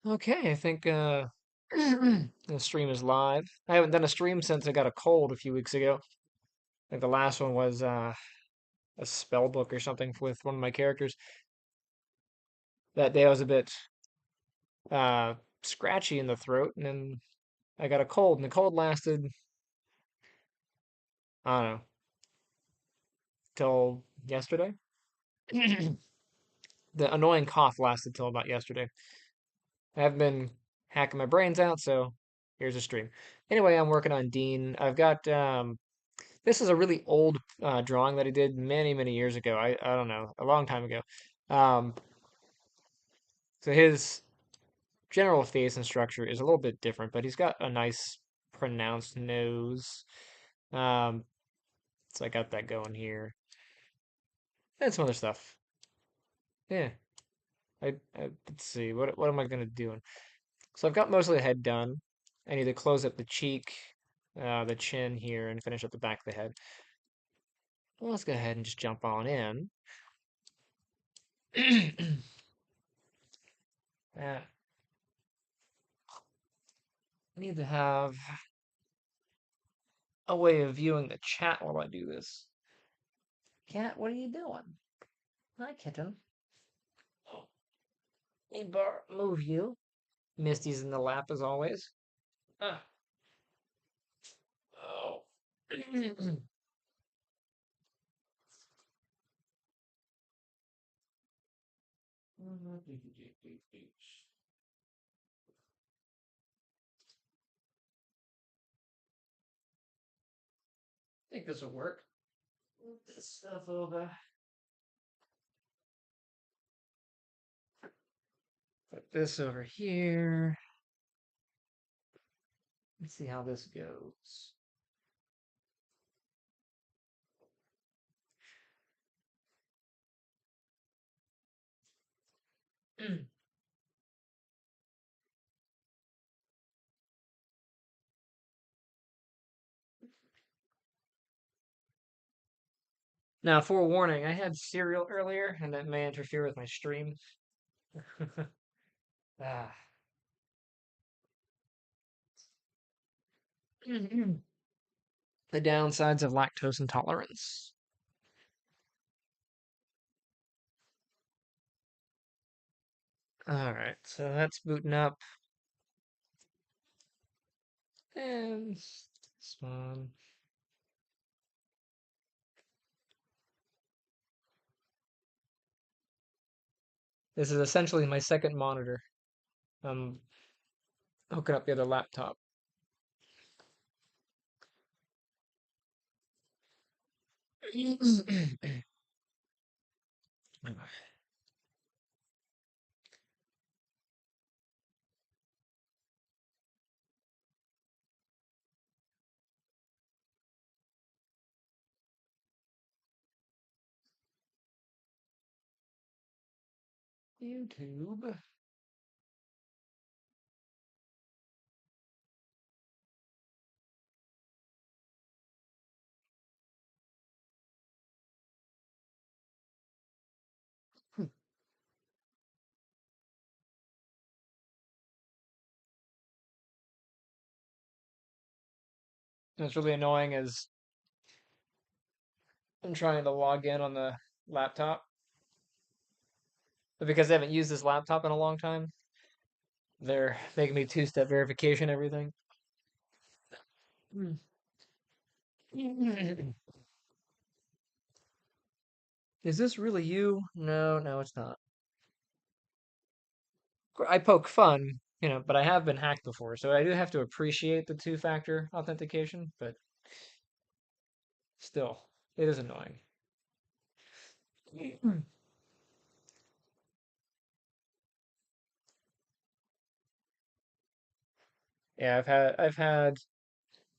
Okay, I think the stream is live. I haven't done a stream since I got a cold a few weeks ago. I think the last one was a spell book or something with one of my characters. That day I was a bit uh scratchy in the throat, and then I got a cold, and the cold lasted, I don't know, till yesterday. The annoying cough lasted till about yesterday. I have been hacking my brains out, so here's a stream. Anyway, I'm working on Dean. I've got this is a really old drawing that I did many, many years ago. I don't know, a long time ago. Um, so his general face and structure is a little bit different, but he's got a nice pronounced nose. Um, so I got that going here. And some other stuff. Yeah. Let's see. What am I gonna do? So I've got mostly the head done. I need to close up the cheek, the chin here, and finish up the back of the head. Well, let's go ahead and just jump on in. Uh, I need to have a way of viewing the chat while I do this. Cat, what are you doing? Hi, kitten. Hey, Bar, move you. Misty's in the lap as always. Ah. Oh. I think this will work. Move this stuff over. Put this over here. Let's see how this goes. Now, forewarning, I had cereal earlier, and that may interfere with my stream. Ah. The downsides of lactose intolerance. All right, so that's booting up. And spawn. This is essentially my second monitor. I'm hooking up the other laptop. YouTube. What's really annoying is I'm trying to log in on the laptop, but because I haven't used this laptop in a long time, they're making me two-step verification everything. Is this really you? No, no, it's not. I poke fun, but I have been hacked before, so I do have to appreciate the two-factor authentication, but still, it is annoying. Yeah, I've had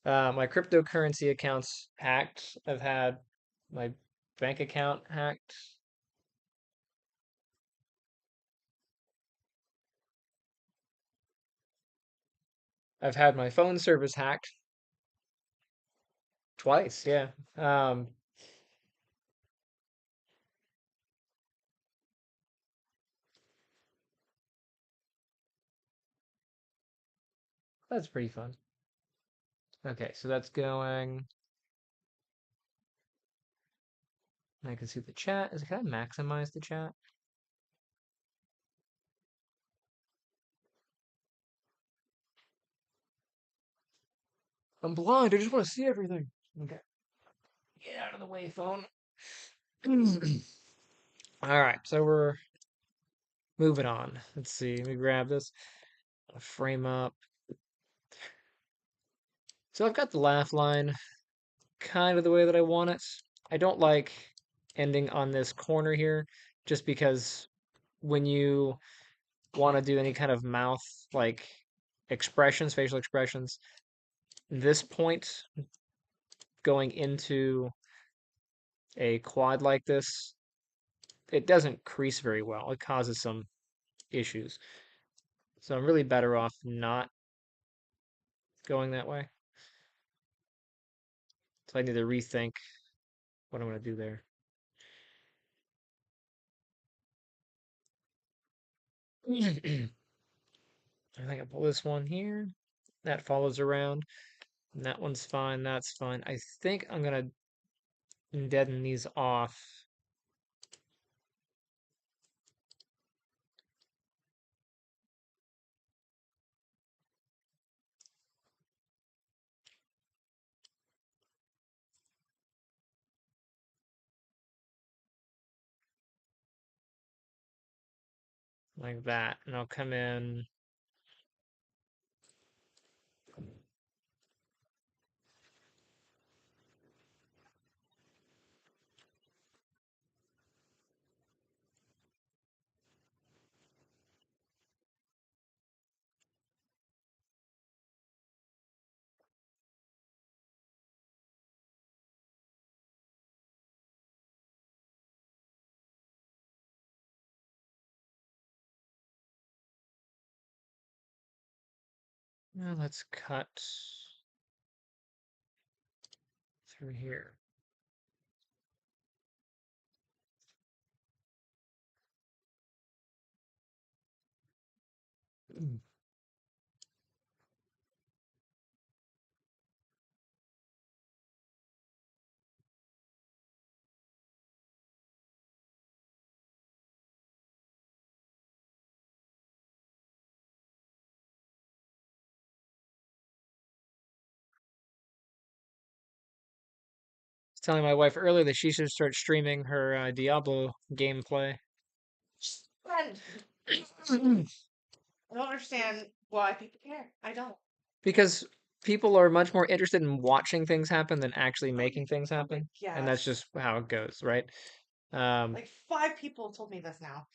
my cryptocurrency accounts hacked. I've had my bank account hacked. I've had my phone service hacked twice. Yeah. Um, That's pretty fun. Okay, so that's going. I can see the chat. Can I maximize the chat? I'm blind. I just want to see everything. Okay. Get out of the way, phone. All right, so we're moving on. Let's see. Let me grab this. Frame up. So I've got the laugh line kind of the way that I want it. I don't like ending on this corner here, just because when you want to do any kind of mouth like expressions, facial expressions, this point going into a quad like this, it doesn't crease very well. It causes some issues. So I'm really better off not going that way. So I need to rethink what I'm going to do there. I think I pull this one here. That follows around. And that one's fine. That's fine. I think I'm going to deaden these off. Like that. And I'll come in. Now let's cut through here. Was telling my wife earlier that she should start streaming her Diablo gameplay. And I don't understand why people care. I don't. Because people are much more interested in watching things happen than actually making things happen. And that's Yes. just how it goes, right? Like 5 people told me this now.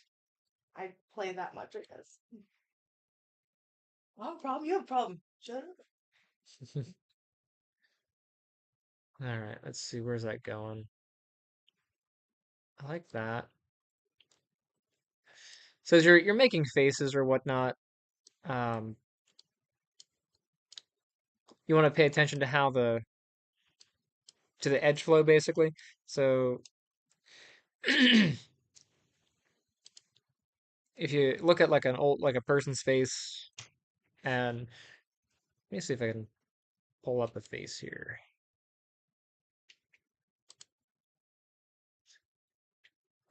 I play that much, I guess. I have a problem. You have a problem. Shut up. All right, let's see. Where's that going? I like that. So as you're making faces or whatnot, um, you want to pay attention to how the edge flow basically. So if you look at like a person's face, and let me see if I can pull up a face here.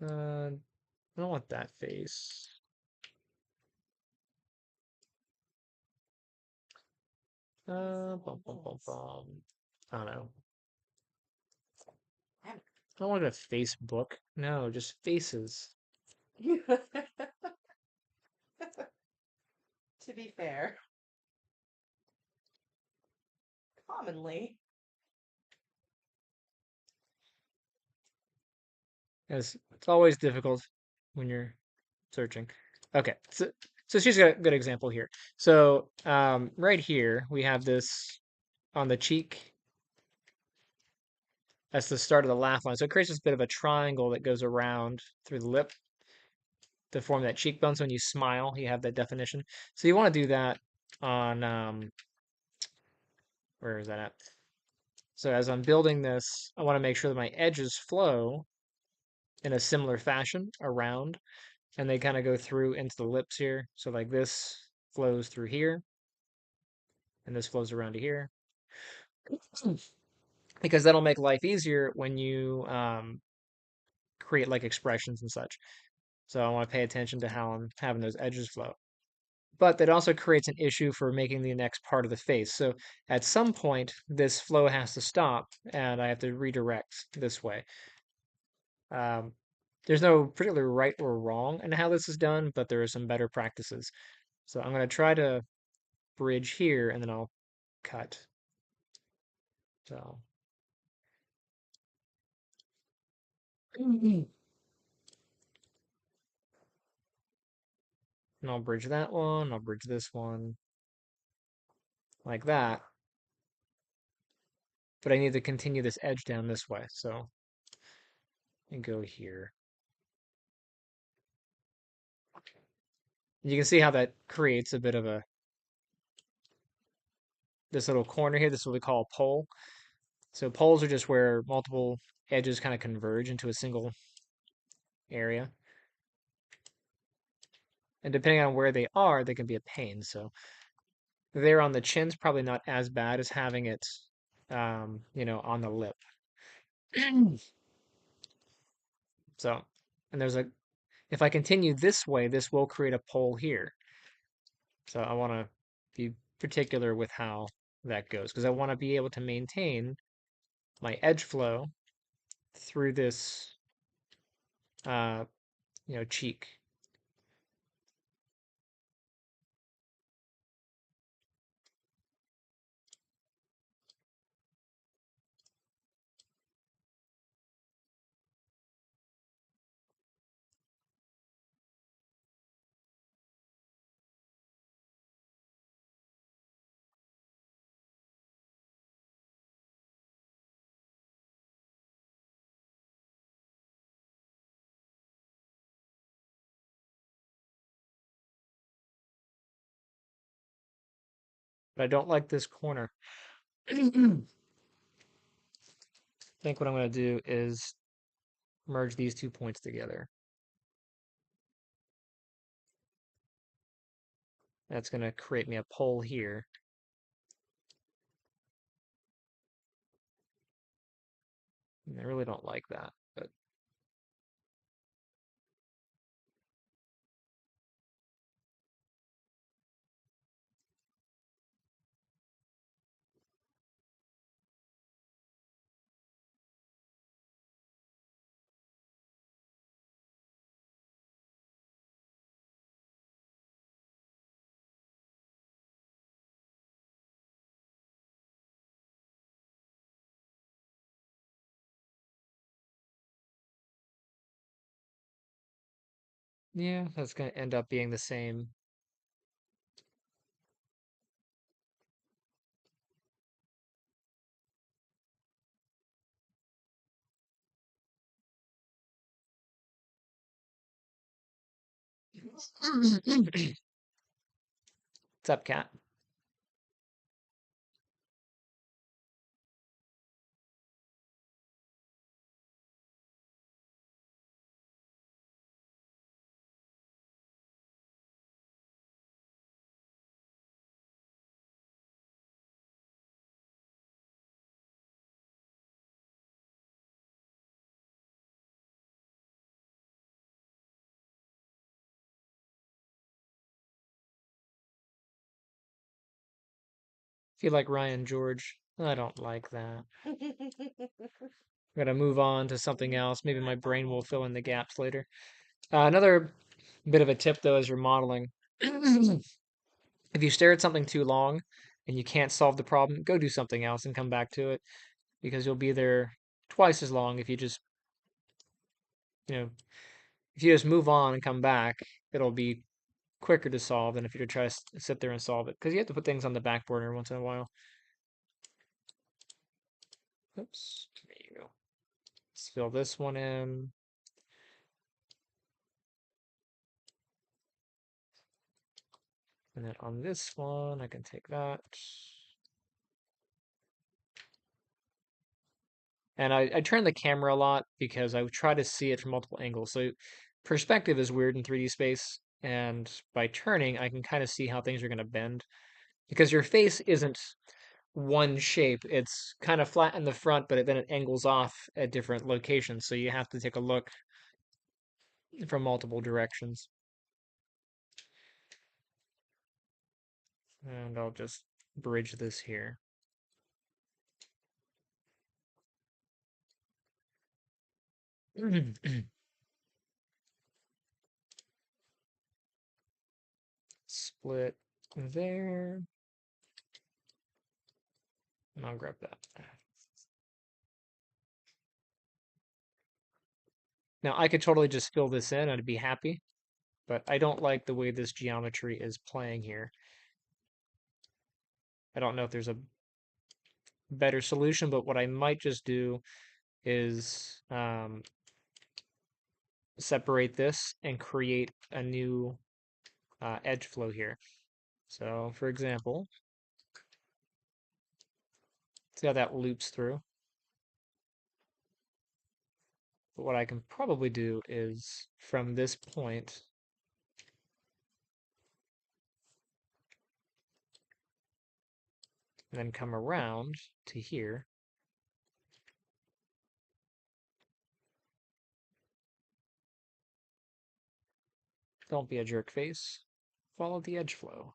I don't want that face. Bum, bum, bum, bum. I don't know. I don't want a Facebook. No, just faces. To be fair, commonly. It's always difficult when you're searching. Okay, so she's got a good example here. So right here we have this on the cheek. That's the start of the laugh line. So it creates this bit of a triangle that goes around through the lip to form that cheekbone. So when you smile, you have that definition. So you want to do that on where is that at? So as I'm building this, I want to make sure that my edges flow in a similar fashion around, and they kind of go through into the lips here. So like this flows through here. and this flows around to here. Because that'll make life easier when you create like expressions and such. So I want to pay attention to how I'm having those edges flow. But that also creates an issue for making the next part of the face. So at some point, this flow has to stop, and I have to redirect this way. Um, there's no particular right or wrong in how this is done, but there are some better practices. So I'm going to try to bridge here, and then I'll cut. So, and I'll bridge that one, I'll bridge this one, like that. But I need to continue this edge down this way, so and go here. You can see how that creates a bit of a this little corner here. This is what we call a pole. So poles are just where multiple edges kind of converge into a single area. And depending on where they are, they can be a pain. So there on the chin's probably not as bad as having it, on the lip. So, and there's if I continue this way, this will create a pole here. So I want to be particular with how that goes because I want to be able to maintain my edge flow through this, uh, cheek. But I don't like this corner. I think what I'm going to do is merge these 2 points together. That's going to create me a pole here. And I really don't like that, but yeah, that's going to end up being the same. What's up, cat? Feel like Ryan George. I don't like that. I'm gonna move on to something else. Maybe my brain will fill in the gaps later. Another bit of a tip though, as you're modeling, if you stare at something too long and you can't solve the problem, go do something else and come back to it because you'll be there twice as long if you just, you know, if you just move on and come back, it'll be quicker to solve than if you try to sit there and solve it because you have to put things on the back burner once in a while. Oops, there you go. Let's fill this one in. And then on this one, I can take that. And I turn the camera a lot because I try to see it from multiple angles. So perspective is weird in 3D space. And by turning, I can kind of see how things are going to bend. because your face isn't one shape. It's kind of flat in the front, but then it angles off at different locations. So you have to take a look from multiple directions. And I'll just bridge this here. Split there. And I'll grab that. Now I could totally just fill this in and I'd be happy, but I don't like the way this geometry is playing here. I don't know if there's a better solution, but what I might just do is separate this and create a new edge flow here. So for example, see how that loops through? But what I can probably do is from this point, and then come around to here. Don't be a jerk face. Follow the edge flow.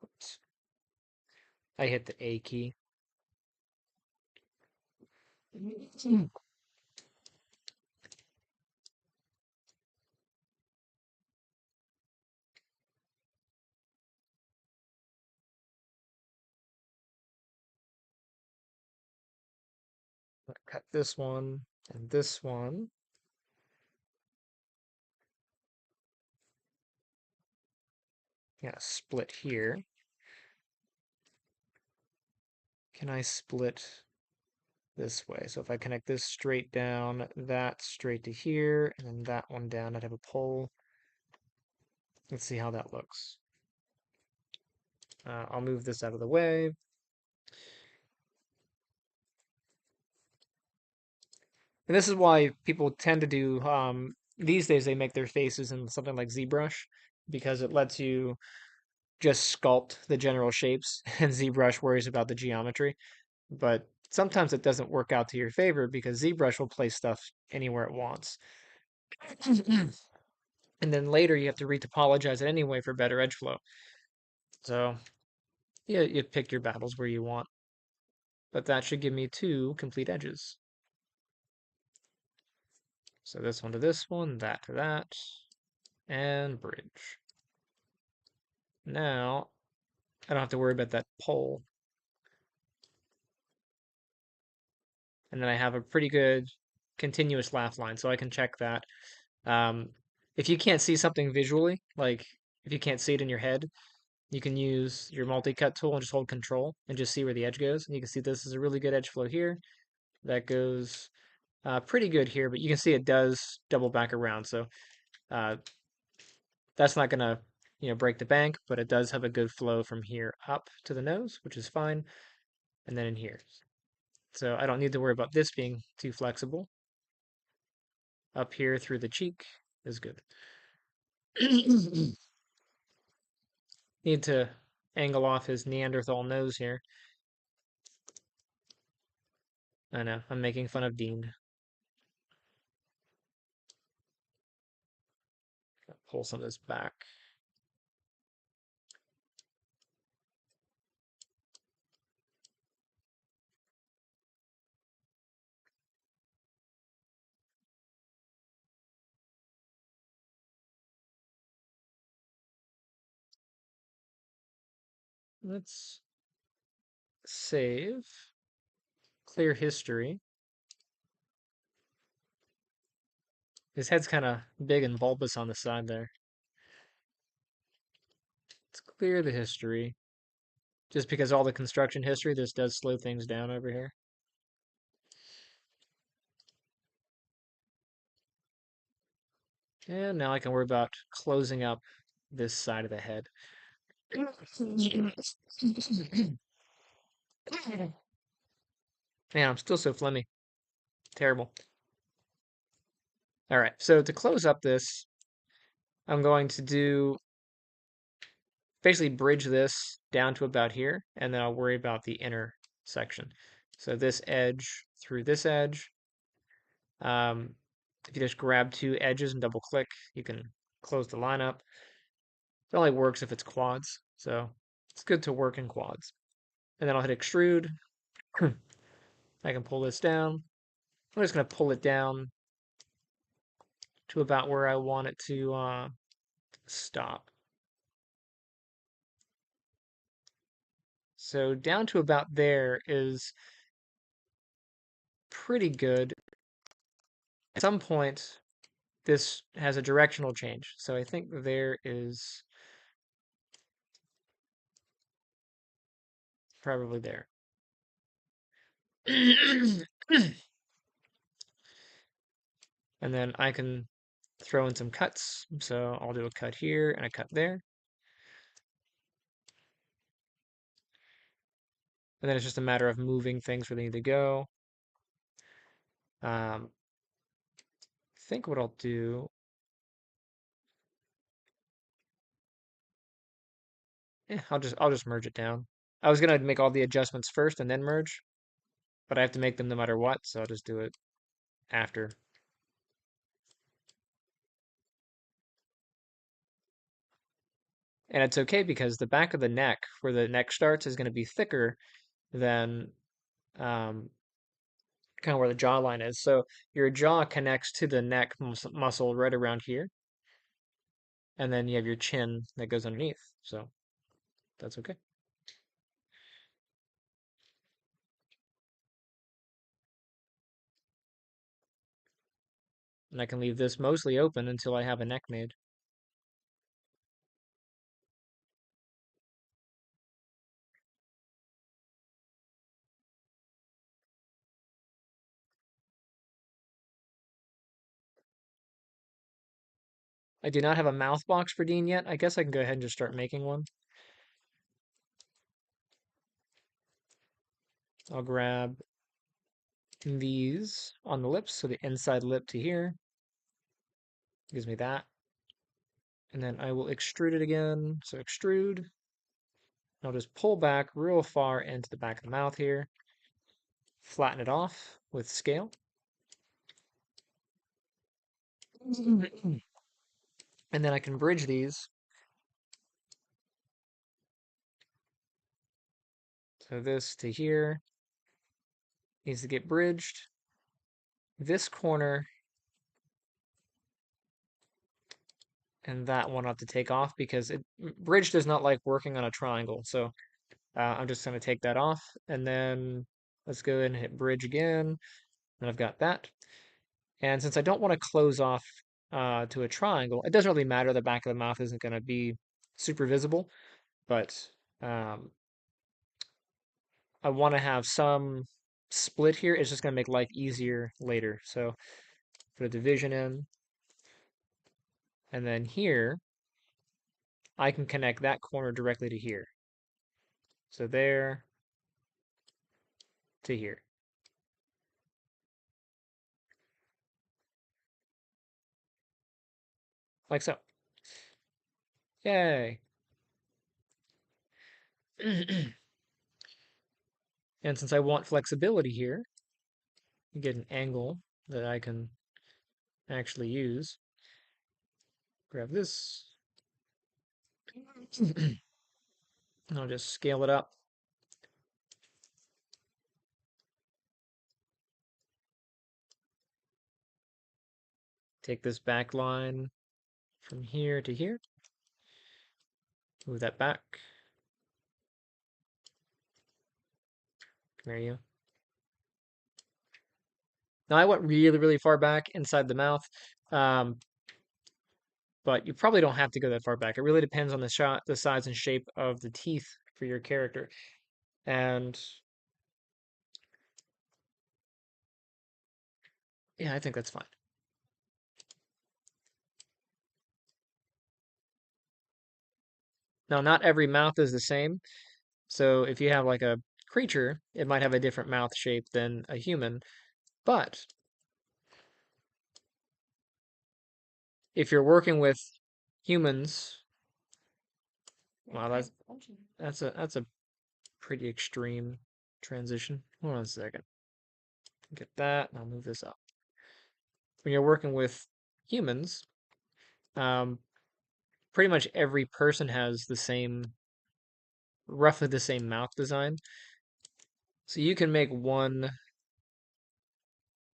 Oops. I hit the A key. Cut this one and this one. Yeah, split here. Can I split this way? So if I connect this straight down, that straight to here, and then that one down, I'd have a pole. Let's see how that looks. I'll move this out of the way. And this is why people tend to do, these days they make their faces in something like ZBrush because it lets you just sculpt the general shapes and ZBrush worries about the geometry. But sometimes it doesn't work out to your favor because ZBrush will place stuff anywhere it wants. And then later you have to retopologize it anyway for better edge flow. So yeah, you pick your battles where you want. But that should give me two complete edges. So this one to this one, that to that, and bridge. Now, I don't have to worry about that pole. And then I have a pretty good continuous laugh line, so I can check that. Um, if you can't see something visually, like if you can't see it in your head, you can use your multi-cut tool and just hold control and just see where the edge goes. And you can see this is a really good edge flow here. That goes pretty good here, but you can see it does double back around. So uh, that's not gonna, break the bank, but it does have a good flow from here up to the nose, which is fine. And then in here. So I don't need to worry about this being too flexible. Up here through the cheek is good. Need to angle off his Neanderthal nose here. I know, I'm making fun of Dean. Pull some of this back. Let's save. Clear history. His head's kind of big and bulbous on the side there. Let's clear the history. Just because all the construction history, this does slow things down over here. And now I can worry about closing up this side of the head. Man, I'm still so phlegmy. Terrible. All right, so to close up this, I'm going to do basically bridge this down to about here, and then I'll worry about the inner section. So this edge through this edge. Um, if you just grab two edges and double click, you can close the line up. It only works if it's quads, so it's good to work in quads. And then I'll hit extrude. I can pull this down. I'm just going to pull it down to about where I want it to stop. So down to about there is pretty good. At some point, this has a directional change. So I think there is probably there. And then I can throw in some cuts. So I'll do a cut here and a cut there. And then it's just a matter of moving things where they need to go. I think what I'll do, I'll just merge it down. I was gonna make all the adjustments first and then merge, but I have to make them no matter what, so I'll just do it after. And it's okay because the back of the neck, where the neck starts, is going to be thicker than kind of where the jawline is. So your jaw connects to the neck muscle right around here, and then you have your chin that goes underneath. So that's okay. And I can leave this mostly open until I have a neck made. I do not have a mouth box for Dean yet. I guess I can go ahead and just start making one. I'll grab these on the lips, so the inside lip to here gives me that. And then I will extrude it again. So extrude. I'll just pull back real far into the back of the mouth here. Flatten it off with scale. And then I can bridge these. So this to here needs to get bridged. This corner and that one I'll have to take off because bridge does not like working on a triangle. So I'm just going to take that off. And then let's go ahead and hit bridge again. And I've got that. And since I don't want to close off to a triangle, it doesn't really matter. The back of the mouth isn't going to be super visible, but um, I want to have some split here. It's just going to make life easier later. So put a division in. And then here, I can connect that corner directly to here. So there to here. Like so. Yay. And since I want flexibility here, you get an angle that I can actually use. Grab this. And I'll just scale it up. Take this back line from here to here. Move that back. There you go. Now I went really, really far back inside the mouth, um, but you probably don't have to go that far back. It really depends on the shot, the size and shape of the teeth for your character. And yeah, I think that's fine. Now, not every mouth is the same. So if you have like a creature, it might have a different mouth shape than a human. But if you're working with humans Wow, that's a pretty extreme transition. Hold on a second. Get that, and I'll move this up. When you're working with humans, um, pretty much every person has roughly the same mouth design. So you can make one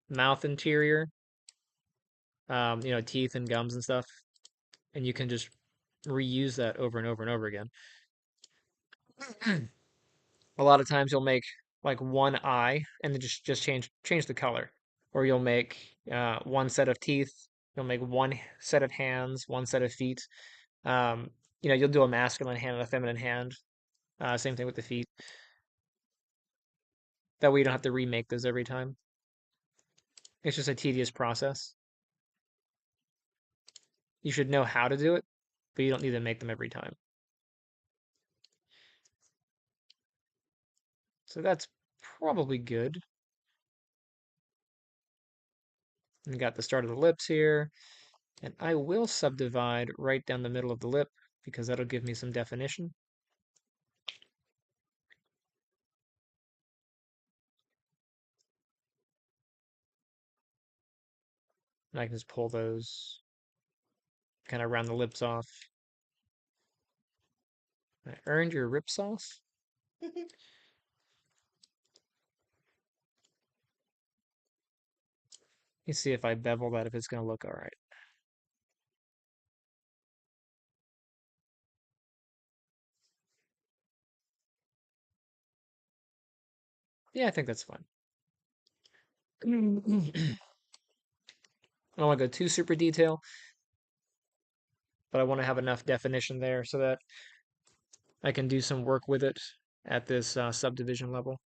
mouth interior, teeth and gums and stuff, and you can just reuse that over and over and over again. A lot of times you'll make like one eye and then just change the color, or you'll make one set of teeth. You'll make one set of hands, one set of feet. Um, you'll do a masculine hand and a feminine hand. Same thing with the feet. That way you don't have to remake those every time. It's just a tedious process. You should know how to do it, but you don't need to make them every time. So that's probably good. We got the start of the lips here, and I will subdivide right down the middle of the lip because that'll give me some definition. And I can just pull those kind of round the lips off. I earned your rip sauce? Let's see if I bevel that, if it's going to look all right. Yeah, I think that's fine. I don't want to go too super detail, but I want to have enough definition there so that I can do some work with it at this subdivision level.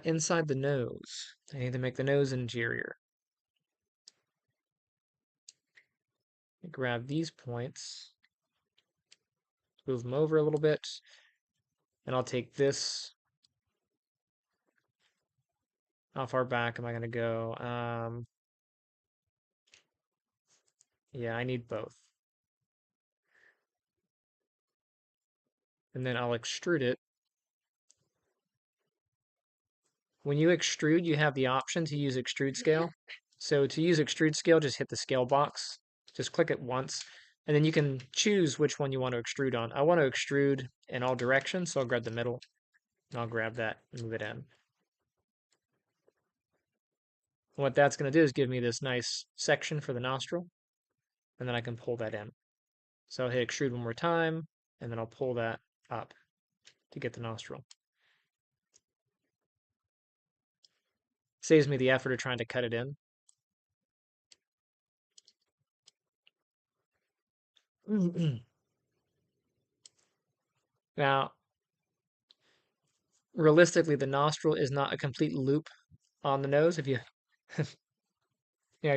Inside the nose. I need to make the nose interior. Grab these points, move them over a little bit, and I'll take this. How far back am I going to go? Yeah, I need both. And then I'll extrude it. When you extrude, you have the option to use extrude scale. So to use extrude scale, just hit the scale box. Just click it once, and then you can choose which one you want to extrude on. I want to extrude in all directions, so I'll grab the middle, and I'll grab that and move it in. What that's going to do is give me this nice section for the nostril, and then I can pull that in. So I'll hit extrude one more time, and then I'll pull that up to get the nostril. Saves me the effort of trying to cut it in. Now, realistically, the nostril is not a complete loop on the nose. If you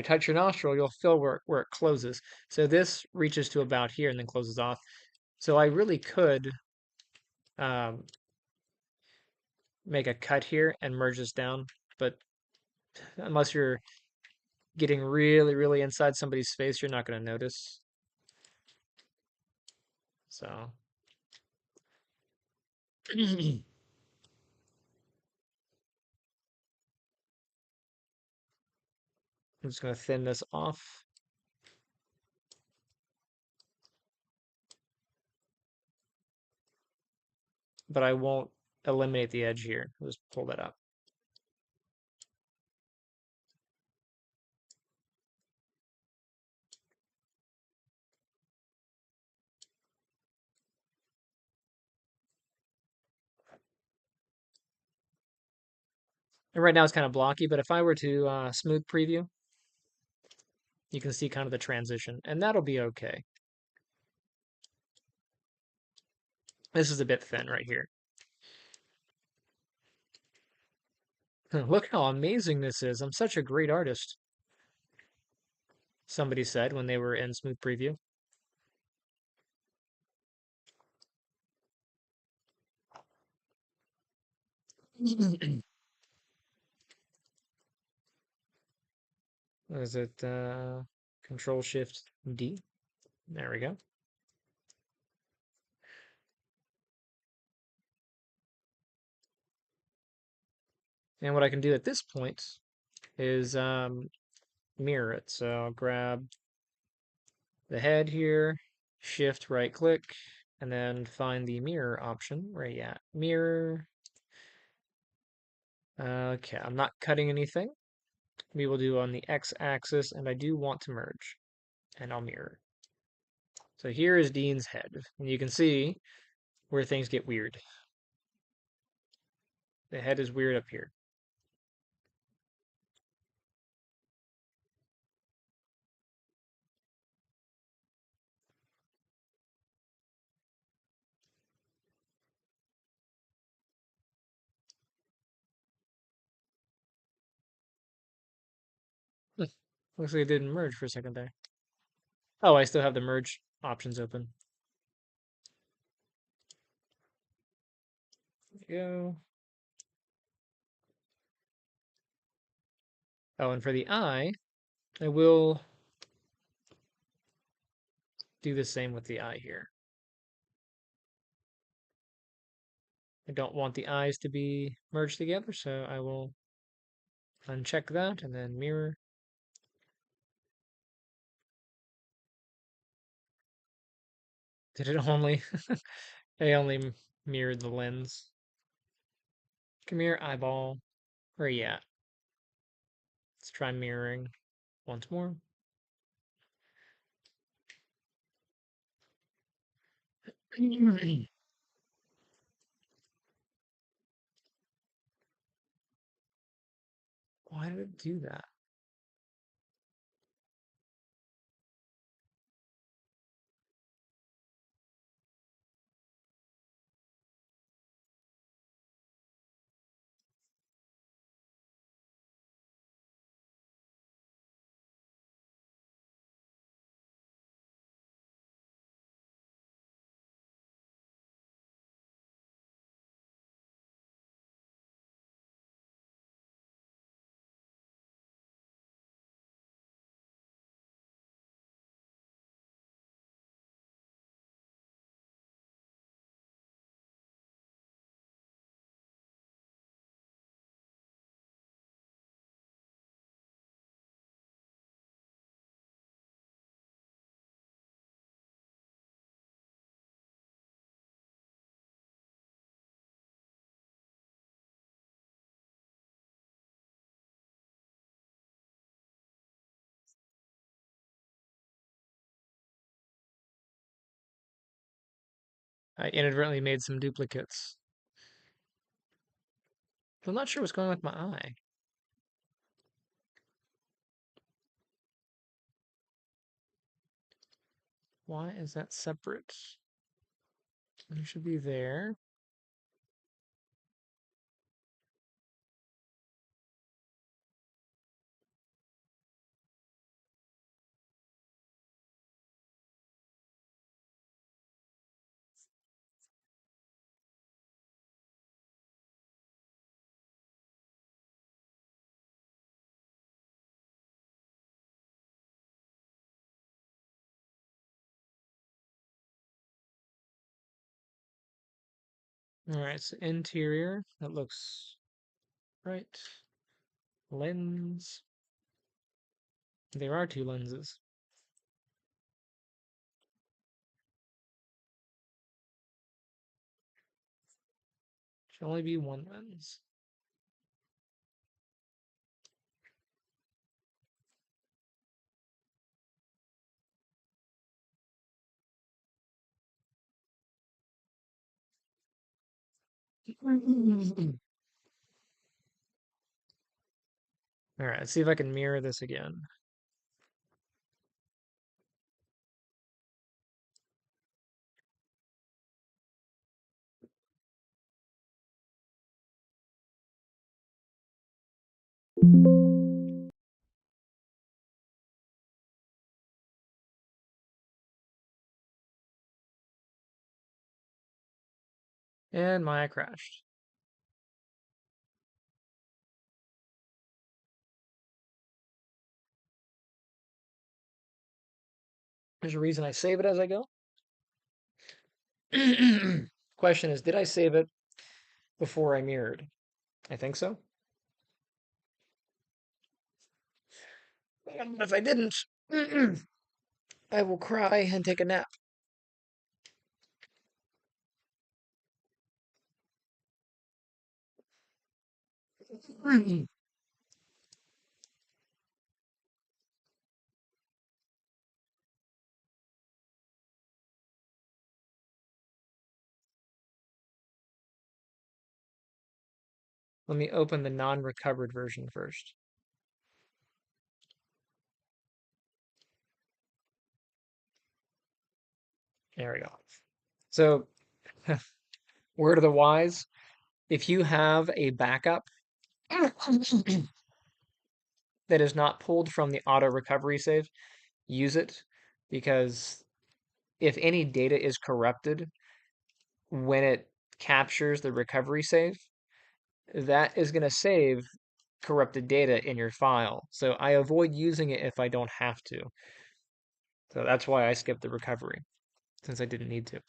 touch your nostril, you'll feel where it closes. So this reaches to about here and then closes off. So I really could um, make a cut here and merge this down, but unless you're getting really, really inside somebody's face, you're not going to notice. So I'm just going to thin this off. But I won't eliminate the edge here. I'll just pull that up. And right now it's kind of blocky, but if I were to smooth preview, you can see kind of the transition, and that'll be okay. This is a bit thin right here. Look how amazing this is. I'm such a great artist, somebody said when they were in smooth preview. What is it? Control Shift D. There we go. And what I can do at this point is mirror it. So I'll grab the head here, shift right click, and then find the mirror option. Where you at? Mirror. Okay, I'm not cutting anything. We will do on the x-axis, and I do want to merge, and I'll mirror. So here is Dean's head, and you can see where things get weird. The head is weird up here. Looks like it didn't merge for a second there. Oh, I still have the merge options open. There we go. Oh, and for the eye, I will do the same with the eye here. I don't want the eyes to be merged together, so I will uncheck that and then mirror. Did it only? I only mirrored the lens. Come here, eyeball. Where you at? Let's try mirroring once more. Why did it do that? I inadvertently made some duplicates. I'm not sure what's going on with my eye. Why is that separate? It should be there. All right, so interior, that looks right. Lens. There are two lenses. Should only be one lens. All right, let's see if I can mirror this again. And Maya crashed. There's a reason I save it as I go. Question is, did I save it before I mirrored? I think so. And if I didn't, I will cry and take a nap. Let me open the non-recovered version first. There we go. So, word of the wise, if you have a backup that is not pulled from the auto recovery save, use it because if any data is corrupted when it captures the recovery save, that is going to save corrupted data in your file. So I avoid using it if I don't have to. So that's why I skipped the recovery since I didn't need to.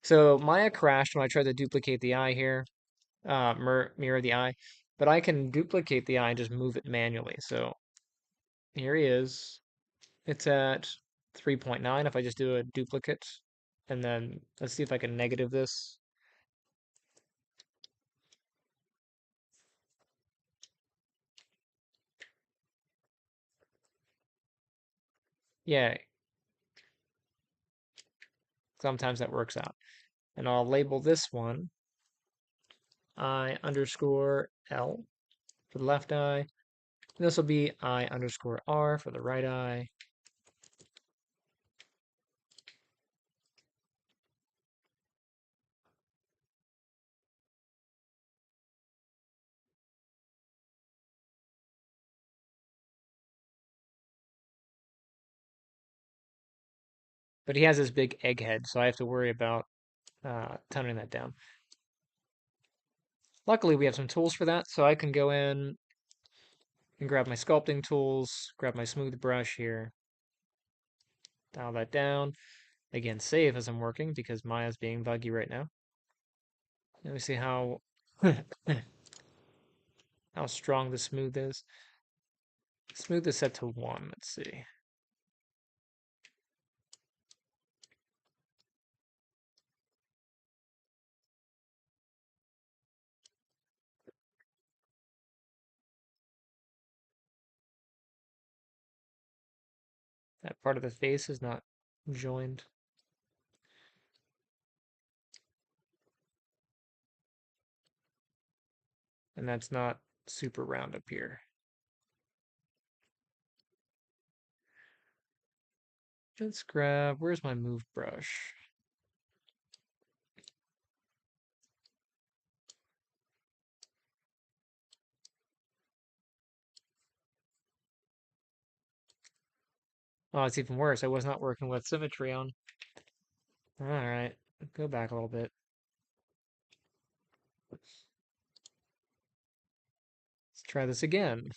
So Maya crashed when I tried to duplicate the eye here, mirror the eye, but I can duplicate the eye and just move it manually. So here he is. It's at 3.9 if I just do a duplicate. And then let's see if I can negative this. Yeah, sometimes that works out. And I'll label this one I underscore L for the left eye. This will be I underscore R for the right eye. But he has this big egg head, so I have to worry about toning that down. Luckily, we have some tools for that, so I can go in and grab my sculpting tools, grab my smooth brush here, dial that down. Again, save as I'm working because Maya's being buggy right now. Let me see how how strong the smooth is. Smooth is set to 1. Let's see. That part of the face is not joined. And that's not super round up here. Let's grab, where's my move brush? Oh, it's even worse. I was not working with symmetry on. All right, go back a little bit. Let's try this again.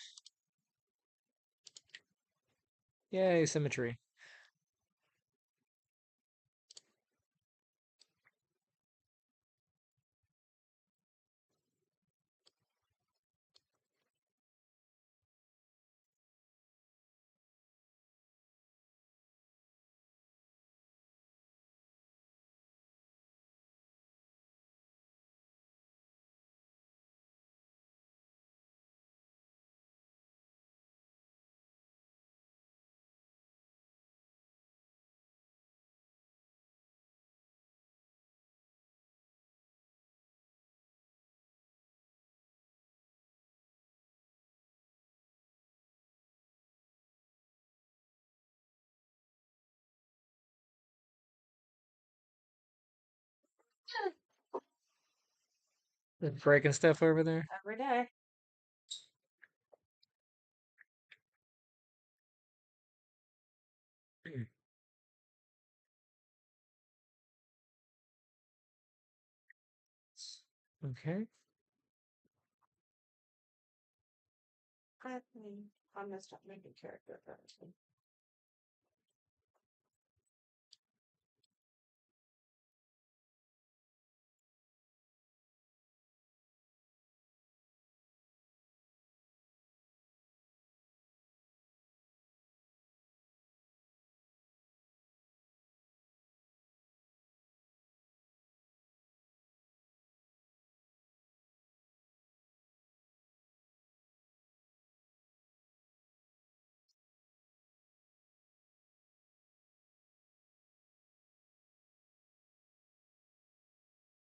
Yay, symmetry. Breaking stuff over there. Every day. Okay. I mean, I'm gonna stop making character first.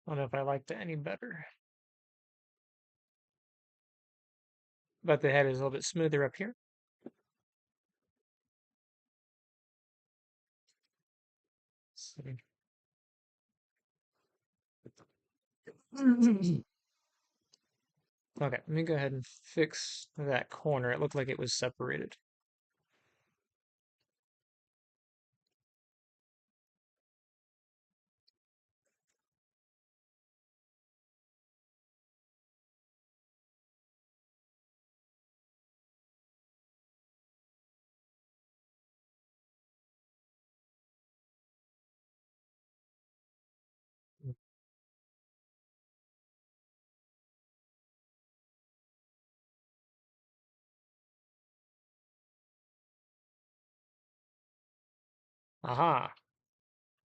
I don't know if I like that any better. But the head is a little bit smoother up here. Okay, let me go ahead and fix that corner. It looked like it was separated. Aha,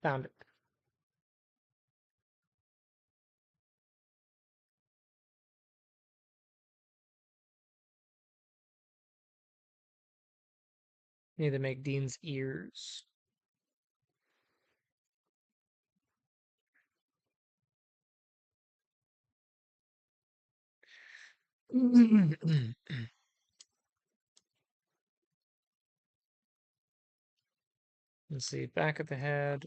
found it. Need to make Dean's ears. Let's see, back of the head.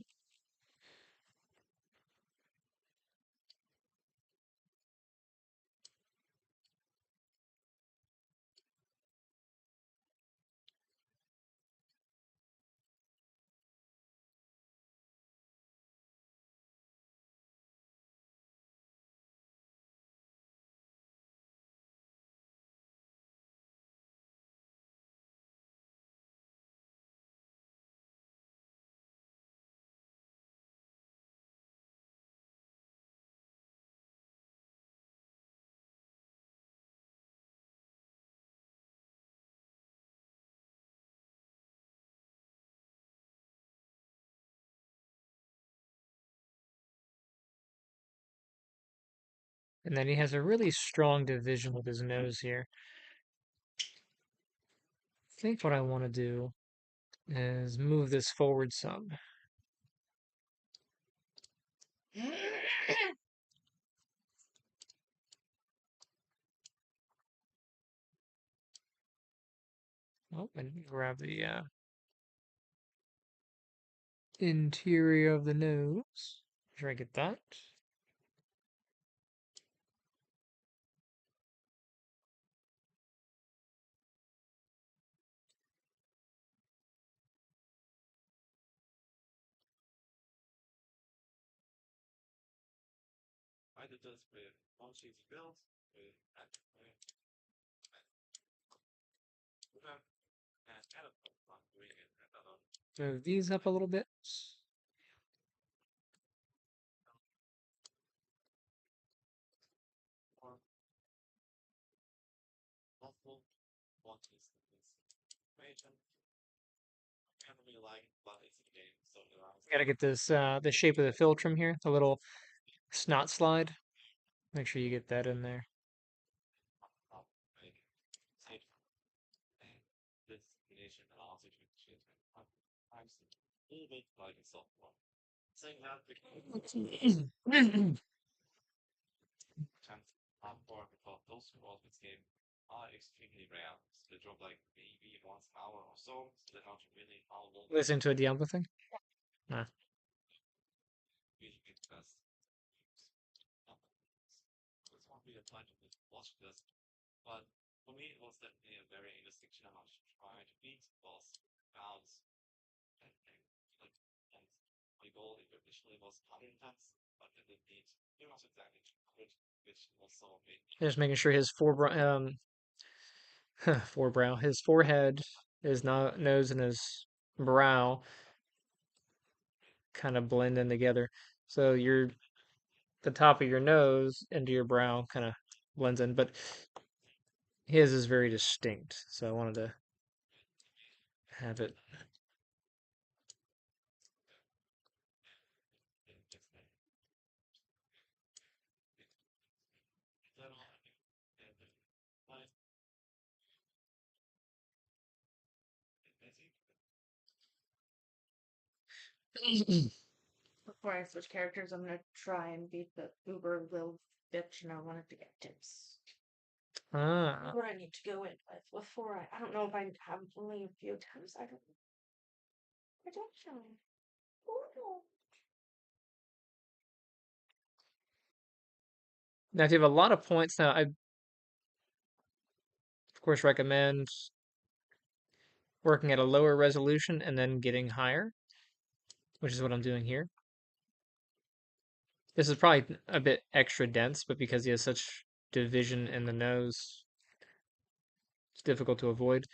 And then he has a really strong division with his nose here. I think what I want to do is move this forward some. Oh, and grab the interior of the nose. Make sure I get that. Move these up a little bit. Gotta get this the shape of the philtrum here, the little snot slide. Make sure you get that in there. Listen to a Diablo thing? Nah. Just making sure his forebrow, his forehead, his nose, and his brow kind of blend in together. So the top of your nose into your brow kind of blends in, but his is very distinct. So I wanted to have it. before I switch characters, I'm gonna try and beat the uber little bitch, and I wanted to get tips. Ah. What I need to go in with before I don't know if I have only a few times. I don't know. Protection. Oh, Now, if you have a lot of points, now I, of course, recommend working at a lower resolution and then getting higher, which is what I'm doing here. This is probably a bit extra dense, but because he has such division in the nose, it's difficult to avoid.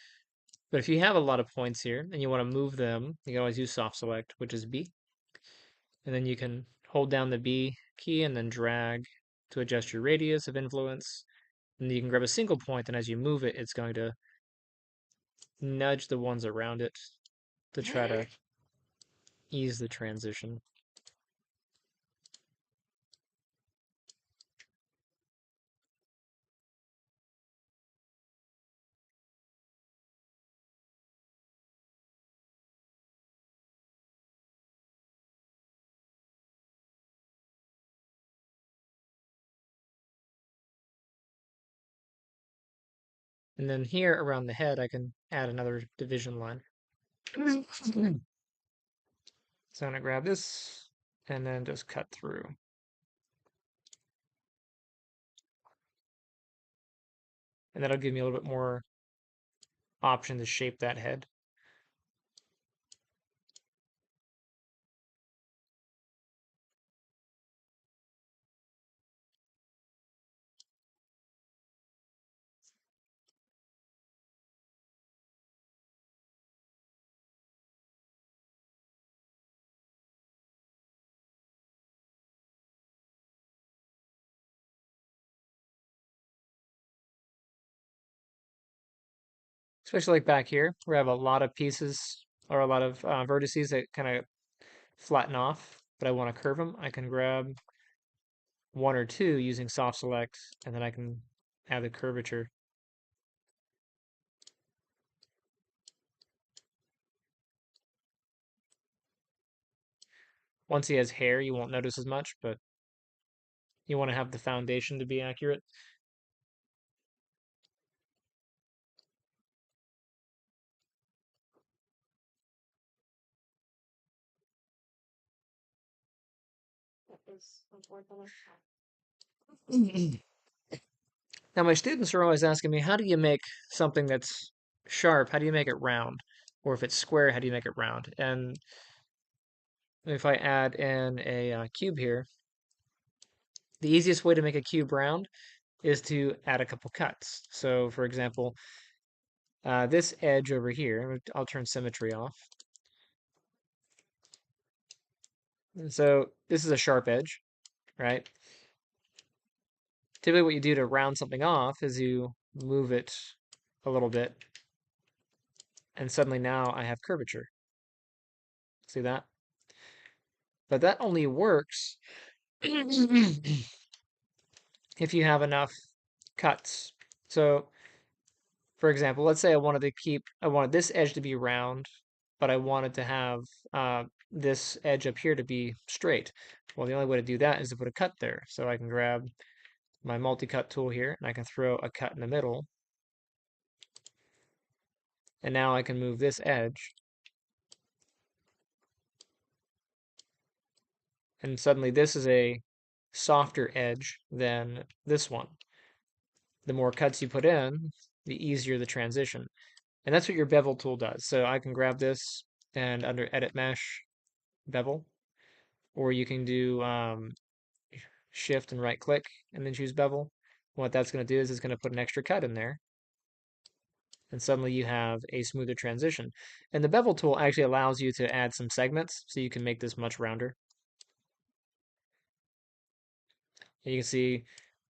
But if you have a lot of points here and you want to move them, you can always use soft select, which is B. And then you can hold down the B key and then drag to adjust your radius of influence. And you can grab a single point, and as you move it, it's going to nudge the ones around it to try to ease the transition. And then here around the head, I can add another division line. So I'm going to grab this and then just cut through. And that'll give me a little bit more option to shape that head. Especially like back here, where I have a lot of pieces or a lot of vertices that kind of flatten off, but I want to curve them. I can grab one or two using soft select, and then I can add the curvature. Once he has hair, you won't notice as much, but you want to have the foundation to be accurate. that is unfortunate. Now, my students are always asking me, how do you make something that's sharp? How do you make it round? Or if it's square, how do you make it round? And if I add in a cube here, the easiest way to make a cube round is to add a couple cuts. So, for example, this edge over here, I'll turn symmetry off. And so this is a sharp edge, right? Typically what you do to round something off is you move it a little bit, and suddenly now I have curvature. See that? But that only works if you have enough cuts. So, for example, let's say I wanted this edge to be round, but I wanted to have this edge up here to be straight. Well, the only way to do that is to put a cut there. So I can grab my multi-cut tool here, and I can throw a cut in the middle. And now I can move this edge. And suddenly this is a softer edge than this one. The more cuts you put in, the easier the transition. And that's what your bevel tool does. So I can grab this and under Edit Mesh, bevel, or you can do Shift and right click and then choose bevel. What that's going to do is it's going to put an extra cut in there. And suddenly you have a smoother transition. And the bevel tool actually allows you to add some segments so you can make this much rounder. And you can see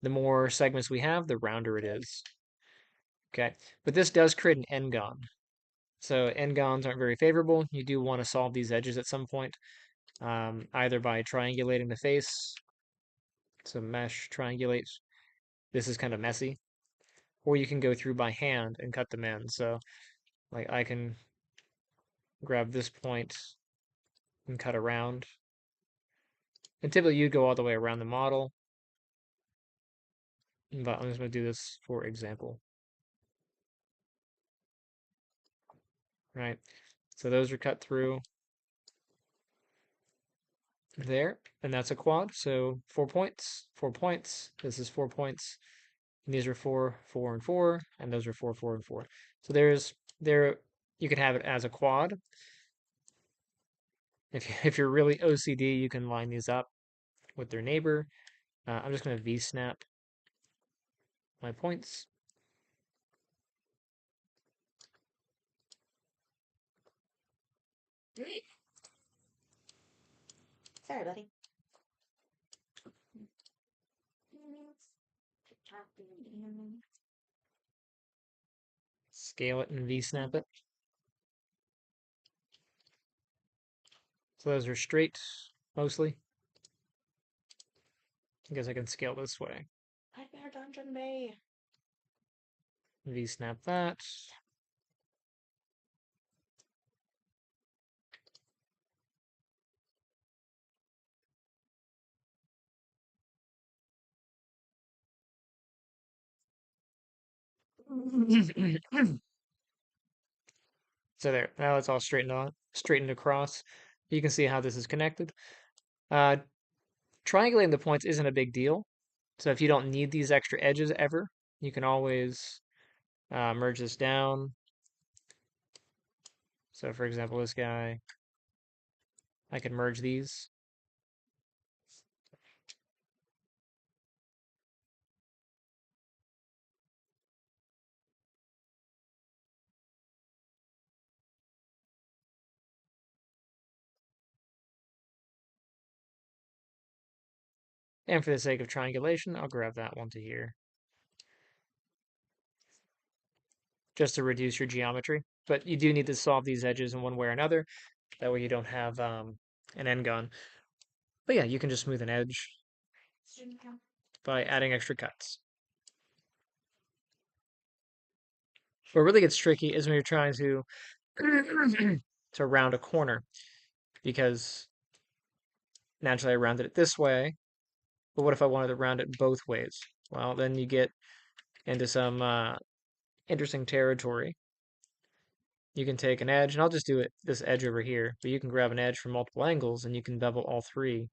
the more segments we have, the rounder it is. Okay, but this does create an n-gon. So n-gons aren't very favorable. You do want to solve these edges at some point, either by triangulating the face. So mesh, triangulate. This is kind of messy. Or you can go through by hand and cut them in. So like I can grab this point and cut around. And typically you'd go all the way around the model, but I'm just going to do this for example, right? So those are cut through there, and that's a quad. So 4 points, 4 points. This is 4 points. And these are 4, 4, and 4, and those are 4, 4, and 4. So there you can have it as a quad. If you're really OCD, you can line these up with their neighbor. I'm just going to V-snap my points. Sorry, buddy. Scale it and V-snap it. So those are straight, mostly. I guess I can scale this way. Nightmare Dungeon Bay. V-snap that. So there, now it's all straightened across. You can see how this is connected. Uh, Triangulating the points isn't a big deal. So if you don't need these extra edges ever, you can always merge this down. So for example, this guy, I can merge these. And for the sake of triangulation, I'll grab that one to here, just to reduce your geometry. But you do need to solve these edges in one way or another. That way you don't have an end gun. But yeah, you can just smooth an edge by adding extra cuts. What really gets tricky is when you're trying to to round a corner, because naturally I rounded it this way, but what if I wanted to round it both ways? Well, then you get into some interesting territory. You can take an edge, and I'll just do it this edge over here, but you can grab an edge from multiple angles and you can bevel all three.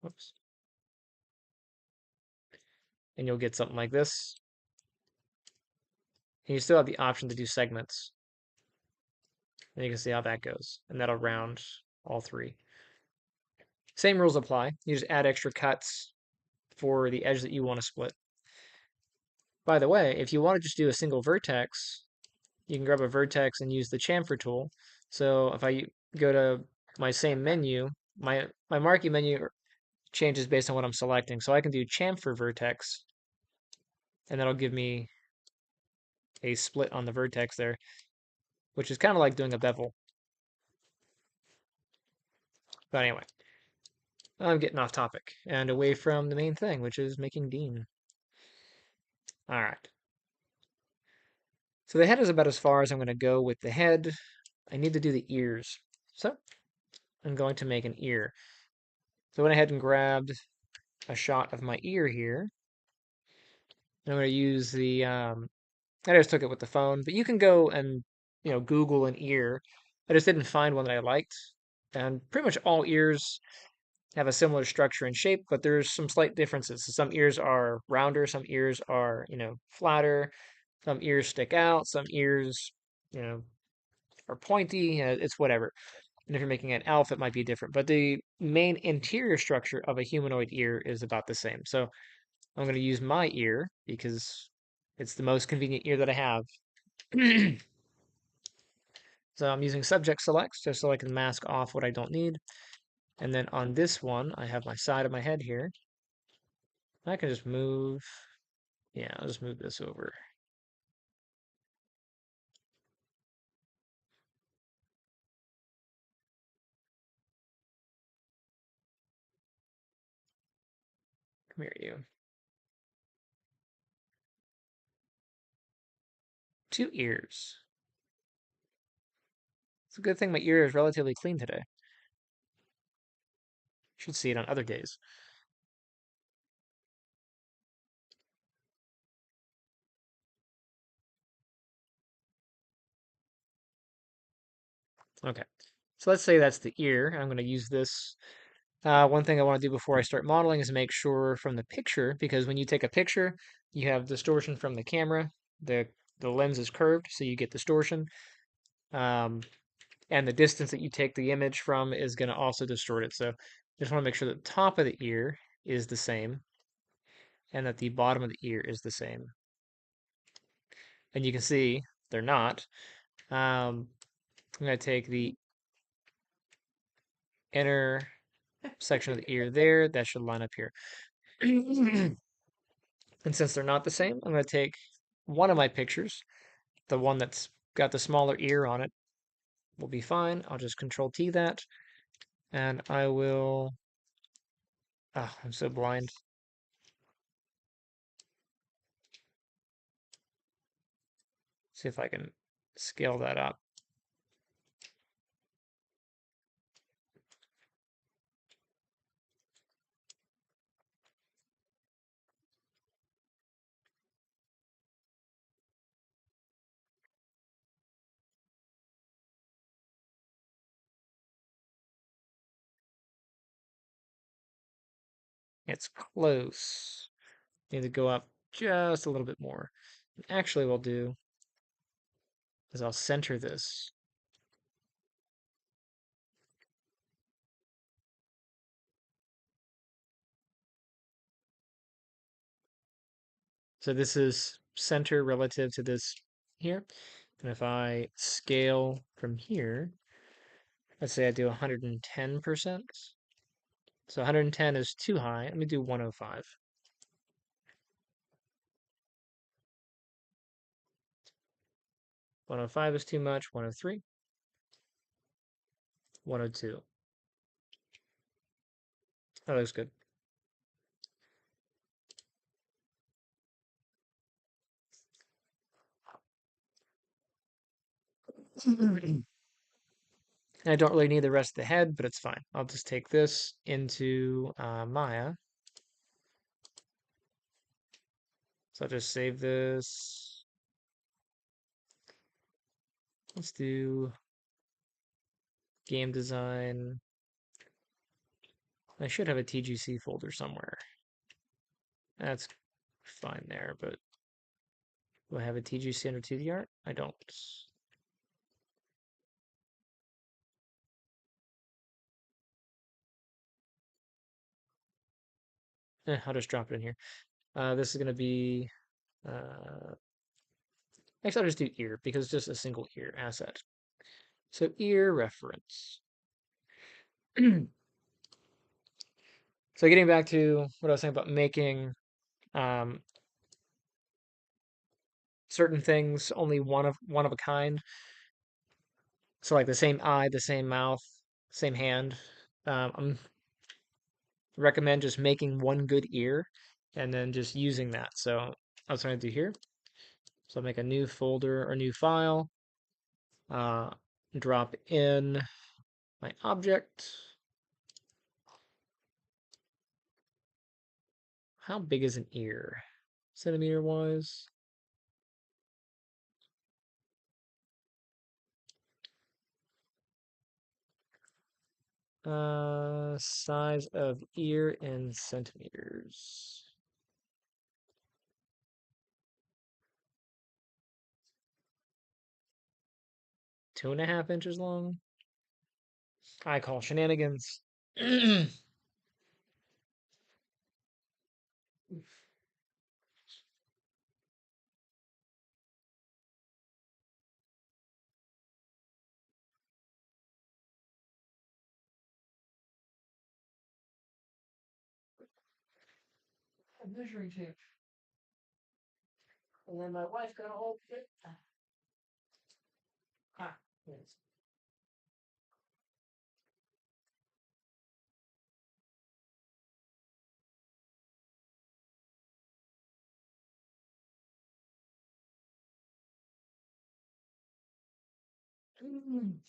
Whoops. And you'll get something like this. And you still have the option to do segments. And you can see how that goes. And that'll round all three. Same rules apply. You just add extra cuts for the edge that you want to split. By the way, if you want to just do a single vertex, you can grab a vertex and use the chamfer tool. So if I go to my same menu, my marquee menu changes based on what I'm selecting. So I can do chamfer vertex, and that'll give me a split on the vertex there, which is kind of like doing a bevel. But anyway, I'm getting off topic and away from the main thing, which is making Dean. All right. So the head is about as far as I'm going to go with the head. I need to do the ears. So I'm going to make an ear. So I went ahead and grabbed a shot of my ear here. And I'm going to use the, I just took it with the phone, but you can go and, Google an ear. I just didn't find one that I liked. And pretty much all ears have a similar structure and shape, but there's some slight differences. So some ears are rounder, some ears are, flatter, some ears stick out, some ears, are pointy. It's whatever. And if you're making an elf, it might be different. But the main interior structure of a humanoid ear is about the same. So I'm going to use my ear because it's the most convenient ear that I have. So I'm using subject selects just so I can mask off what I don't need. And then on this one, I have my side of my head here. I can just move, yeah, I'll just move this over. Come here, you. Two ears. It's a good thing my ear is relatively clean today. Should see it on other days. Okay, so let's say that's the ear. I'm going to use this. One thing I want to do before I start modeling is make sure from the picture, because when you take a picture, you have distortion from the camera. The the lens is curved, so you get distortion. Um, and the distance that you take the image from is going to also distort it. So just want to make sure that the top of the ear is the same and that the bottom of the ear is the same. And you can see they're not. I'm going to take the inner section of the ear there. That should line up here. And since they're not the same, I'm going to take one of my pictures, the one that's got the smaller ear on it, will be fine. I'll just Control T that, and I will. Oh, I'm so blind. See if I can scale that up. It's close. Need to go up just a little bit more. And actually, what I'll do is I'll center this. So this is center relative to this here. And if I scale from here, let's say I do 110%. So 110 is too high. Let me do 105. 105 is too much. 103. 102. That looks good. And I don't really need the rest of the head, but it's fine. I'll just take this into Maya. So I'll just save this. Let's do game design. I should have a TGC folder somewhere. That's fine there, but do I have a TGC under 2D art? I don't. I'll just drop it in here. This is going to be, actually, I'll just do ear because it's just a single ear asset. So ear reference. So getting back to what I was saying about making um, certain things only one of a kind. So like the same eye, the same mouth, same hand. I'm recommend just making one good ear and then just using that. So that's what I do here. So I'll make a new folder or new file, uh, drop in my object. How big is an ear? Centimeter wise? Size of ear in centimeters. 2.5 inches long. I call shenanigans. I'm measuring tape. And then my wife got a hold of it. Ah, yes. Mm.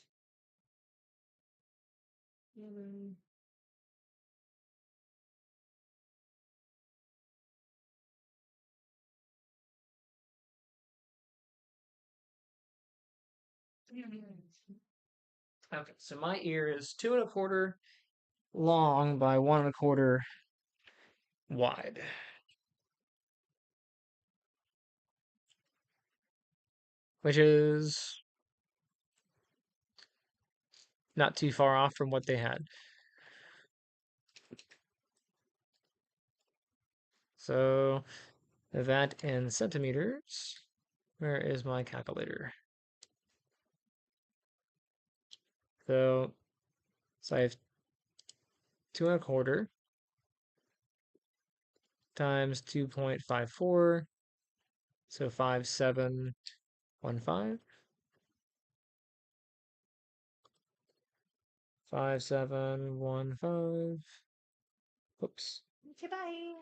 Okay, so my ear is 2 1/4 long by 1 1/4 wide, which is not too far off from what they had. So that in centimeters, where is my calculator? So, so I have 2 1/4 times 2.54, so 5715. 5715. Oops. Okay, bye.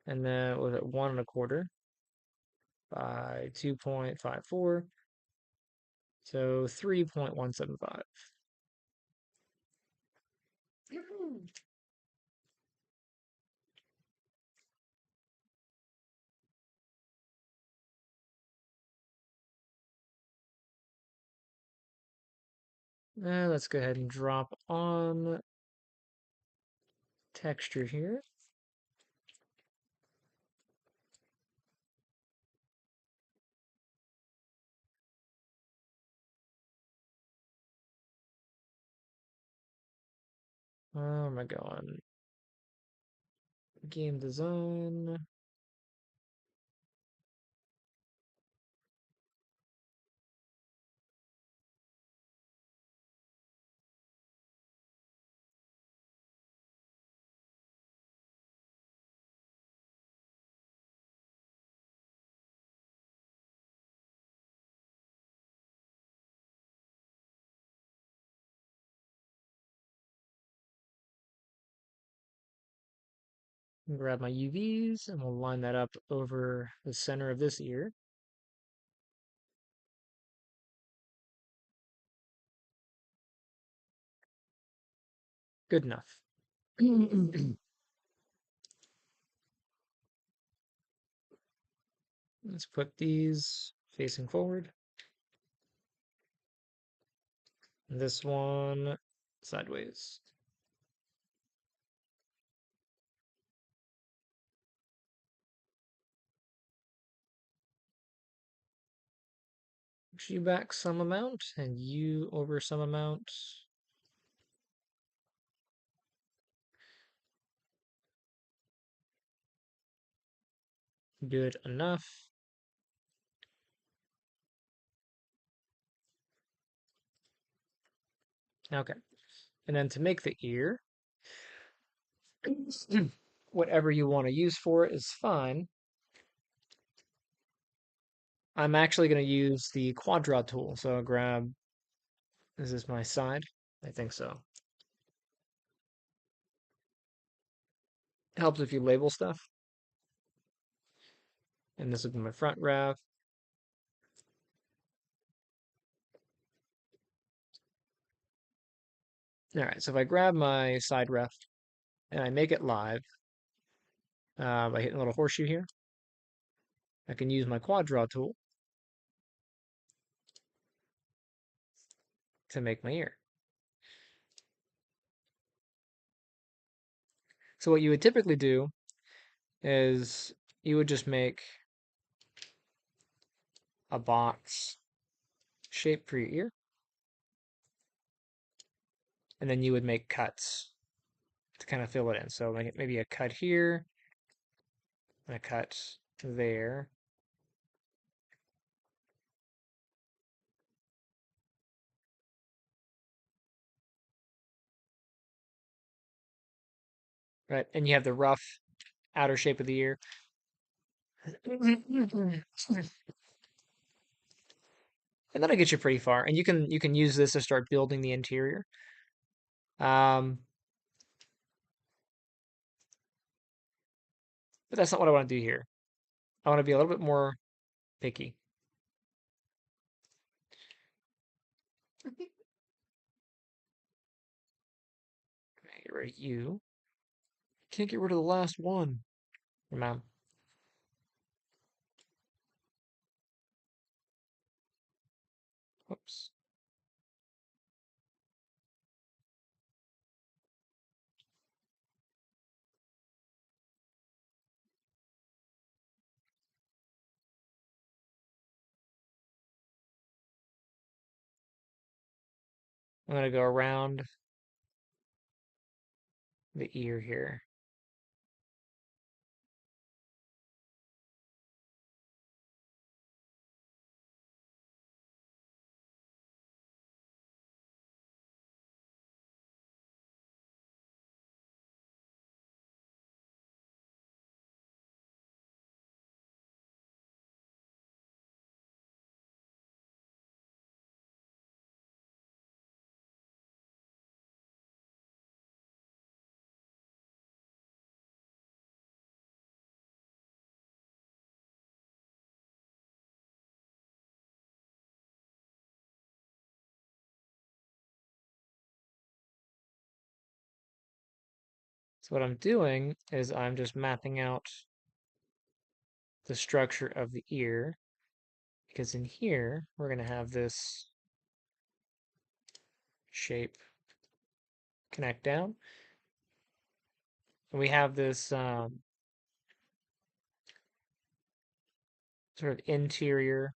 And then was it 1 1/4 by 2.54? So 3.175. Let's go ahead and drop on texture here. Where am I going? Game design. Grab my UVs and we'll line that up over the center of this ear. Good enough. Let's put these facing forward. This one sideways. Push you back some amount and you over some amount. Good enough. Okay. And then to make the ear, whatever you want to use for it is fine. I'm actually going to use the quad draw tool. So I'll grab, is this my side? I think so. Helps if you label stuff. And this would be my front ref. All right, so if I grab my side ref and I make it live by hitting a little horseshoe here, I can use my quad draw tool to make my ear. So what you would typically do is you would just make a box shape for your ear, and then you would make cuts to kind of fill it in. So maybe a cut here, and a cut there. Right, and you have the rough outer shape of the ear. And that'll get you pretty far. And you can use this to start building the interior. Um, but that's not what I want to do here. I want to be a little bit more picky. Get rid of you. Can't get rid of the last one. Man. Whoops. I'm gonna go around the ear here. So what I'm doing is I'm just mapping out the structure of the ear because in here we're going to have this shape connect down. And we have this sort of interior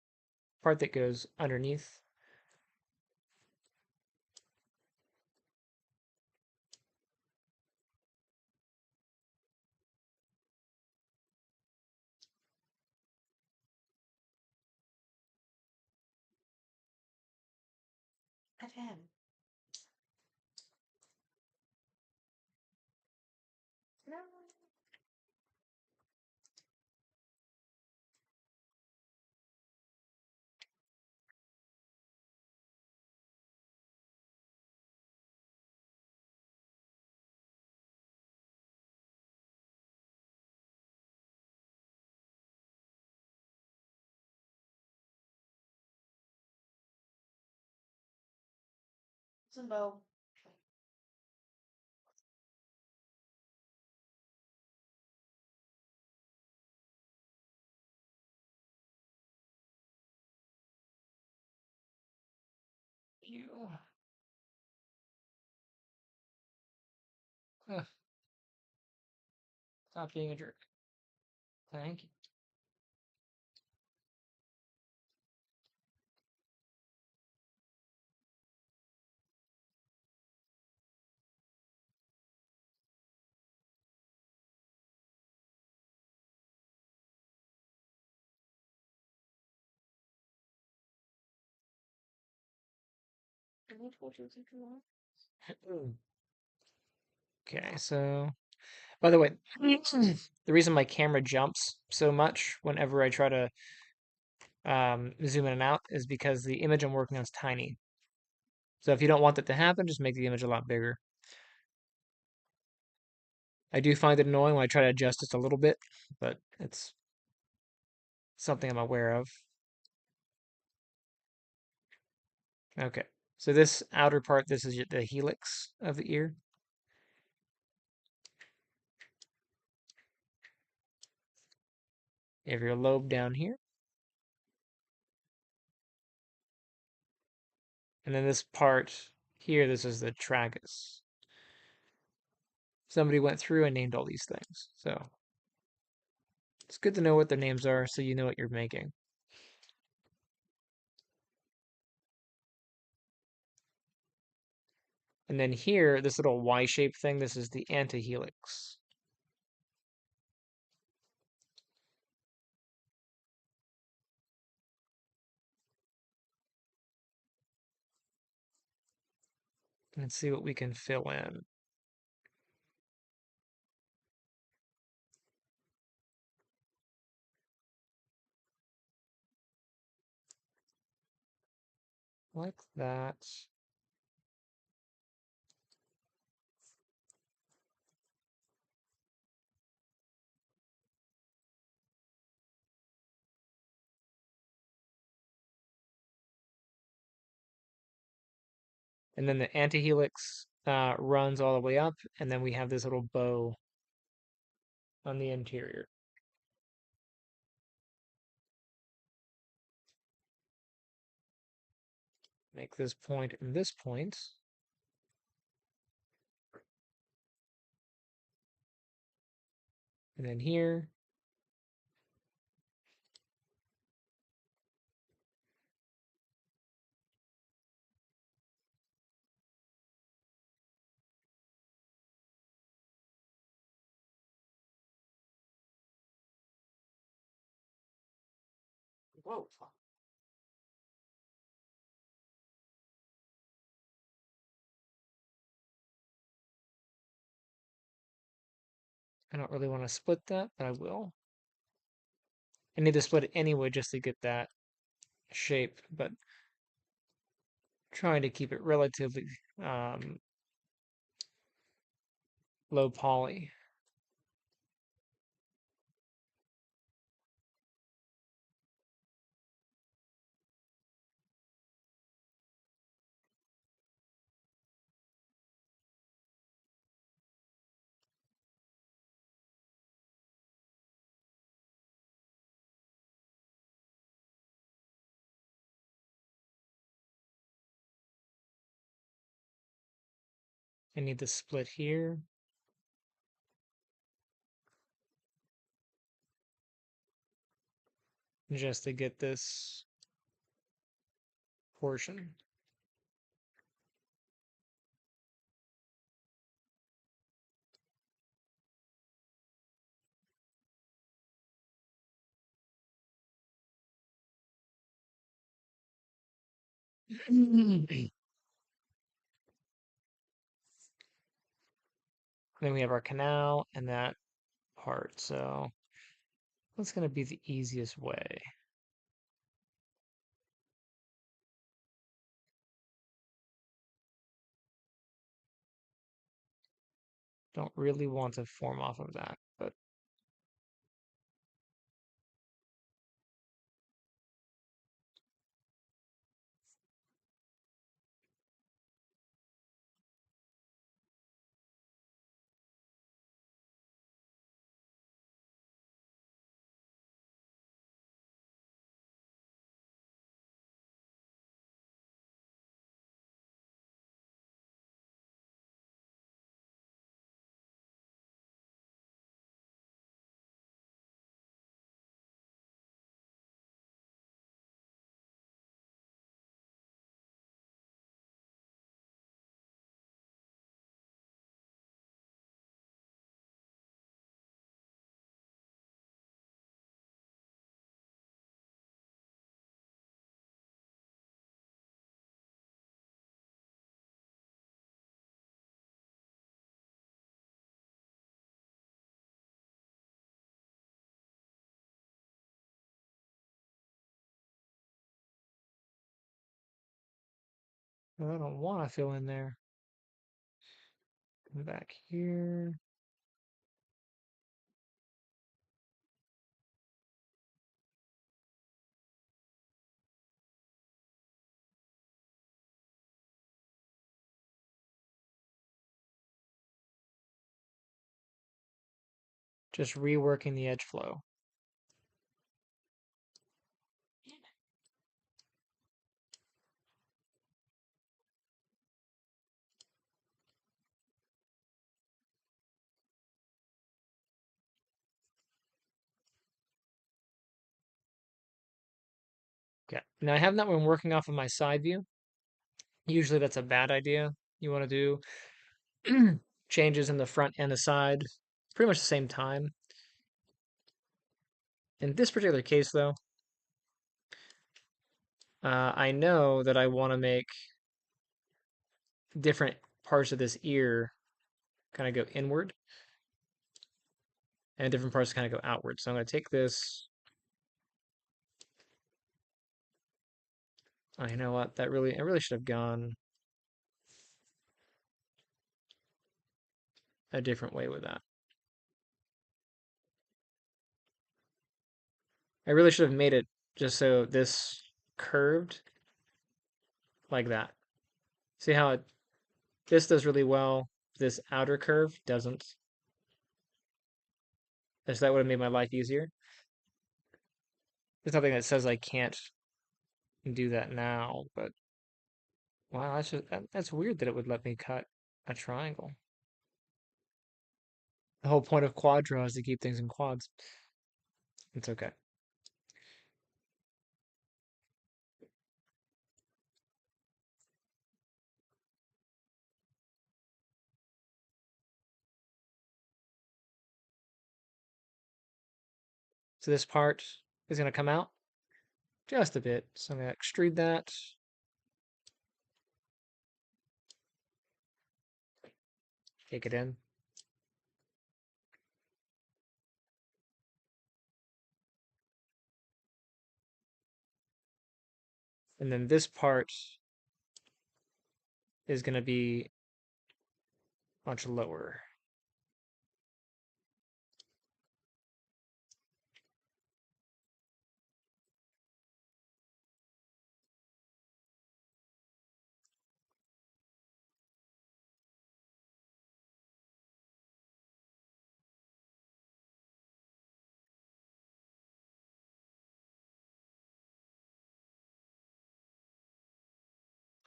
part that goes underneath. At him. No. Zimbo. You. Ugh, stop being a jerk. Thank you. Okay, so by the way, the reason my camera jumps so much whenever I try to zoom in and out is because the image I'm working on is tiny. So if you don't want that to happen, just make the image a lot bigger. I do find it annoying when I try to adjust just a little bit, but it's something I'm aware of. Okay, so this outer part, this is the helix of the ear. You have your lobe down here. And then this part here, this is the tragus. Somebody went through and named all these things. So it's good to know what their names are so you know what you're making. And then here, this little Y-shaped thing, this is the antihelix. Let's see what we can fill in. Like that. And then the antihelix runs all the way up, and then we have this little bow on the interior. Make this point and this point. And then here. Whoa. I don't really want to split that, but I will. I need to split it anyway just to get that shape, but trying to keep it relatively um, low poly. I need the split here. Just to get this portion. Then we have our canal and that part. So what's going to be the easiest way? Don't really want to form off of that, but I don't want to fill in there. Come back here. Just reworking the edge flow. Okay. Now I have not been working off of my side view. Usually that's a bad idea. You want to do changes in the front and the side pretty much the same time. In this particular case, though, I know that I want to make different parts of this ear kind of go inward and different parts kind of go outward. So I'm going to take this. Oh, you know what? I really should have gone a different way with that. I really should have made it just so this curved like that. See how this does really well. This outer curve doesn't. As that would have made my life easier. There's nothing that says I can't do that now, but Wow, that's weird that it would let me cut a triangle. The whole point of quad draw is to keep things in quads. It's okay. So this part is going to come out just a bit. So I'm going to extrude that. Take it in. And then this part is going to be much lower.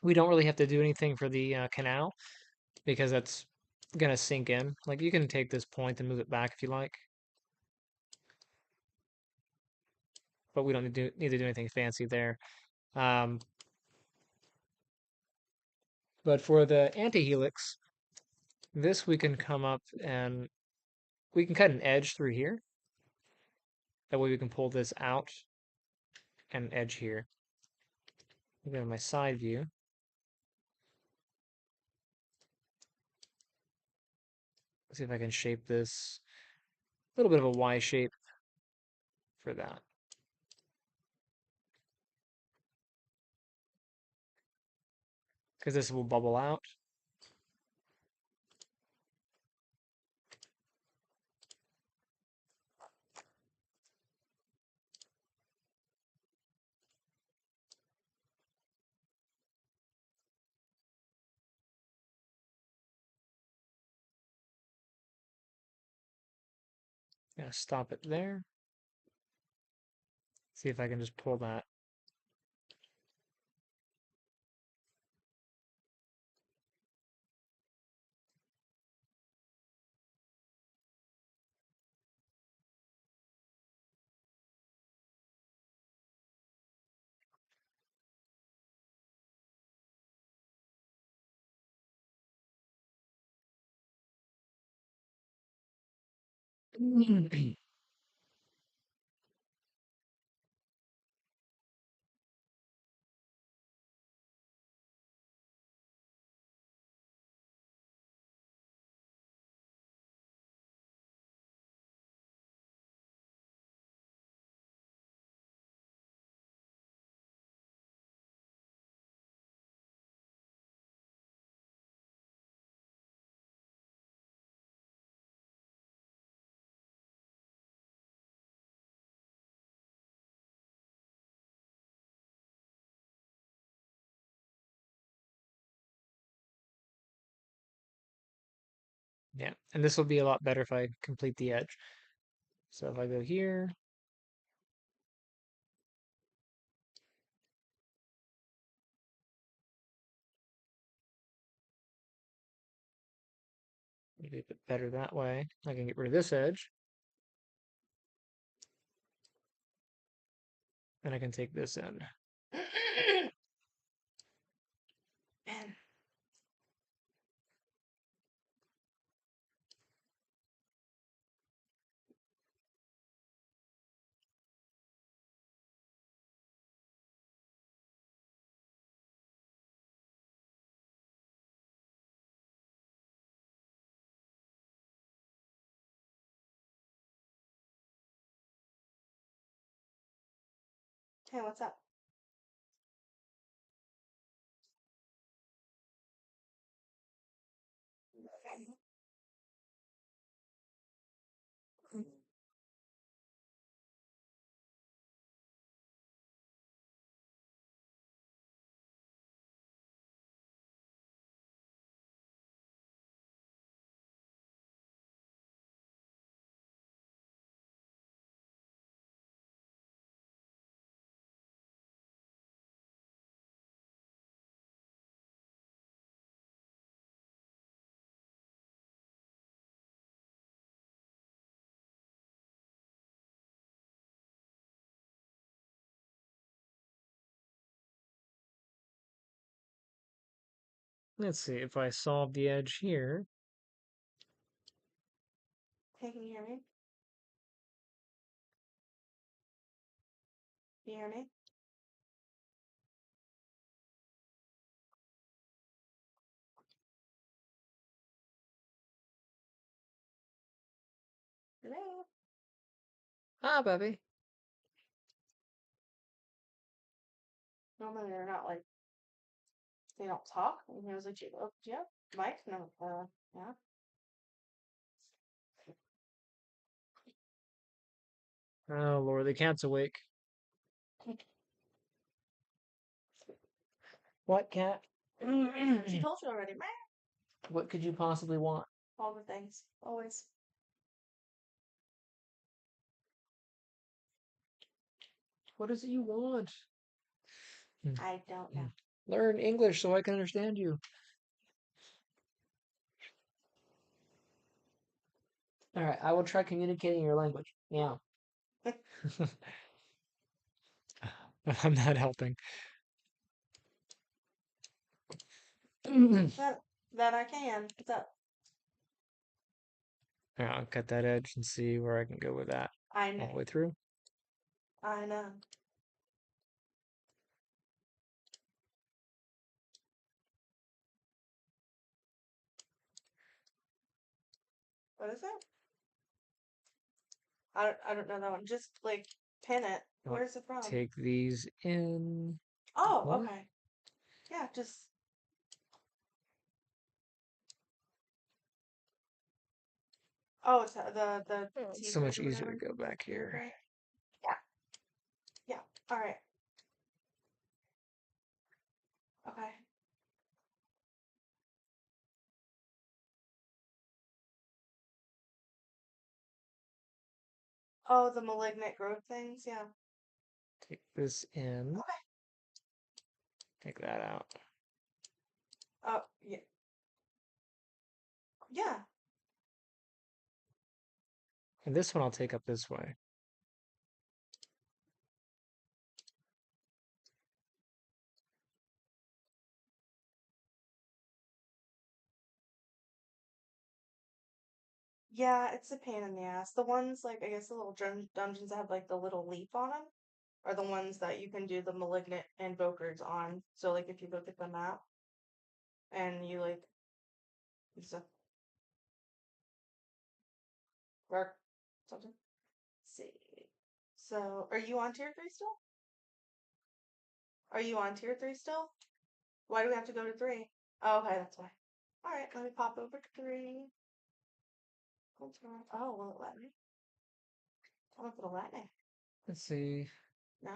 We don't really have to do anything for the canal because that's going to sink in. Like you can take this point and move it back if you like, but we don't need to do anything fancy there. Um, but for the anti-helix, this we can come up and we can cut an edge through here. That way we can pull this out and edge here. Look at my side view. Let's see if I can shape this a little bit of a Y shape for that. Because this will bubble out. Gonna stop it there. See if I can just pull that. Yeah, and this will be a lot better if I complete the edge. So if I go here, maybe a bit better that way. I can get rid of this edge, and I can take this end. Man, hey, what's up? Let's see if I solve the edge here. Hey, can you hear me? Can you hear me? Hello? Ah, Bubby. Normally they're not like, they don't talk. And he was like, oh, do you have mic? No, yeah. Oh, Lord, the cat's awake. What cat? She told you already, man. What could you possibly want? All the things. Always. What is it you want? I don't know. Learn English so I can understand you. All right, I will try communicating your language. Yeah. I'm not helping. That I can. What's up? Yeah, I'll cut that edge and see where I can go with that I all the know. way through. I know. What is it? I don't know that one. Just like pin it. I'll Where's it from? take these in. Oh, What? okay. Yeah, just oh, it's the Oh, it's so T-braid much or easier to whatever. go back here. T-braid. Yeah, yeah. All right. Okay. Oh, the malignant growth things. Yeah. Take this in. Okay. Take that out. Oh, yeah. Yeah. And this one I'll take up this way. Yeah, it's a pain in the ass. The ones like I guess the little dungeons that have like the little leaf on them are the ones that you can do the malignant invokers on. So like if you look at the map and you like it's a work something. Let's see. So are you on tier 3 still? Are you on tier 3 still? Why do we have to go to 3? Oh, okay, that's why. Alright, let me pop over to 3. Oh, will it let me? I don't know if it'll let me. Let's see. No?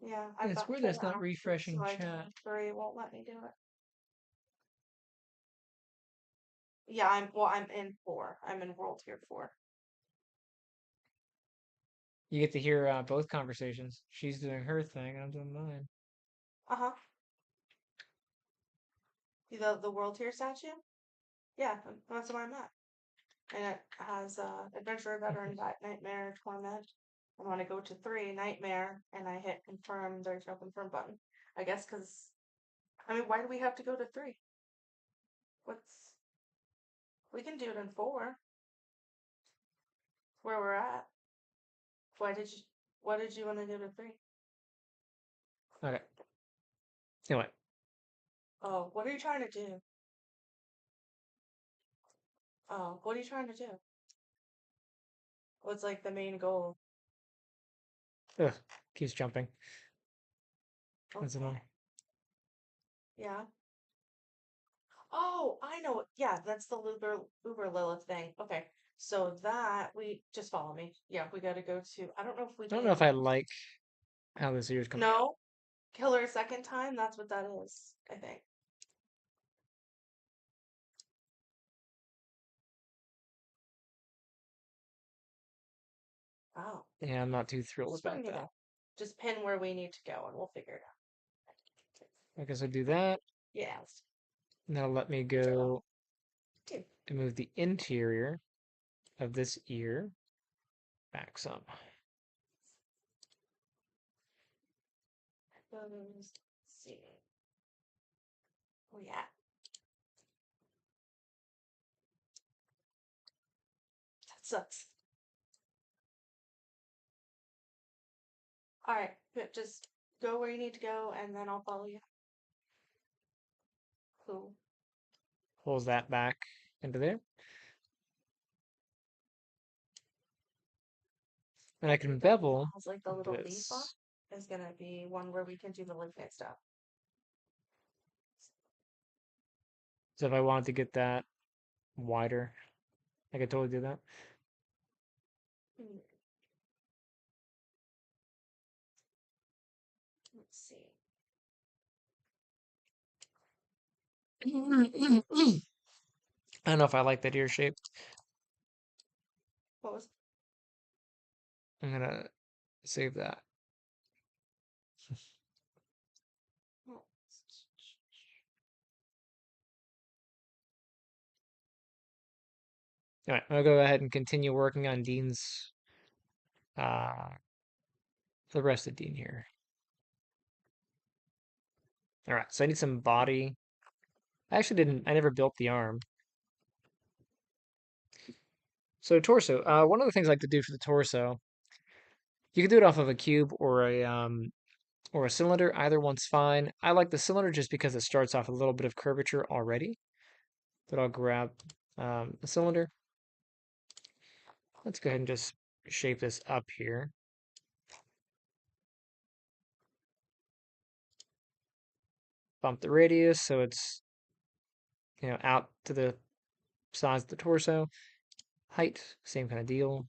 Yeah, I've It's got weird that it's 4 not active, so refreshing I chat. don't 3 won't let me do it. Yeah, I'm in 4. I'm in world tier 4. You get to hear both conversations. She's doing her thing, and I'm doing mine. Uh-huh. See the world tier statue? Yeah, that's where I'm at. And it has Adventurer, Veteran, Nightmare, Torment. And when I go to 3, Nightmare, and I hit confirm, there's no confirm button. I guess because, I mean, why do we have to go to 3? What's, we can do it in 4, where we're at. Why did you, what did you want to do to 3? Okay. Anyway, Oh, what are you trying to do? Oh, what are you trying to do? What's like the main goal? ugh, keeps jumping. That's Okay. annoying. Yeah. Oh, I know. Yeah, that's the Uber Lilith thing. Okay. So that we just follow me. Yeah, we got to go to. I don't know if we I don't know if can. I like how this year's coming out. No, kill her a second time. That's what that is. I think. Oh, Yeah, I'm not too thrilled just what we about need that. to just pin where we need to go, and we'll figure it out. I guess I'll do that. Yeah. And that'll let me Let's try that. go and move the interior of this ear back some. Let's see. Oh yeah, that sucks. All right, good. Just go where you need to go, and then I'll follow you. Cool. Pulls that back into there. And I I can think that one that bevel has like the little leaf on this. is gonna be one where we can do the link knit stuff. So if I wanted to get that wider, I could totally do that. Hmm, let's see. I don't know if I like that ear shape. What was? I'm gonna save that. Oh, All right, I'm gonna go ahead and continue working on Dean's, uh, the rest of Dean here. All right, so I need some body. I never built the arm. So torso, one of the things I like to do for the torso, you can do it off of a cube or a cylinder. Either one's fine. I like the cylinder just because it starts off a little bit of curvature already. But I'll grab the cylinder. Let's go ahead and just shape this up here. Bump the radius so it's out to the size of the torso. Height, same kind of deal.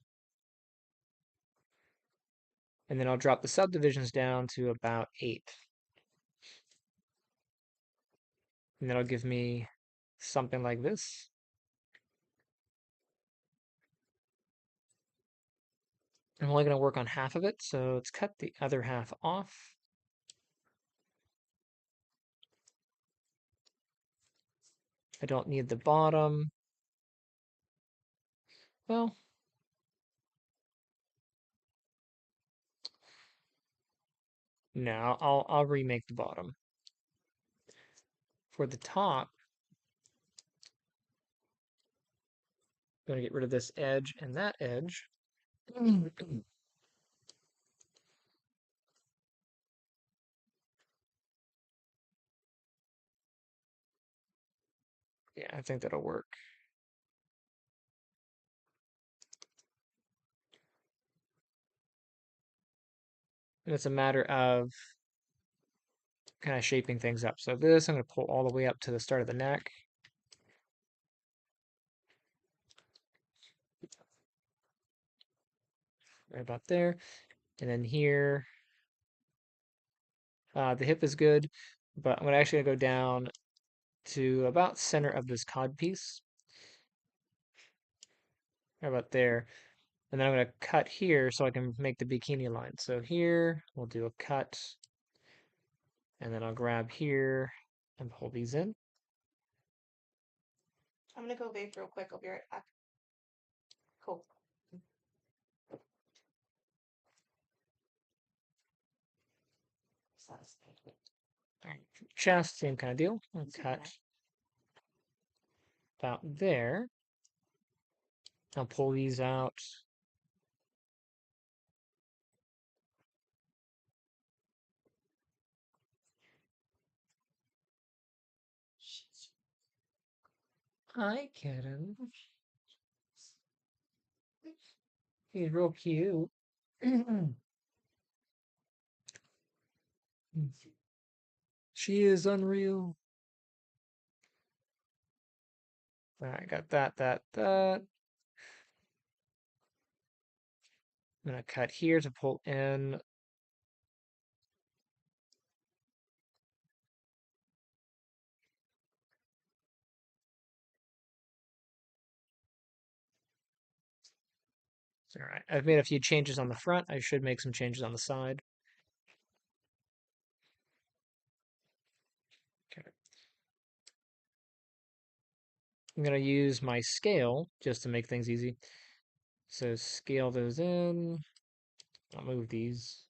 And then I'll drop the subdivisions down to about 8. And that'll give me something like this. I'm only going to work on half of it, so let's cut the other half off. I don't need the bottom. Well, no, I'll remake the bottom. For the top, I'm going to get rid of this edge and that edge. Yeah, I think that'll work. And it's a matter of kind of shaping things up. So this, I'm going to pull all the way up to the start of the neck. Right about there. And then here, the hip is good, but I'm actually going to go down to about center of this cod piece. Right about there. And then I'm going to cut here so I can make the bikini line. So here, we'll do a cut. And then I'll grab here and pull these in. I'm gonna go vape real quick. I'll be right back. Cool. All right, chest, same kind of deal. I'll cut about there. I'll pull these out. Hi, kitten. He's real cute. She is unreal. All right, got that. I'm gonna cut here to pull in. All right, I've made a few changes on the front. I should make some changes on the side. Okay. I'm gonna use my scale just to make things easy. So scale those in. I'll move these.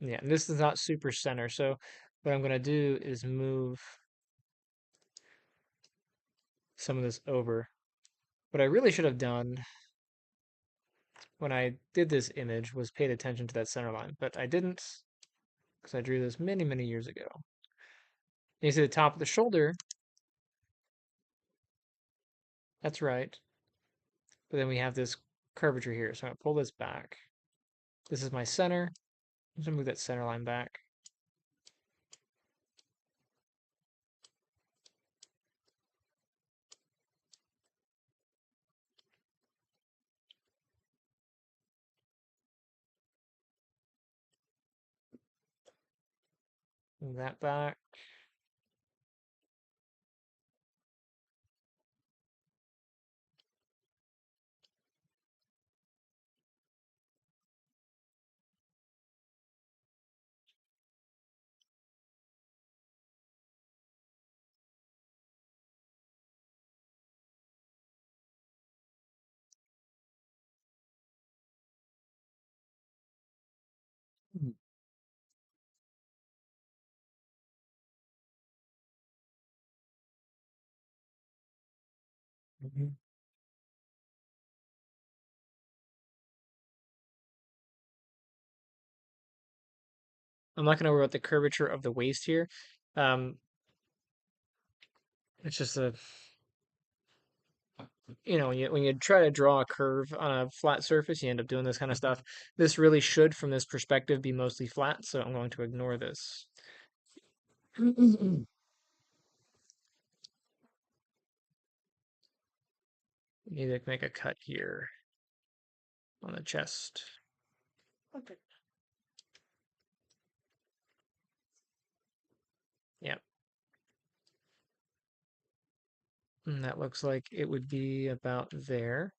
Yeah, and this is not super center. So what I'm going to do is move some of this over. What I really should have done when I did this image was paid attention to that center line, but I didn't because I drew this many, many years ago. And you see the top of the shoulder, that's right. But then we have this curvature here. So I'm going to pull this back. This is my center. I'm going to move that center line back. Move that back. Mhm. I'm not going to worry about the curvature of the waist here. Um, it's just a, when you try to draw a curve on a flat surface, you end up doing this kind of stuff. This really should, from this perspective, be mostly flat, so I'm going to ignore this. Need to make a cut here on the chest. Okay. Yep. And that looks like it would be about there.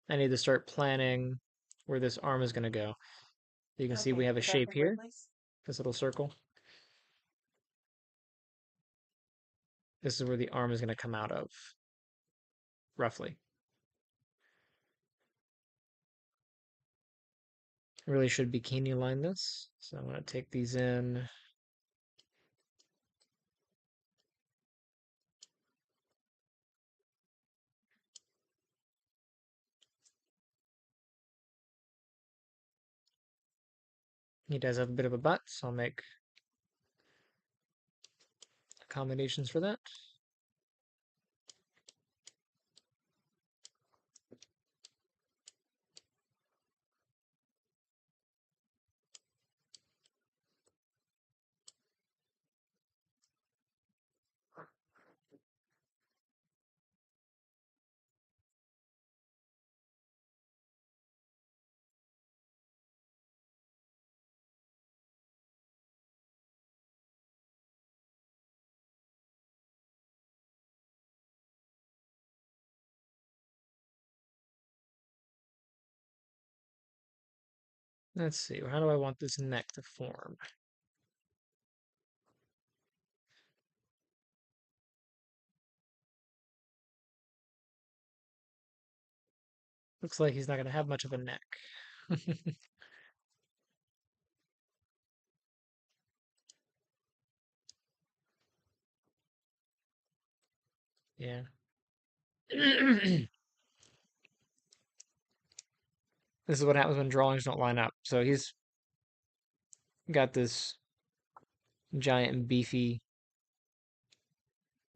I need to start planning where this arm is going to go. You can see we Okay, have a is that shape here, completeness? this little circle. This is where the arm is going to come out of, roughly. I really should bikini line this. So I'm going to take these in. He does have a bit of a butt, so I'll make accommodations for that. Let's see, how do I want this neck to form? Looks like he's not going to have much of a neck. Yeah. This is what happens when drawings don't line up. So he's got this giant and beefy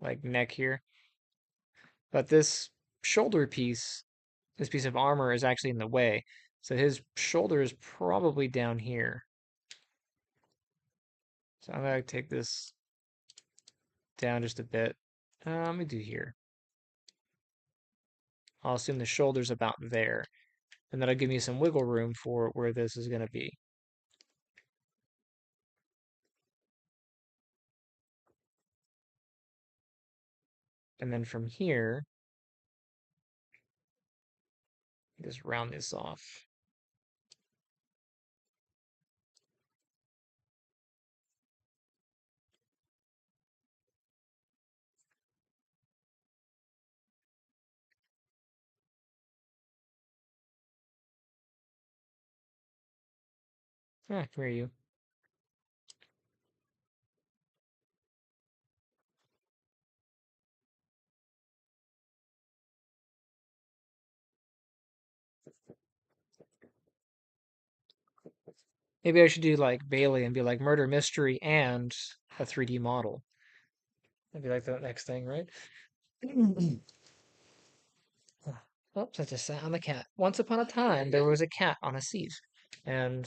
like neck here. But this shoulder piece, this piece of armor is actually in the way. So his shoulder is probably down here. So I'm gonna take this down just a bit. Let me do here. I'll assume the shoulder's about there. And that'll give me some wiggle room for where this is gonna be. And then from here, just round this off. Ah, come here, you. Maybe I should do like Bailey and be like murder mystery and a 3D model. That'd be like the next thing, right? Oops, I just sat on the cat. Once upon a time, there was a cat on a seat, and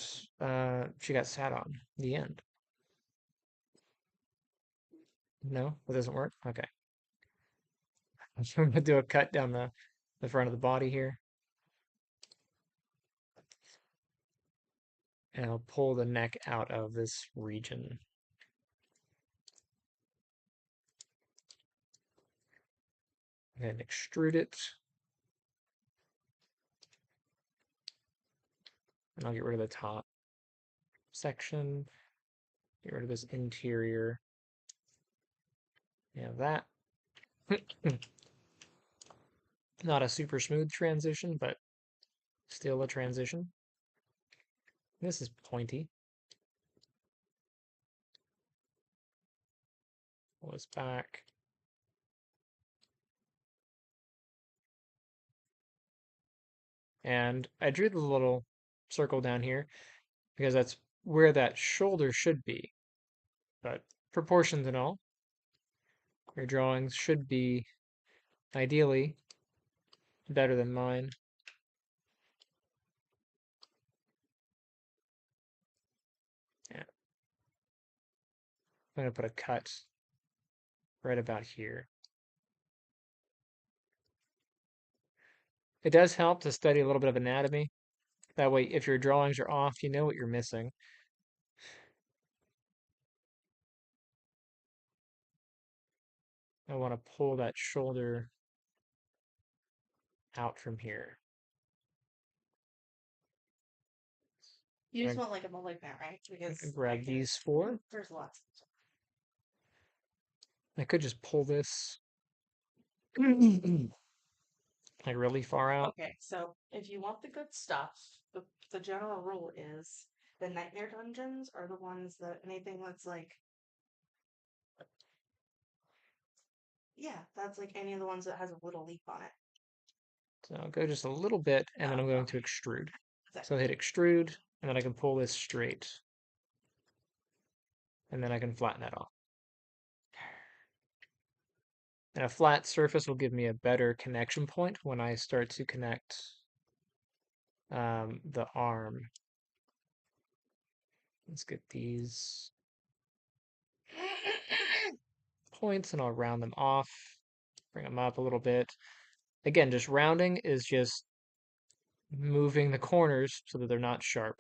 she got sat on. The end. No, it doesn't work. Okay, I'm gonna do a cut down the front of the body here, and I'll pull the neck out of this region. And extrude it, and I'll get rid of the top section. Get rid of this interior. Yeah, that. Not a super smooth transition, but still a transition. This is pointy. Pull this back. And I drew the little circle down here because that's where that shoulder should be. But proportions and all, your drawings should be ideally better than mine. Yeah. I'm going to put a cut right about here. It does help to study a little bit of anatomy. That way, if your drawings are off, you know what you're missing. I want to pull that shoulder out from here. You just I want like a malignant, right? Because I grab can. these four. There's lots. I could just pull this like really far out. Okay, so if you want the good stuff, the general rule is the nightmare dungeons are the ones that anything that's like, yeah, that's like any of the ones that has a little leaf on it. So I'll go just a little bit, and then I'm going to Okay. extrude. That's So I'll hit extrude, and then I can pull this straight. And then I can flatten that off. And a flat surface will give me a better connection point when I start to connect the arm. Let's get these points, and I'll round them off, bring them up a little bit. Again, just rounding is just moving the corners so that they're not sharp.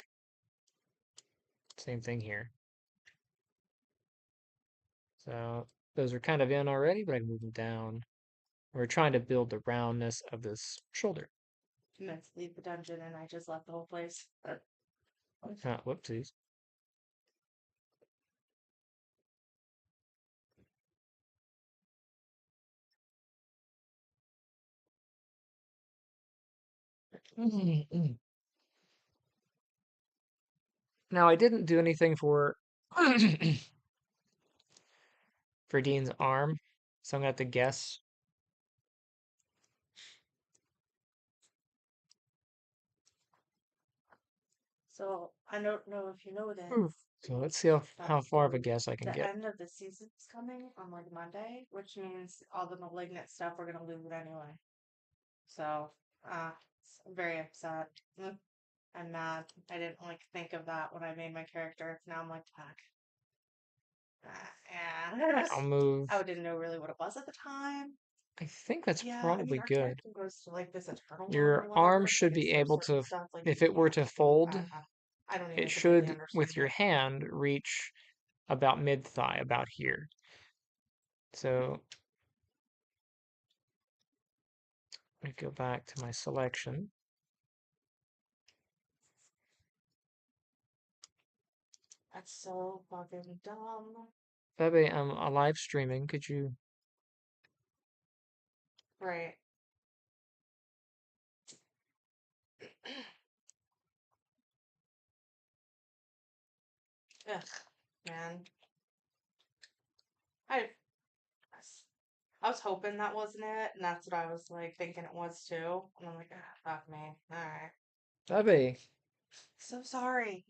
Same thing here. So those are kind of in already, but I can move them down. We're trying to build the roundness of this shoulder. let's leave the dungeon, and I just left the whole place. Whoopsies. Now I didn't do anything for for Dean's arm, so I'm gonna have to guess. So I don't know if you know Hmm. this, So let's see how far of a guess I can the get. end of the season's coming on like Monday, which means all the malignant stuff we're gonna lose it anyway. So, I'm very upset. I'm mad. I didn't like think of that when I made my character. Now I'm like, fuck. Yeah. I'll move. I didn't know really what it was at the time. I think that's Yeah, I mean, probably our good. character goes to like this eternal mode or Your arm whatever, but should it's be there's able certain to, stuff like you if it were can't to do. fold, I don't it even completely should, understand with your it. hand, reach about mid-thigh, about here. So let me go back to my selection. That's so fucking dumb. Bebe, I'm live streaming. Could you? Right. Ugh, man. I I was hoping that wasn't it, and that's what I was like thinking it was too. And I'm like, ah, fuck me. All right. Abby, So sorry.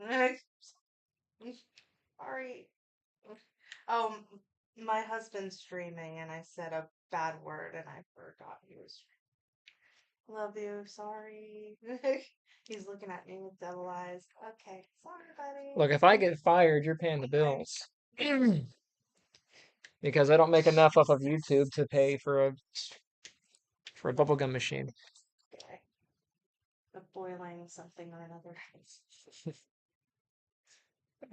Sorry. Oh, my husband's streaming, and I said a bad word, and I forgot he was streaming. Love you. Sorry. He's looking at me with devil eyes. Okay. Sorry, look, if I get fired, you're paying the bills. Because I don't make enough off of YouTube to pay for a bubblegum machine. buddy. Of boiling something or another.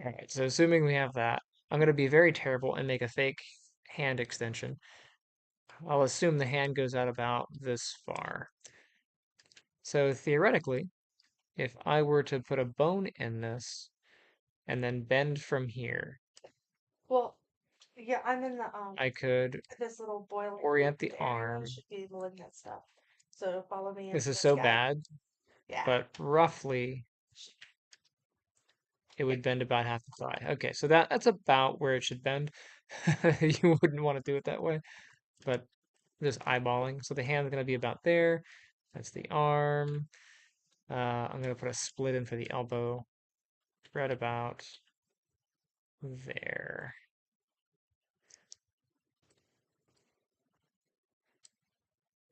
All right, so assuming we have that, I'm going to be very terrible and make a fake hand extension. I'll assume the hand goes out about this far. So theoretically, if I were to put a bone in this and then bend from here, Well, yeah, I'm in the I could this little boiling orient the area arm. should be malignant stuff. So follow me This into is this so guy. bad, Yeah. but roughly it would bend about half the thigh. Okay, so that's about where it should bend. You wouldn't want to do it that way, but just eyeballing. So the hand's going to be about there. That's the arm. I'm going to put a split in for the elbow, right about there.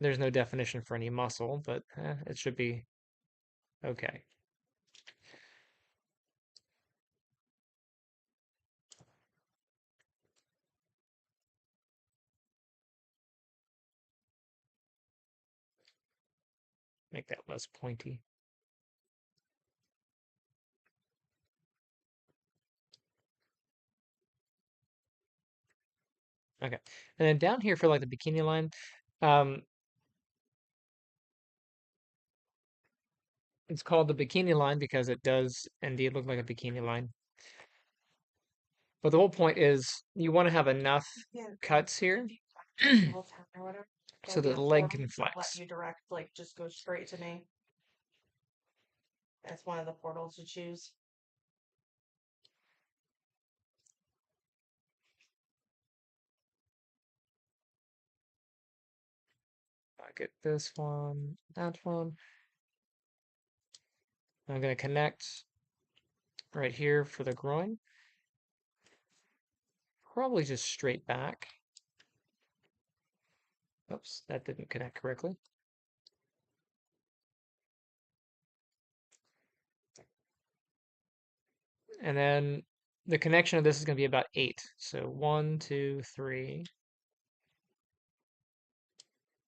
There's no definition for any muscle, but it should be okay. Make that less pointy. Okay. And then down here for like the bikini line, um, it's called the bikini line because it does indeed look like a bikini line. But the whole point is you want to have enough Yeah. cuts here Little town or whatever. so There'll be that a the leg portal can that'll let flex. you direct, like, just go straight to me. That's one of the portals to choose. I get this one, that one. I'm going to connect right here for the groin. Probably just straight back. Oops, that didn't connect correctly. And then the connection of this is going to be about 8. So 1, 2, 3,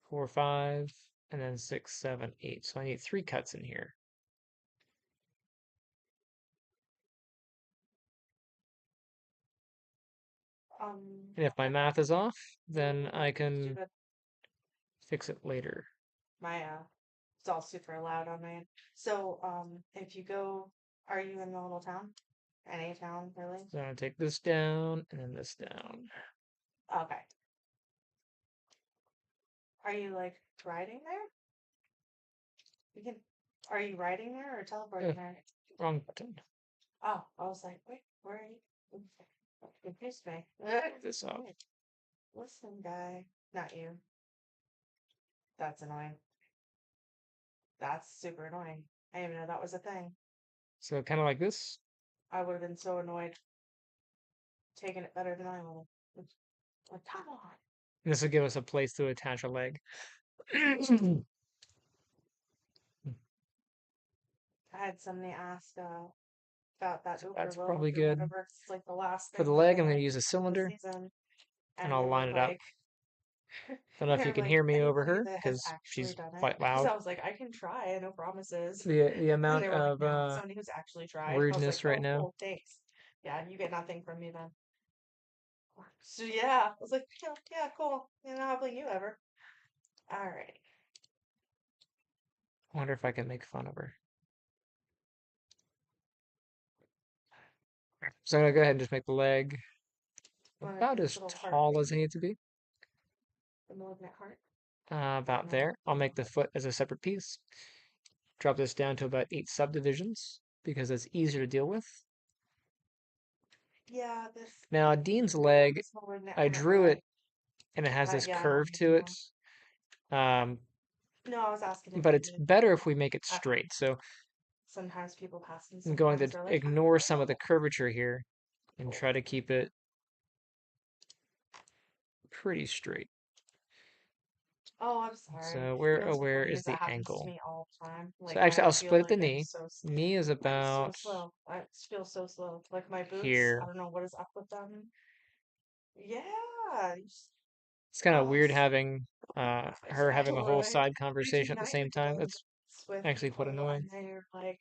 4, 5, and then 6, 7, 8. So I need 3 cuts in here. And if my My math is off, then phone- I can stupid. fix it later. My it's all super loud on my end. So if you go, are you in the little town? Any town really? So I'm going to take this down and then this down. Okay. Are you like riding there? You can. Are you riding there or Eh, teleporting there? wrong button. Oh, I was like, wait, where are you? Confused me. This off. Listen, guy, not you. That's annoying. That's super annoying. I didn't even know that was a thing. So kind of like this. I would have been so annoyed taking it better than I would have. Like, come on. This will give us a place to attach a leg. I had somebody ask about that That's Uber probably or good. whatever. It's like the last For thing the that leg, they I'm going to had use a this cylinder season, and and they I'll were line it up. like, Don't know if you they're can like hear me over anybody her that has because actually she's done it. quite Because loud. I was like, I can try, no promises. The And amount they were like, of no, somebody who's actually tried. I was like, rudeness right oh, now. cool, thanks. Yeah, you get nothing from me then. So yeah, I was like, yeah, yeah, cool. You know, how you ever. All right. I wonder if I can make fun of her. So I'm gonna go ahead and just make the leg Want to make about this as little heart tall as thing, it needs to be. the malignant heart. About there. I'll make the foot as a separate piece. Drop this down to about 8 subdivisions because it's easier to deal with. Yeah, this Now, Dean's leg, this one I I'm at drew it my and it has this yeah, I don't curve need to to it. know. Um, No, I was asking if but you it's did. better if we make it Uh, straight. So sometimes people pass me, I'm going to sometimes they're like, I ignore don't some of the know. curvature here and try to keep it pretty straight. Oh, I'm sorry. So where, oh, That's where is weird. That the happens to ankle? me all the time. So Like actually, I I'll feel split at the like I'm knee. so Knee is I'm so about slow. I feel so slow. Like my boots, I here. don't know what is up with them. Yeah. It's kind of Oh, weird having her I having a don't know. whole Like side we do conversation at the night same time. That's events with actually quite people annoying. and they're like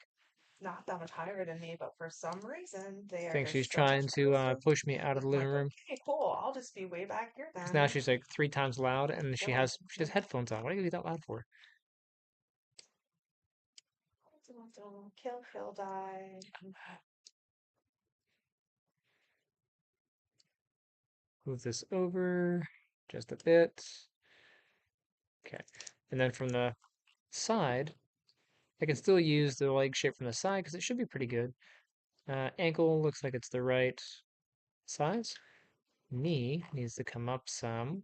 not that much higher than me, but for some reason they I are think she's just so much trying to faster. push me out of And the I'm living like, room okay, cool. I'll just be way back here because now then. she's like 3 times loud, and Going. she has headphones on. What are you that loud for? Kill, die. Move this over just a bit. Okay, and then from the side, I can still use the leg shape from the side because it should be pretty good. Ankle looks like it's the right size. Knee needs to come up some.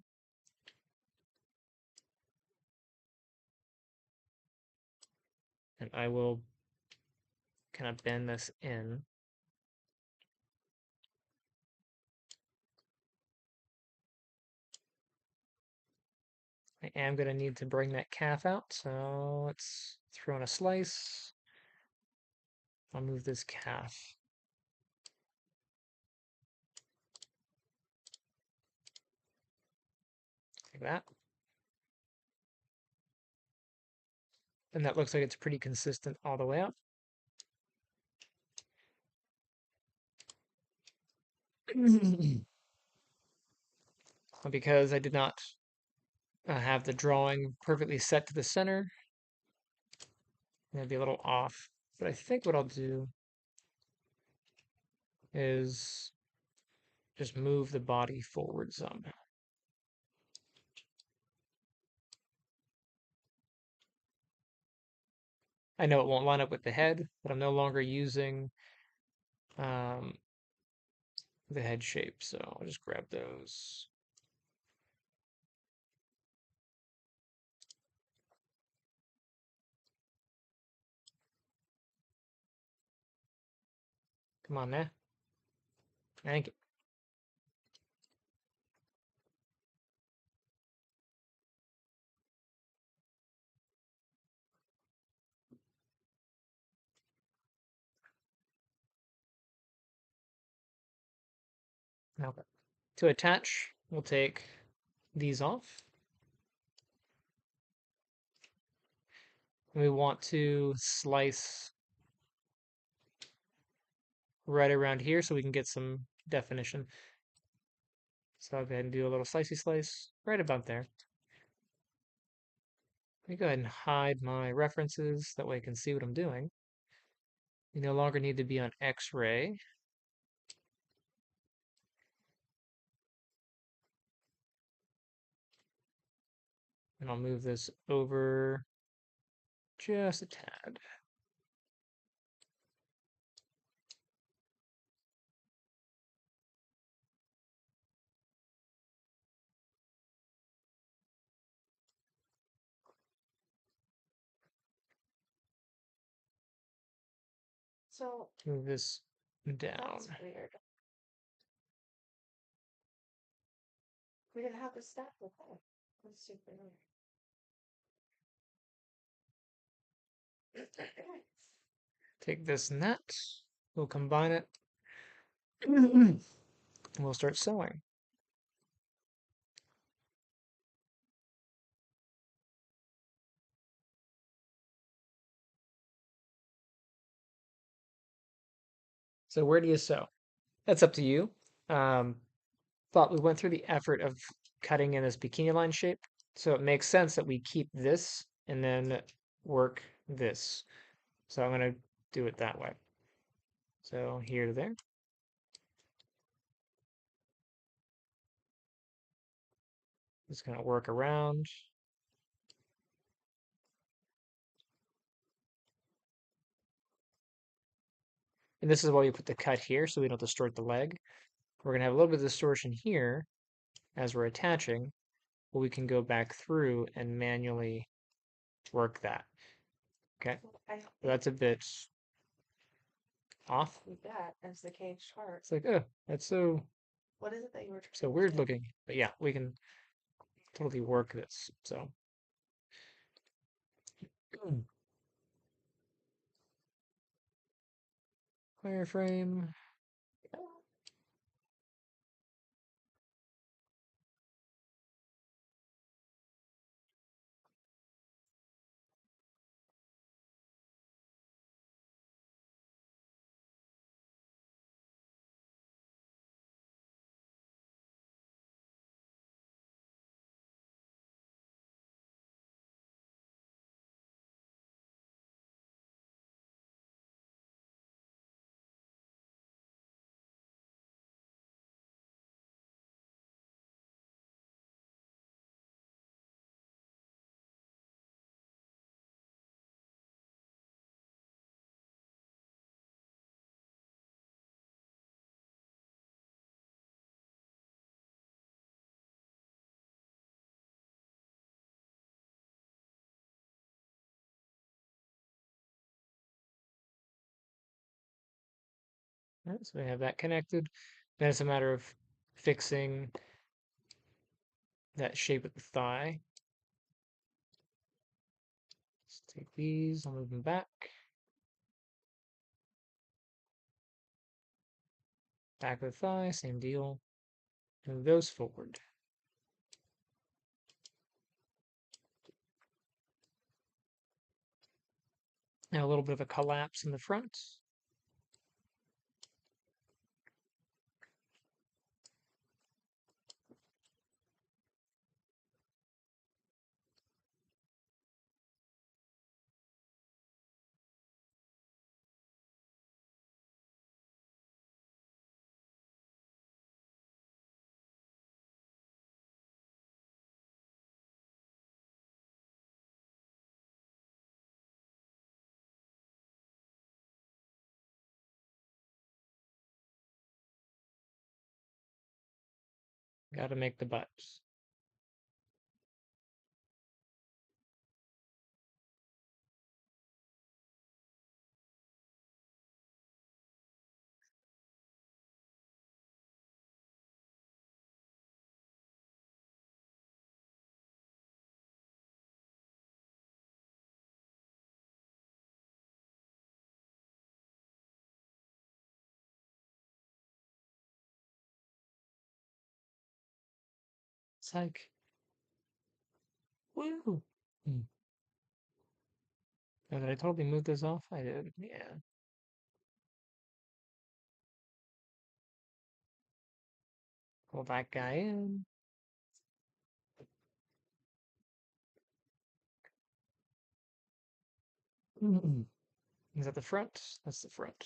And I will kind of bend this in. I am going to need to bring that calf out, so let's throw in a slice. I'll move this calf like that. And that looks like it's pretty consistent all the way up. Because I did not have the drawing perfectly set to the center, it'll be a little off. But I think what I'll do is just move the body forward some. I know it won't line up with the head, but I'm no longer using um, the head shape, so I'll just grab those. Come on now. Thank you. Okay. To attach, we'll take these off. And we want to slice right around here so we can get some definition. So I'll go ahead and do a little slicey slice right about there. Let me go ahead and hide my references, that way I can see what I'm doing. You no longer need to be on X-ray. And I'll move this over just a tad. So Move this that's down. weird. We didn't have this step with that. That's super weird. Take this net, we'll combine it, we'll start sewing. So where do you sew? That's up to you. Um, but we went through the effort of cutting in this bikini line shape, so it makes sense that we keep this and then work this. So I'm going to do it that way. So here to there. Just going to work around. And this is why we put the cut here so we don't distort the leg. We're going to have a little bit of distortion here as we're attaching, but we can go back through and manually work that. Okay, I so that's a bit off. think that as the caged heart. It's like, oh, that's so What is it that you were so trying to weird do? looking. But yeah, we can totally work this. So wireframe. Right, so we have that connected. Then it's a matter of fixing that shape of the thigh. Let's take these, I'll move them back. Back of the thigh, same deal. Move those forward. Now a little bit of a collapse in the front. Got to make the butts. It's like, woo. Oh, did I totally move this off? I did, yeah. Pull that guy in. Is that the front? That's the front.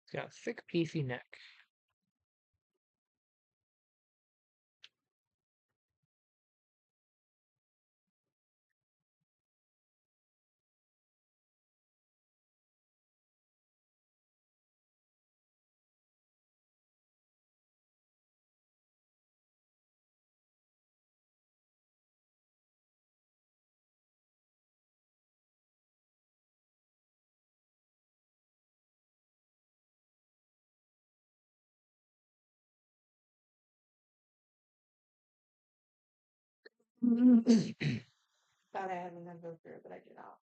It's got a thick, beefy neck. Thought I had a number here, but I do not.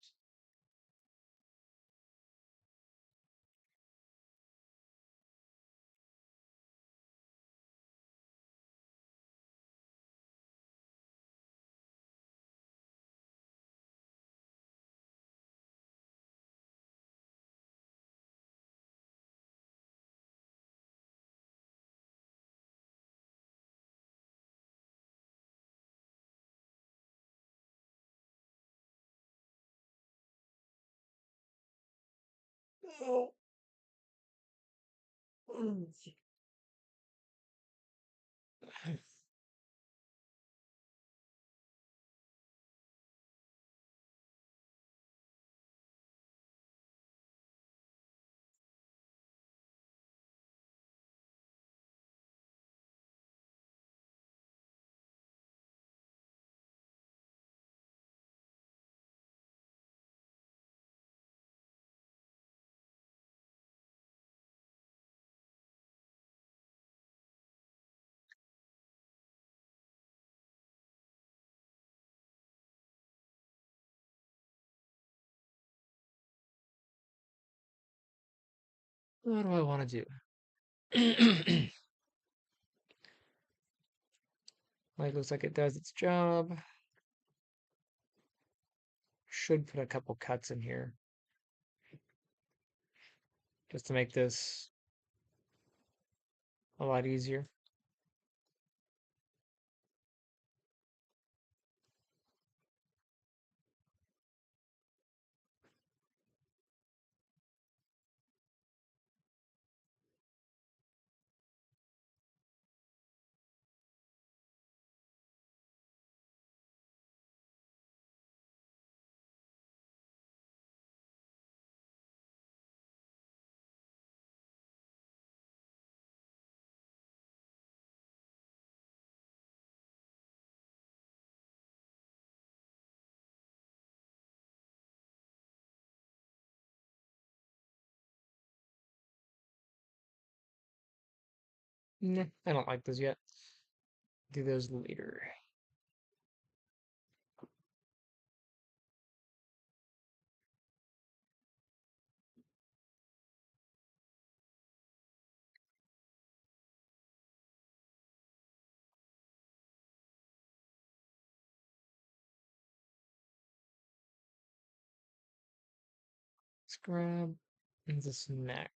Oh. What do I want to do? Like, looks like it does its job. Should put a couple cuts in here just to make this a lot easier. Nah, I don't like those yet. Do those later. Let's grab this neck.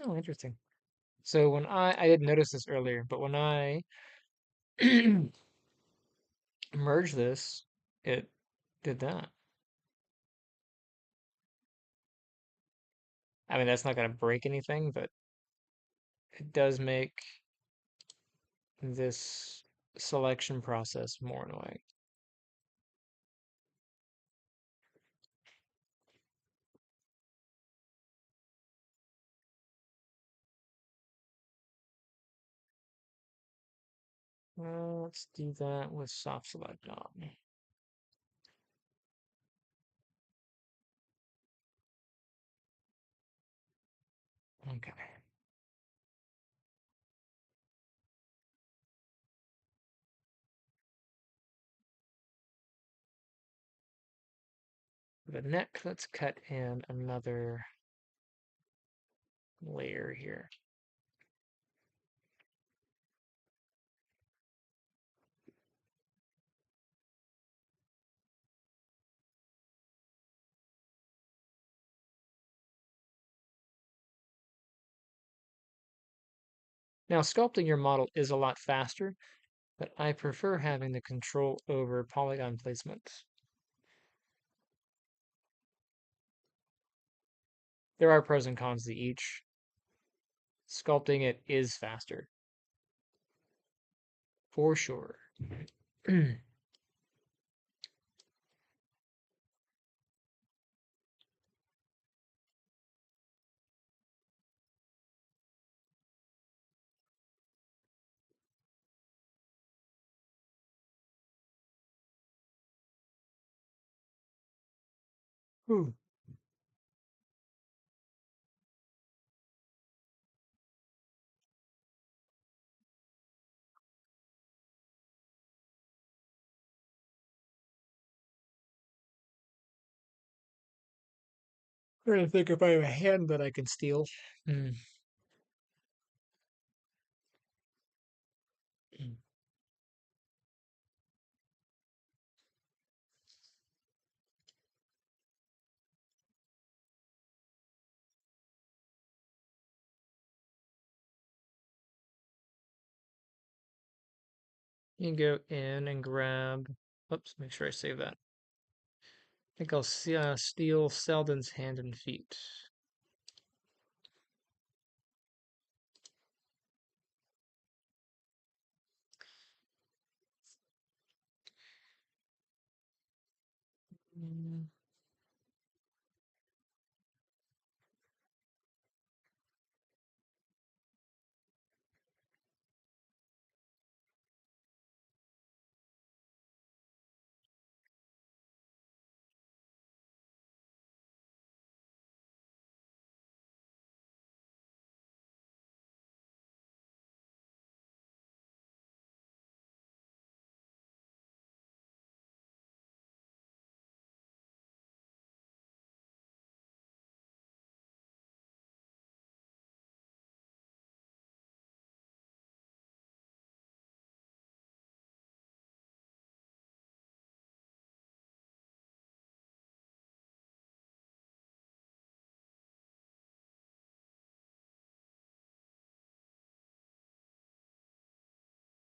Oh, interesting. So when I didn't notice this earlier, but when I merge this, it did that. I mean, that's not going to break anything, but it does make this selection process more annoying. Let's do that with soft select on. Okay. For the neck, let's cut in another layer here. Now, sculpting your model is a lot faster, but I prefer having the control over polygon placement. There are pros and cons to each. Sculpting it is faster, for sure. Ooh. trying to think if I have a hand that I can steal. Hmm. You go in and grab. Oops, make sure I save that. I think I'll steal Selden's hand and feet. Mm,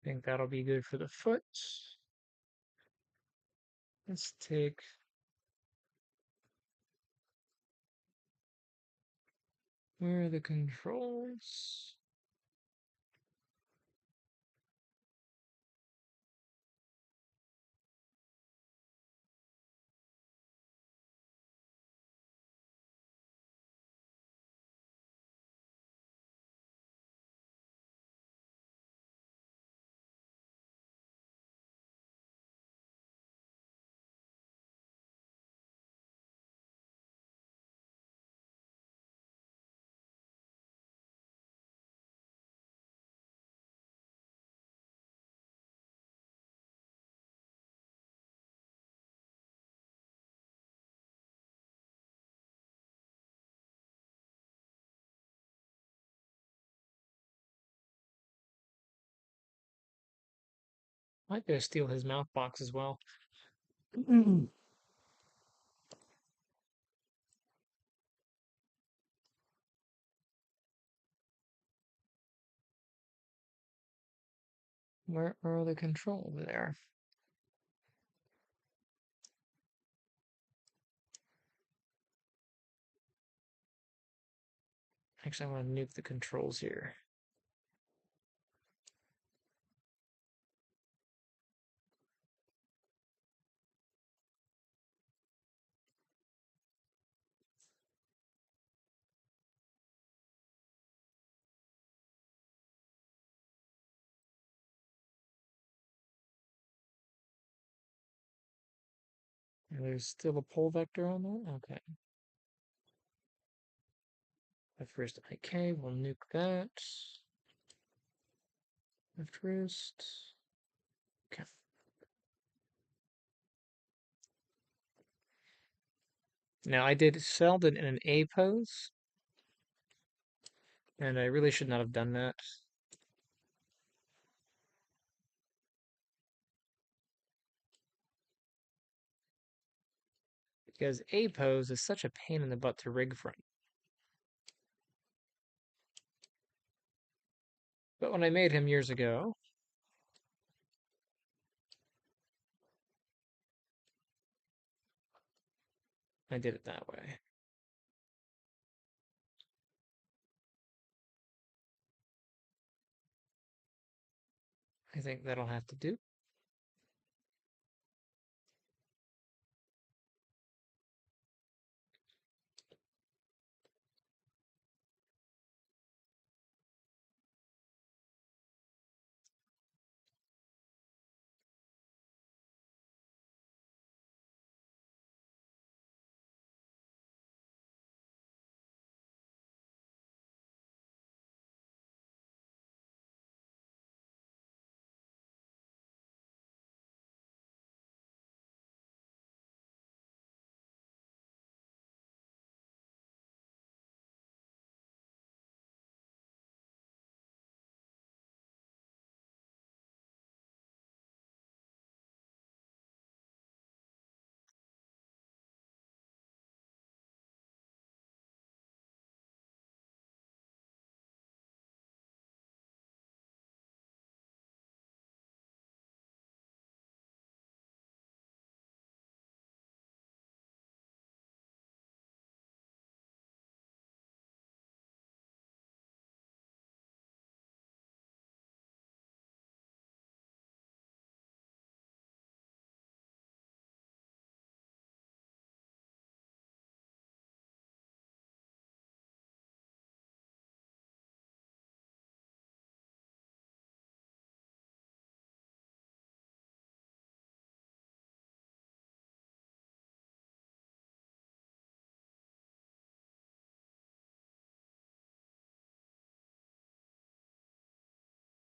I think that'll be good for the foot. Let's take. Where are the controls? Might be able to steal his mouth box as well. Where are the controls there? Actually, I want to nuke the controls here. And there's still a pole vector on that? Okay. The first IK, we'll nuke that. Left wrist. Okay. Now I did Selden in an A pose, and I really should not have done that. Because A pose is such a pain in the butt to rig from. But when I made him years ago, I did it that way. I think that'll have to do.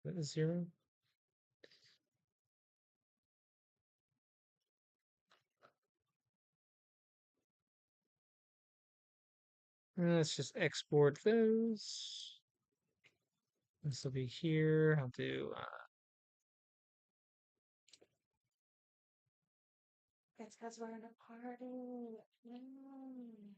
That is 0. Let's just export those. This will be here. I'll do It's because we're in a party. Mm.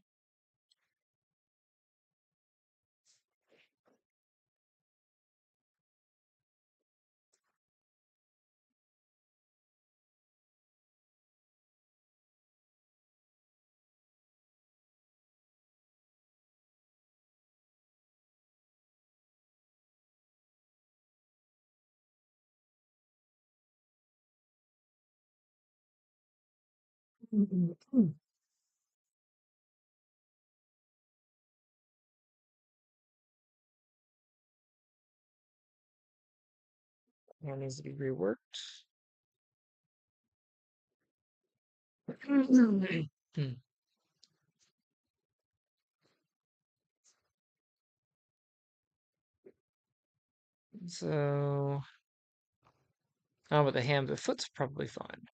that needs to be reworked. So, oh, but the hand, the foot's probably fine.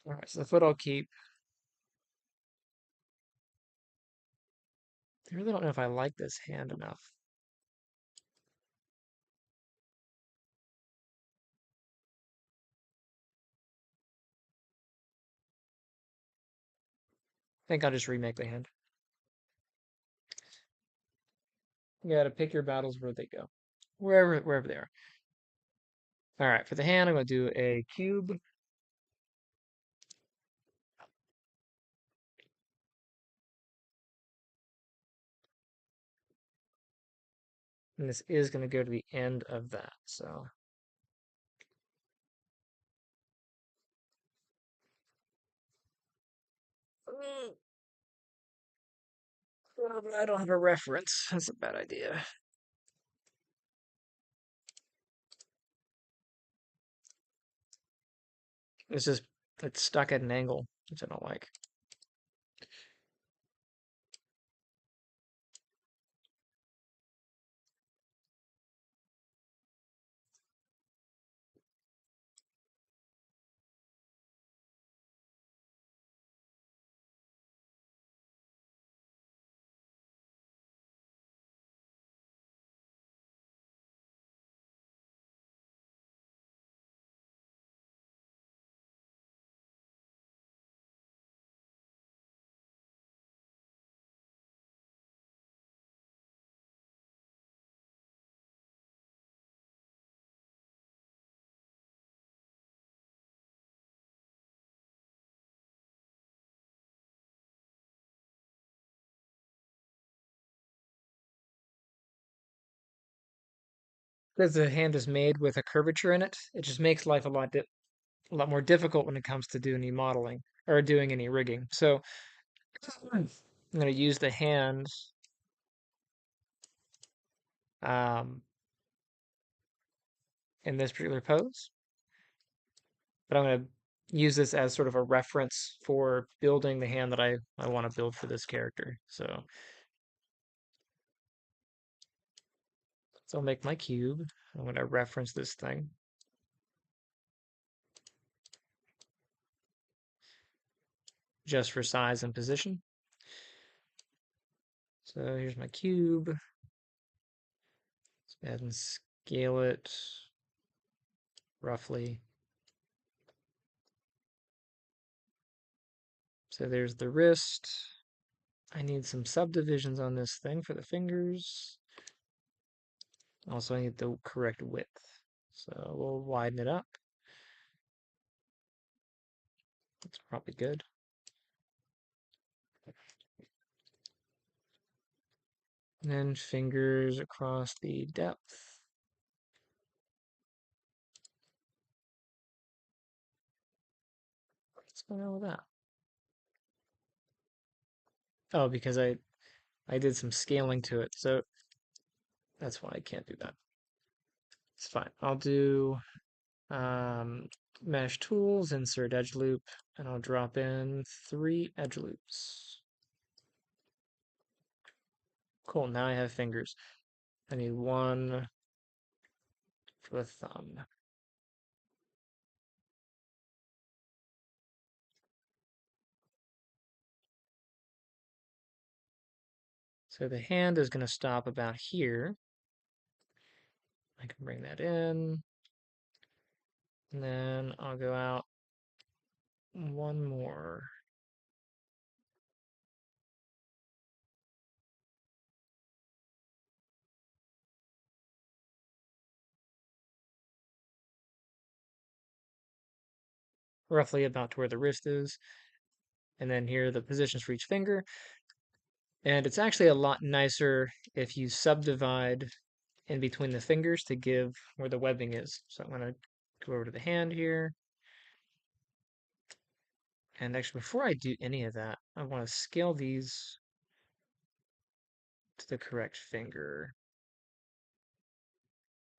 All right, so the foot I'll keep. I really don't know if I like this hand enough. I think I'll just remake the hand. You gotta pick your battles where they go, wherever they are. All right, for the hand, I'm gonna do a cube. And this is going to go to the end of that. So I don't have a reference. That's a bad idea. It's just it's stuck at an angle, which I don't like. Because the hand is made with a curvature in it, it just makes life a lot more difficult when it comes to doing any modeling or doing any rigging. So I'm going to use the hand um, in this particular pose, but I'm going to use this as sort of a reference for building the hand that I want to build for this character. So I'll make my cube. I'm going to reference this thing just for size and position. So here's my cube. Let's go ahead and scale it roughly. So there's the wrist. I need some subdivisions on this thing for the fingers. Also, I need the correct width. So we'll widen it up. That's probably good. And then fingers across the depth. What's going on with that? Oh, because I did some scaling to it, so that's why I can't do that. It's fine. I'll do um, mesh tools, insert edge loop, and I'll drop in 3 edge loops. Cool, now I have fingers. I need 1 for the thumb. So the hand is going to stop about here. I can bring that in. And then I'll go out 1 more. Roughly about to where the wrist is. And then here are the positions for each finger. And it's actually a lot nicer if you subdivide in between the fingers to give where the webbing is. So I'm going to go over to the hand here. And actually, before I do any of that, I want to scale these to the correct finger.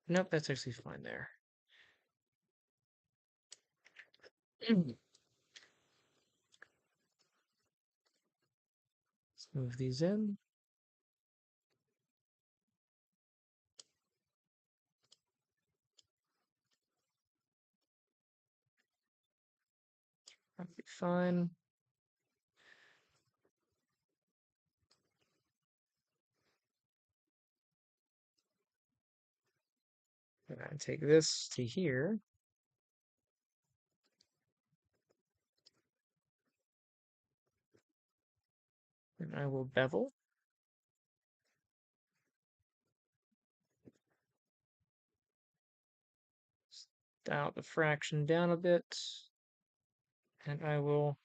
Nope, that's actually fine there. Let's move these in. That'll be fine. And I take this to here. And I will bevel. Dial the fraction down a bit. And I will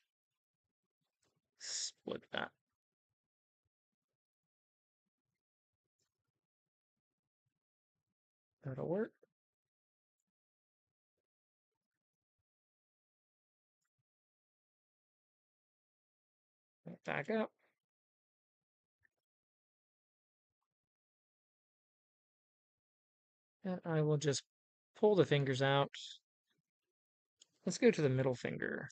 split that. That'll work. Back up. And I will just pull the fingers out. Let's go to the middle finger.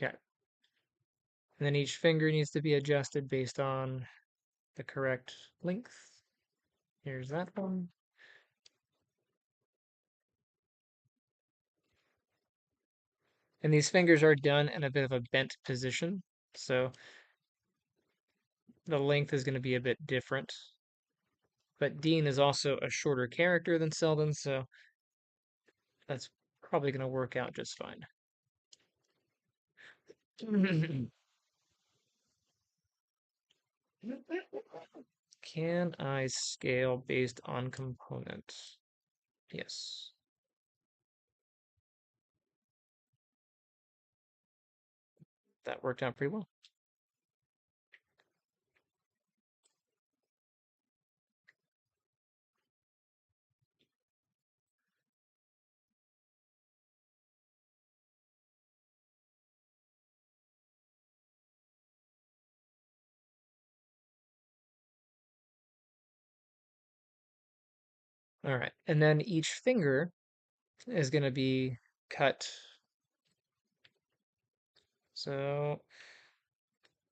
Okay. And then each finger needs to be adjusted based on the correct length. Here's that one. And these fingers are done in a bit of a bent position. So the length is going to be a bit different. But Dean is also a shorter character than Selden, so that's probably going to work out just fine. Can I scale based on component? Yes. That worked out pretty well. All right. And then each finger is going to be cut. So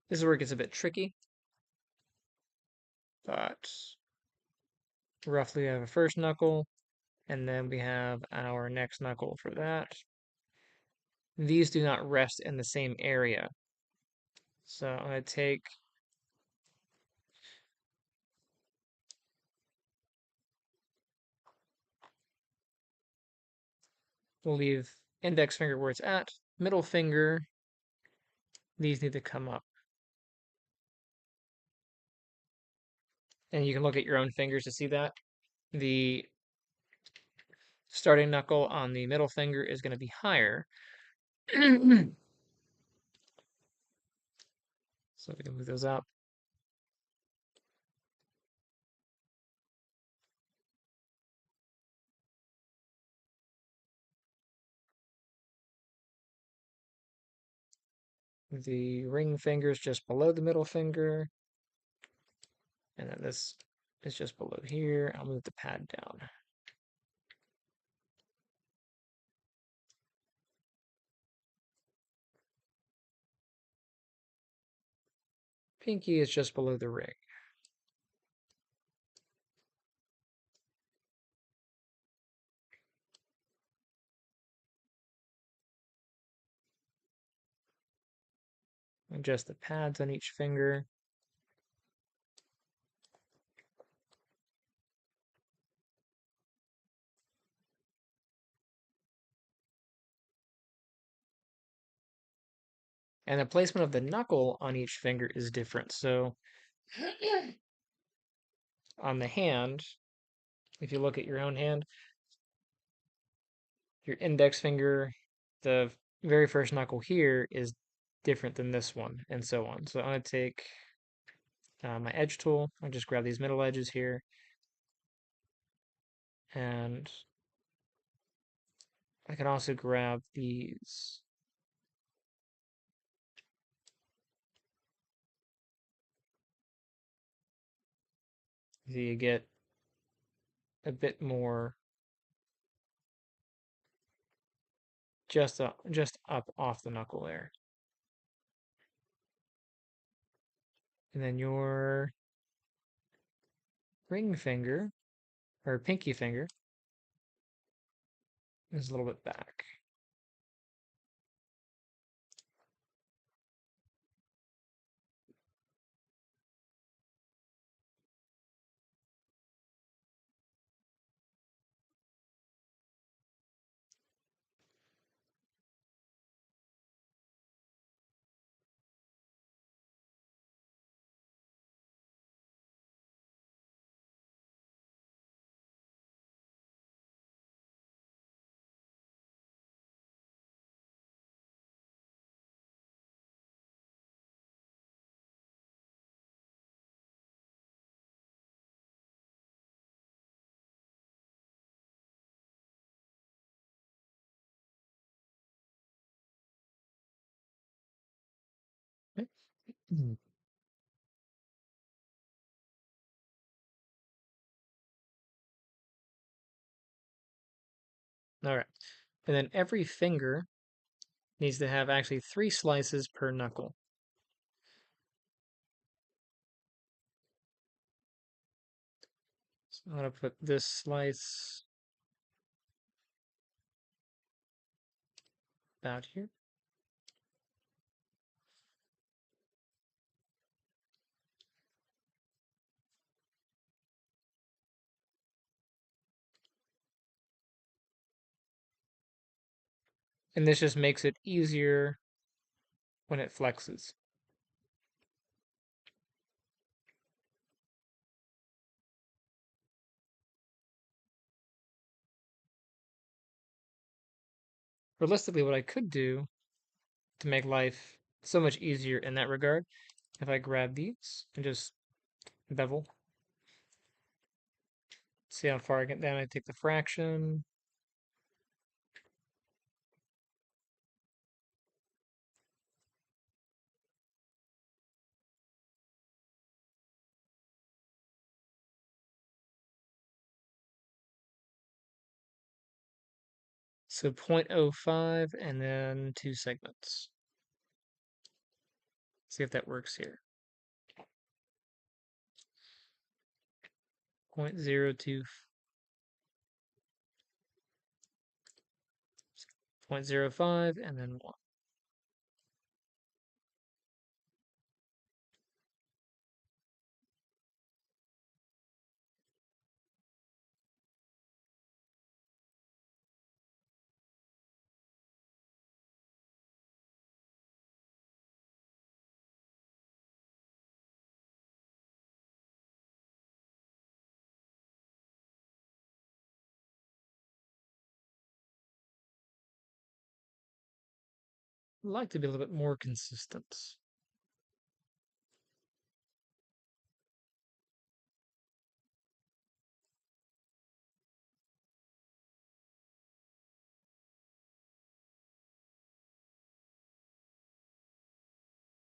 this is where it gets a bit tricky. But roughly, I have a first knuckle, and then we have our next knuckle for that. These do not rest in the same area. So I'm going to take we'll leave index finger where it's at. Middle finger, these need to come up. And you can look at your own fingers to see that. The starting knuckle on the middle finger is going to be higher. So we can move those up. The ring finger is just below the middle finger. And then this is just below here. I'll move the pad down. Pinky is just below the ring. Adjust the pads on each finger. And the placement of the knuckle on each finger is different. So on the hand, if you look at your own hand, your index finger, the very first knuckle here is different than this one, and so on. So I'm going to take my edge tool. I'll just grab these middle edges here, and I can also grab these. So you get a bit more just up off the knuckle there. And then your ring finger, or pinky finger, is a little bit back. Mm. All right. And then every finger needs to have actually 3 slices per knuckle. So I'm going to put this slice about here. And this just makes it easier when it flexes. Realistically, what I could do to make life so much easier in that regard, if I grab these and just bevel, see how far I get down, I take the fraction, so 0.05 and then 2 segments. See if that works here. 0.02, 0.05, and then 1. I'd like to be a little bit more consistent.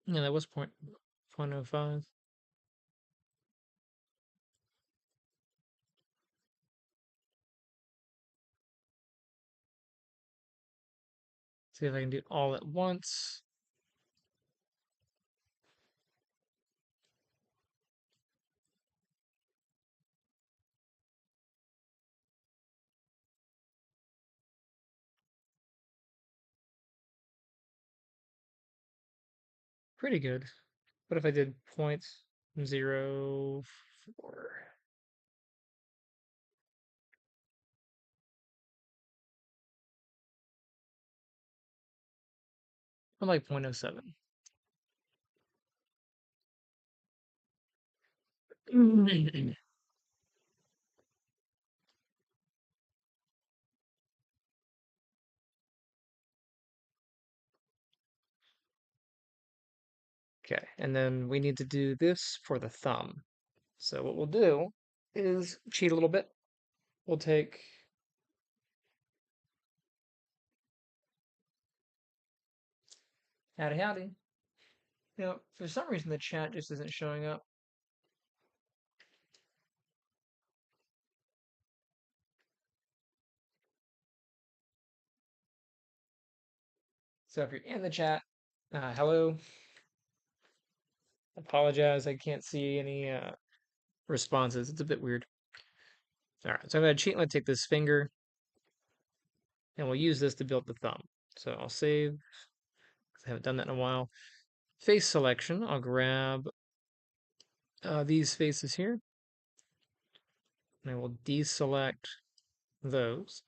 Yeah, that was 0.05. See if I can do it all at once. Pretty good. What if I did 0.04? I'm like 0.07. Okay, and then we need to do this for the thumb. So what we'll do is cheat a little bit. We'll take, howdy howdy. For some reason the chat just isn't showing up. So if you're in the chat, hello. Apologize, I can't see any responses. It's a bit weird. All right, so I'm gonna cheat. I'm gonna take this finger, and we'll use this to build the thumb. So I'll save, 'cause I haven't done that in a while. Face selection, I'll grab these faces here, and I will deselect those.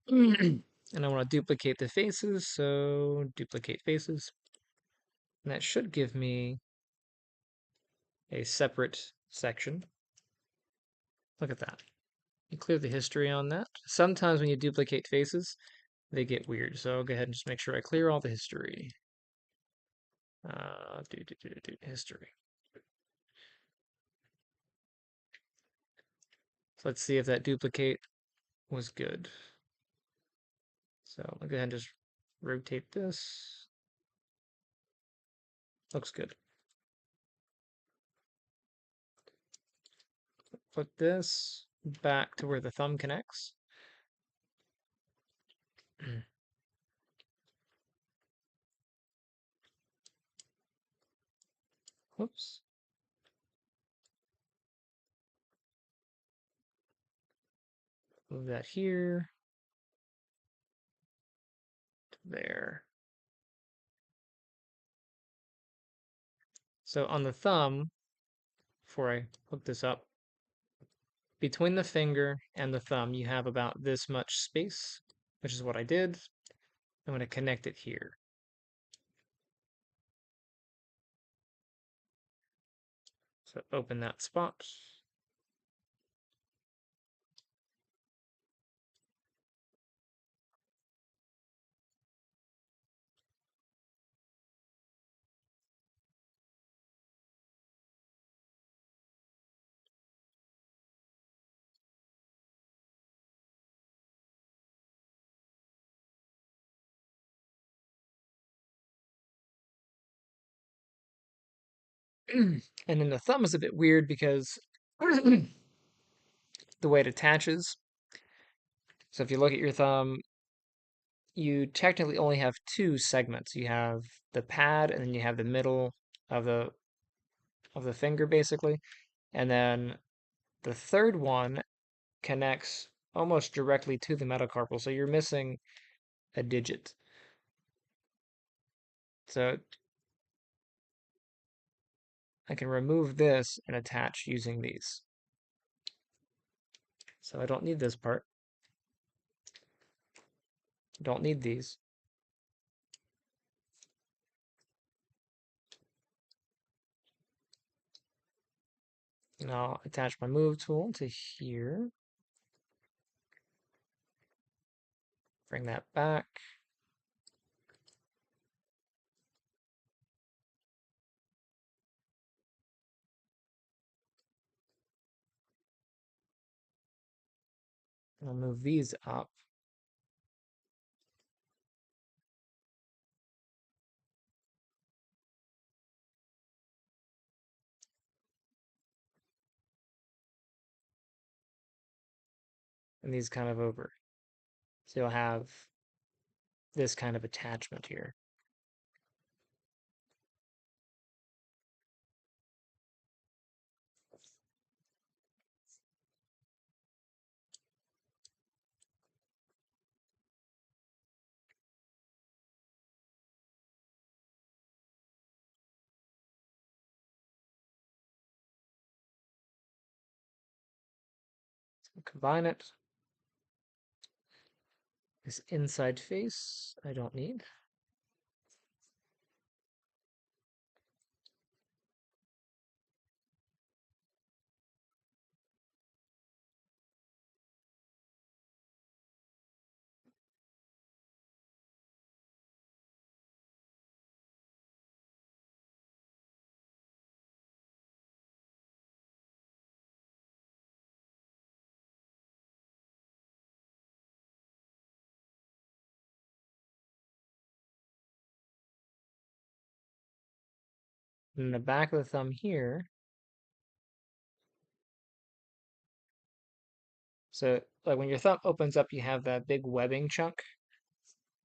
And I want to duplicate the faces, so duplicate faces. And that should give me a separate section. Look at that. You clear the history on that. Sometimes when you duplicate faces, they get weird. So I'll go ahead and just make sure I clear all the history. History. So let's see if that duplicate was good. So I'll go ahead and just rotate this. Looks good. Put this back to where the thumb connects. Whoops. Move that here. There. So on the thumb, before I hook this up, between the finger and the thumb, you have about this much space, which is what I did. I'm going to connect it here. So open that spot. And then the thumb is a bit weird because the way it attaches. So if you look at your thumb, you technically only have two segments. You have the pad and then you have the middle of the finger basically. And then the third one connects almost directly to the metacarpal. So you're missing a digit. So I can remove this and attach using these. So I don't need this part. Don't need these. And I'll attach my move tool to here. Bring that back. And I'll move these up. and these kind of over. So you'll have this kind of attachment here. So combine it. This inside face I don't need. And the back of the thumb here. So like when your thumb opens up, you have that big webbing chunk.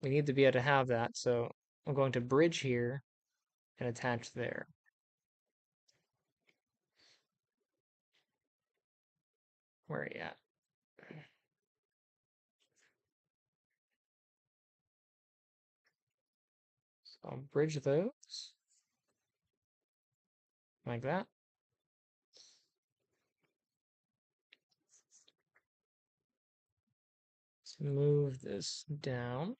We need to be able to have that. So I'm going to bridge here and attach there. Where are you at? So I'll bridge those like that. Let's move this down.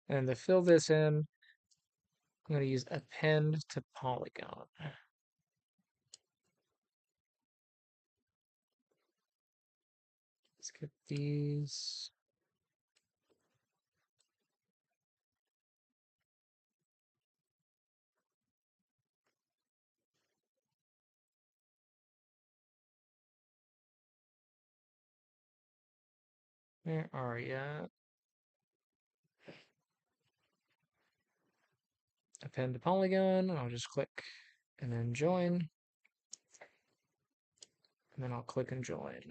And to fill this in, I'm going to use append to polygon. Let's get these. Where are you? Append to polygon. I'll just click and then join. And then I'll click and join.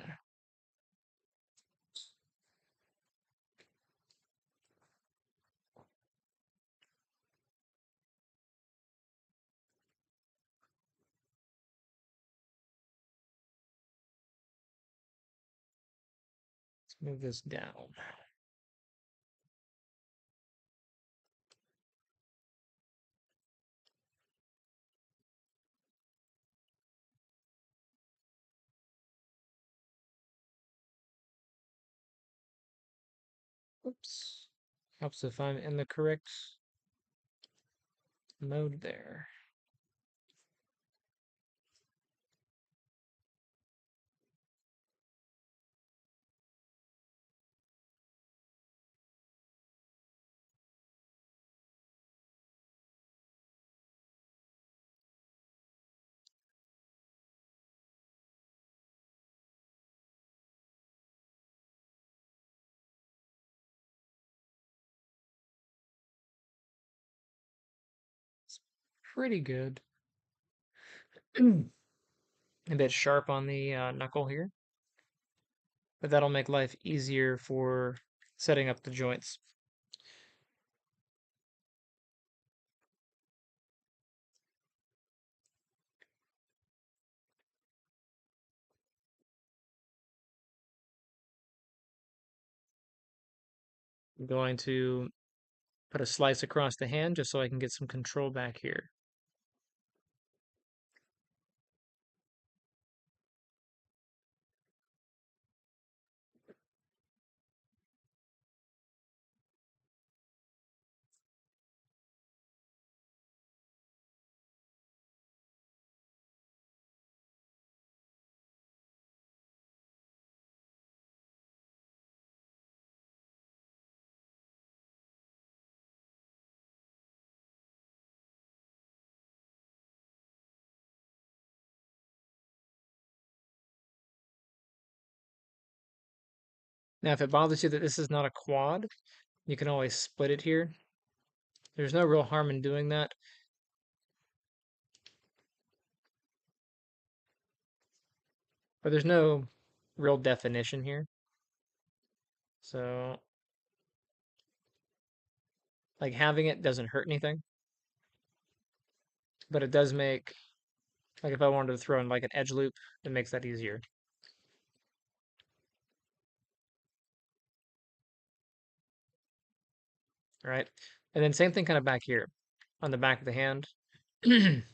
Let's move this down. Oops. Helps if I'm in the correct mode there. It's pretty good. A bit sharp on the knuckle here, but that'll make life easier for setting up the joints. I'm going to put a slice across the hand just so I can get some control back here. Now, if it bothers you that this is not a quad, you can always split it here. There's no real harm in doing that. But there's no real definition here. So, like, having it doesn't hurt anything. But it does make, like, if I wanted to throw in like an edge loop, it makes that easier. Right? And then same thing kind of back here on the back of the hand. Since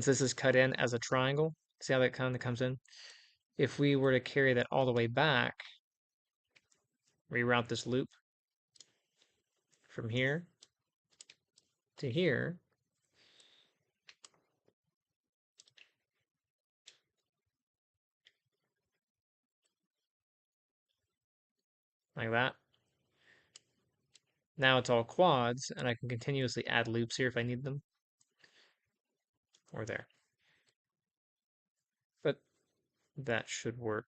this is cut in as a triangle, see how that kind of comes in? If we were to carry that all the way back, reroute this loop from here to here, like that. Now it's all quads, and I can continuously add loops here if I need them, or there. But that should work.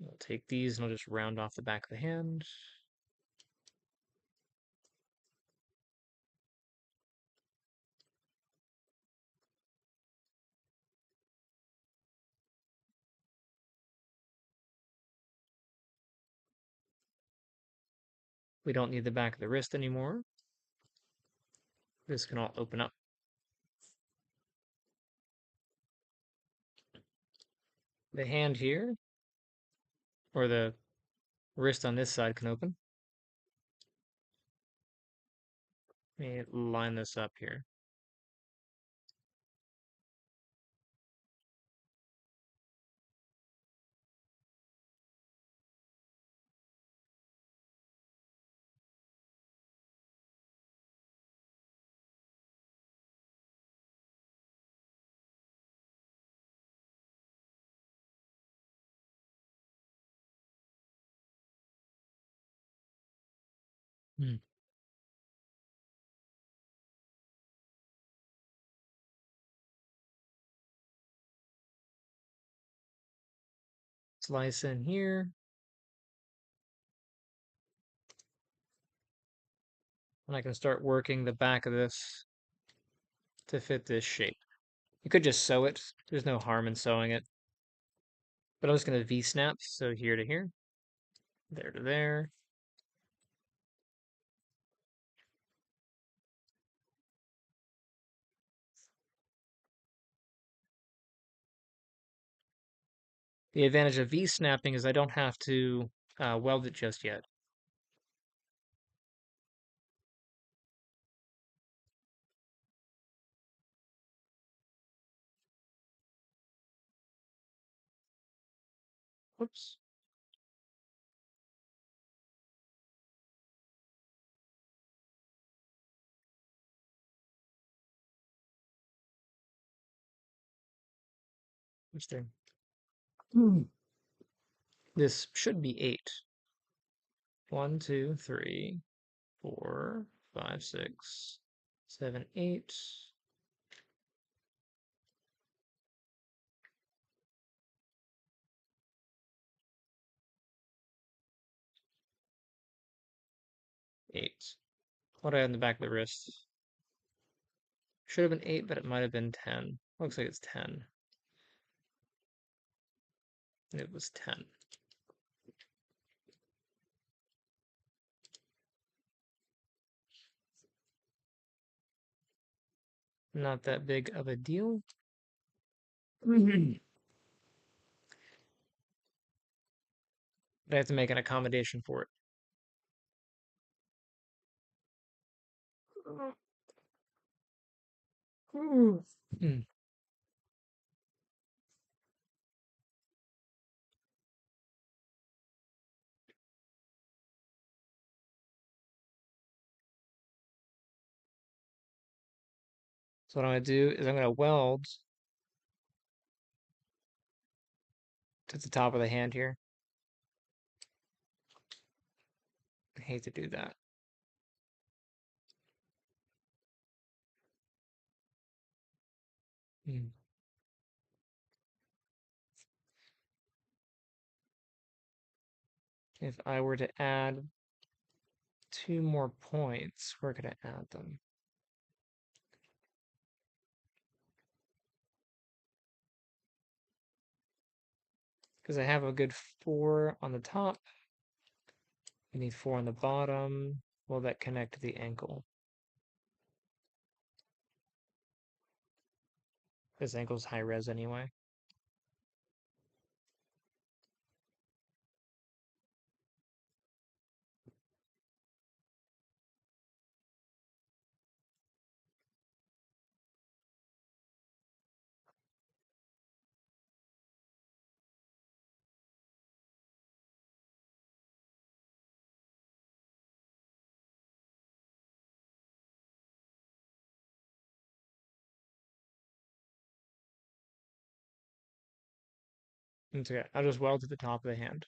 I'll take these and I'll just round off the back of the hand. We don't need the back of the wrist anymore. This can all open up. The hand here, or the wrist on this side can open. Let me line this up here. Hmm. Slice in here. And I can start working the back of this to fit this shape. You could just sew it. There's no harm in sewing it. But I'm just going to V-snap, so here to here, there to there. The advantage of V-snapping is I don't have to weld it just yet. Whoops. Which thing? This should be 8. 1, 2, 3, 4, 5, 6, 7, 8. Eight. What do I have in the back of the wrist? Should have been 8, but it might have been 10. Looks like it's 10. It was 10. Not that big of a deal. But I have to make an accommodation for it. Hmm. So what I'm going to do is I'm going to weld to the top of the hand here. I hate to do that. Hmm. If I were to add 2 more points, where could I add them? Because I have a good 4 on the top. I need 4 on the bottom. Will that connect to the ankle? This ankle's high res anyway. It's okay. I'll just weld to the top of the hand.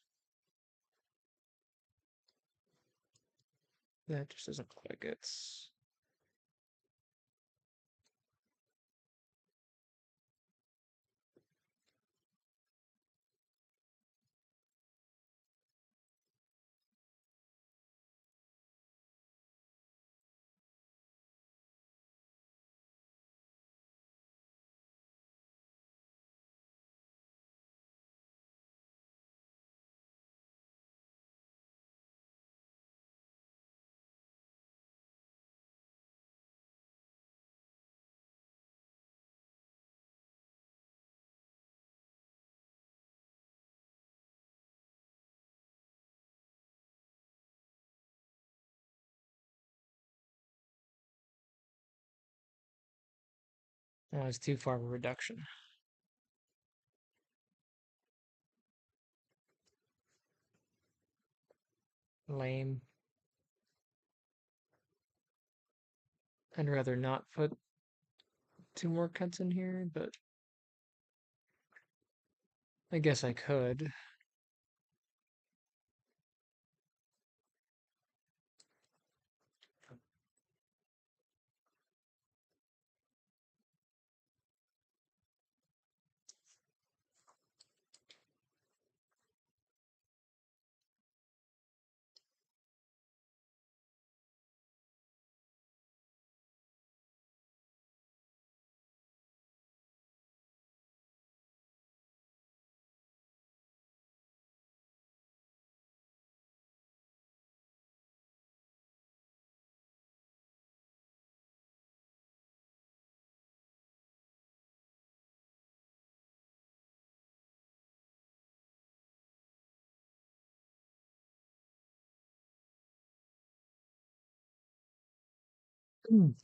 That just doesn't look like it's. Oh, it's too far of a reduction. Lame. I'd rather not put 2 more cuts in here, but I guess I could.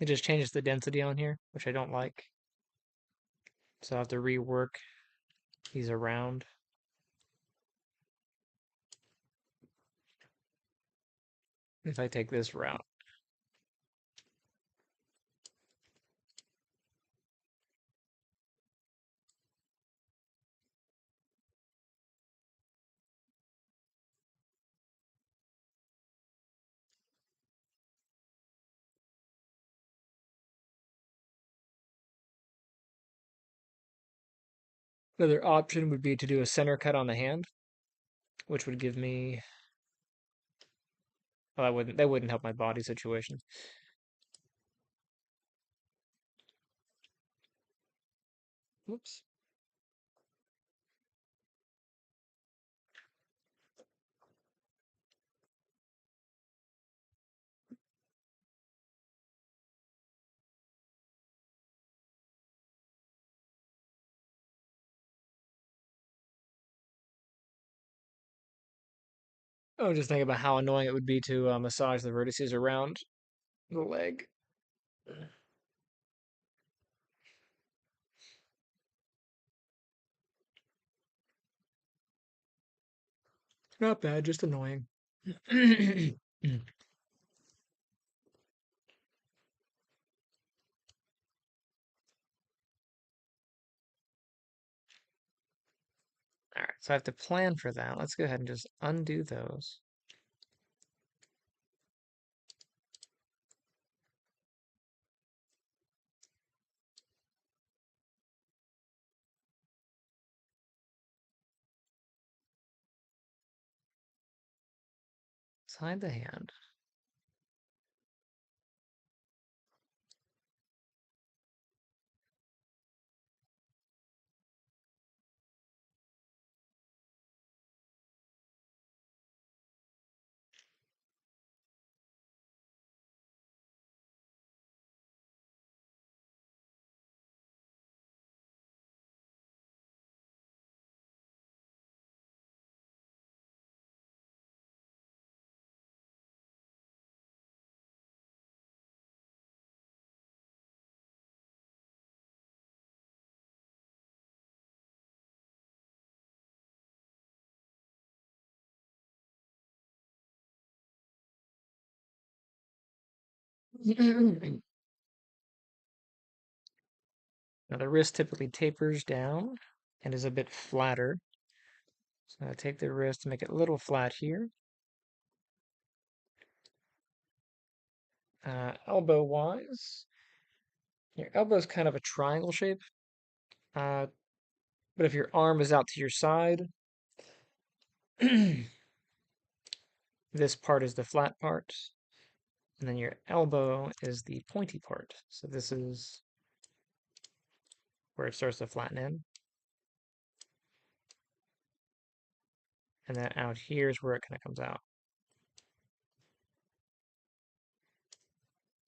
It just changes the density on here, which I don't like. So I have to rework these around. If I take this route. Another option would be to do a center cut on the hand, which would give me. Well, that wouldn't help my body situation. Whoops. Oh, just think about how annoying it would be to massage the vertices around the leg. Not bad, just annoying. All right, so I have to plan for that. Let's go ahead and just undo those. inside the hand. Now the wrist typically tapers down and is a bit flatter. So I take the wrist to make it a little flat here. Elbow wise, your elbow is kind of a triangle shape. But if your arm is out to your side, this part is the flat part, and then your elbow is the pointy part. So this is where it starts to flatten in. And then out here is where it kind of comes out.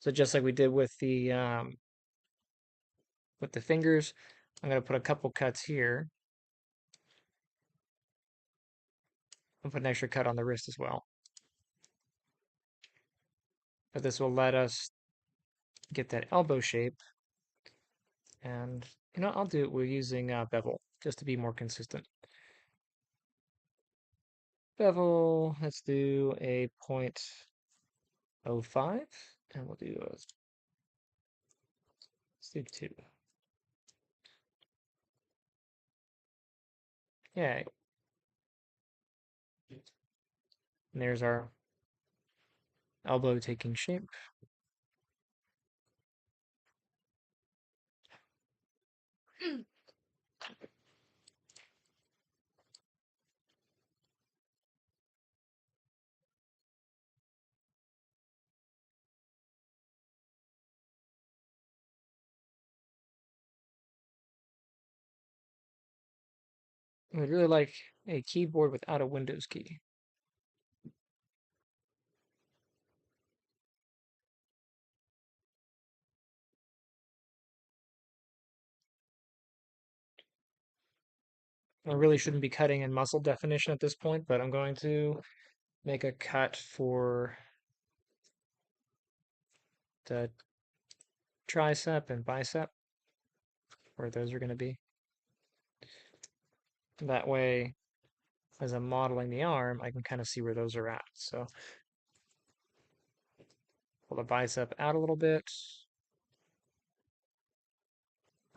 So just like we did with the fingers, I'm going to put a couple cuts here. I'll put an extra cut on the wrist as well. But this will let us get that elbow shape. And, I'll do it with using bevel, just to be more consistent. Bevel, let's do a 0.05, and we'll do let's do 2. Yeah. And there's our elbow taking shape. I would really like a keyboard without a Windows key. I really shouldn't be cutting in muscle definition at this point, but I'm going to make a cut for the tricep and bicep, where those are going to be. That way, as I'm modeling the arm, I can kind of see where those are at. So pull the bicep out a little bit.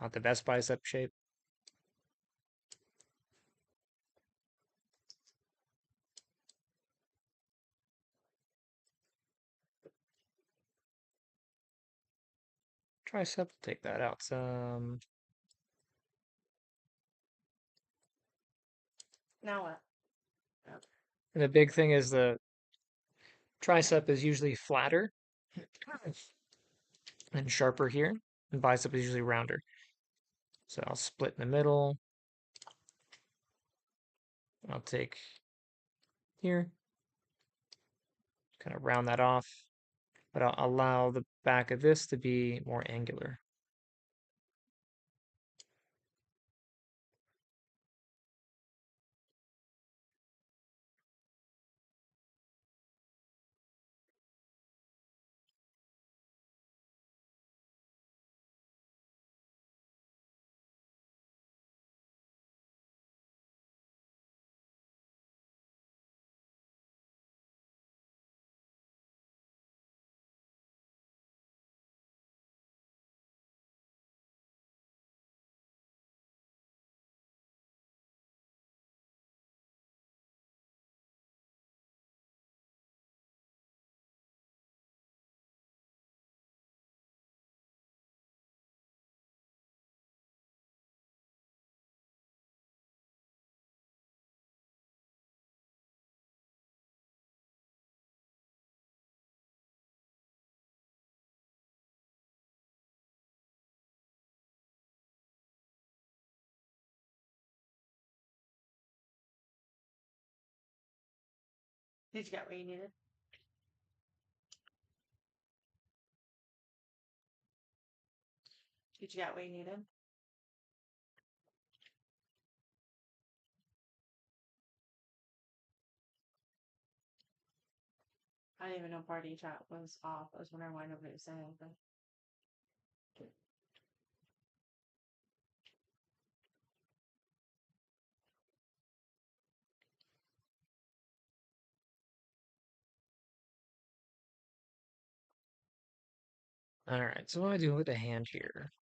Not the best bicep shape. Tricep, take that out some. Now what? And the big thing is the tricep is usually flatter and sharper here, and bicep is usually rounder. So I'll split in the middle. I'll take here, kind of round that off, but I'll allow the back of this to be more angular. Did you get what you needed? Did you get what you needed? I didn't even know party chat was off. I was wondering why nobody was saying anything. All right, so what do I do with the hand here?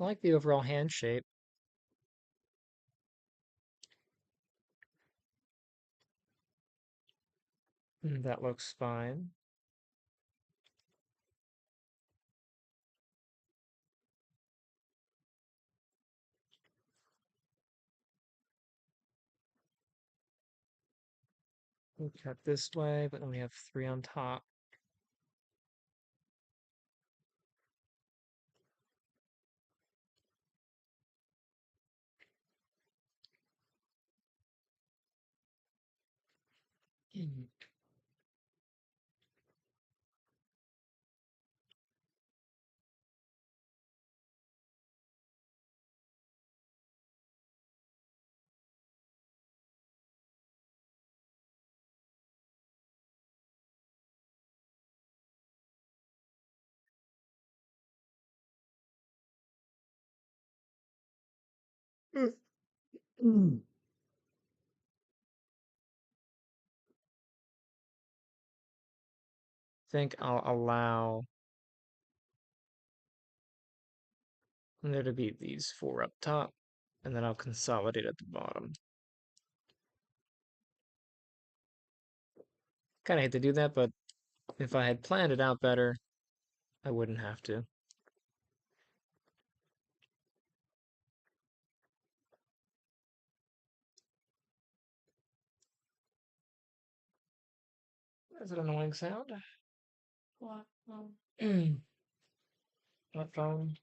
I like the overall hand shape. That looks fine. We cut this way, but then we have three on top. Mhm. Mm. Think I'll allow there to be these four up top, and then I'll consolidate at the bottom. Kind of hate to do that, but if I had planned it out better, I wouldn't have to. That's an annoying sound. What? What phone?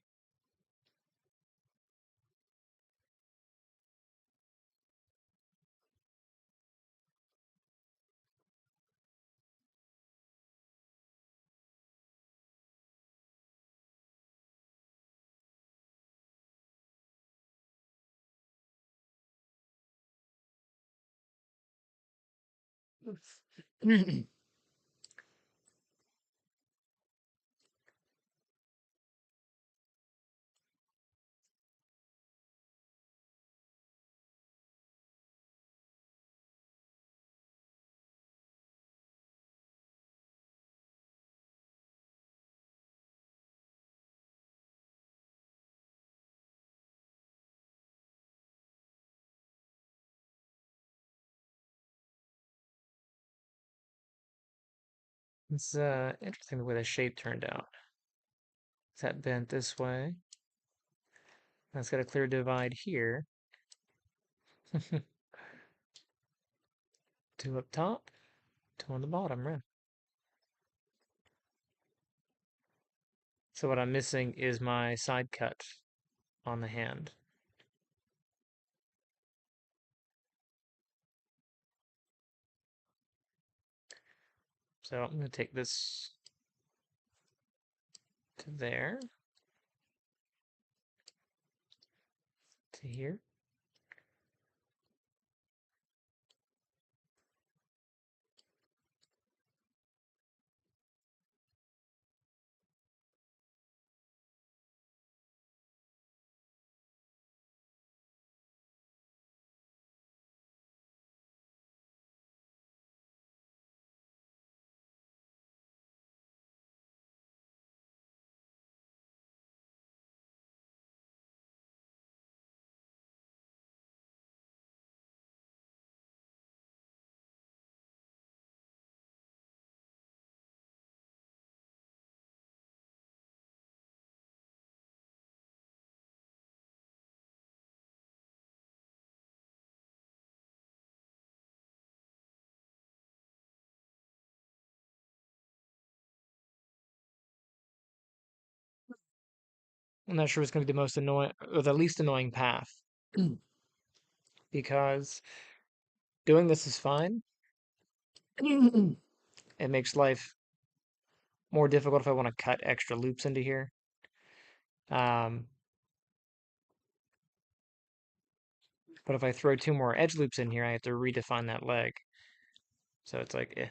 It's interesting the way the shape turned out. Is that bent this way? That's got a clear divide here. Two up top, two on the bottom, right? So what I'm missing is my side cut on the hand. So I'm going to take this to there, to here. I'm not sure what's going to be the most annoying or the least annoying path because doing this is fine. It makes life more difficult if I want to cut extra loops into here. Um, but if I throw two more edge loops in here, I have to redefine that leg. So it's like, eh.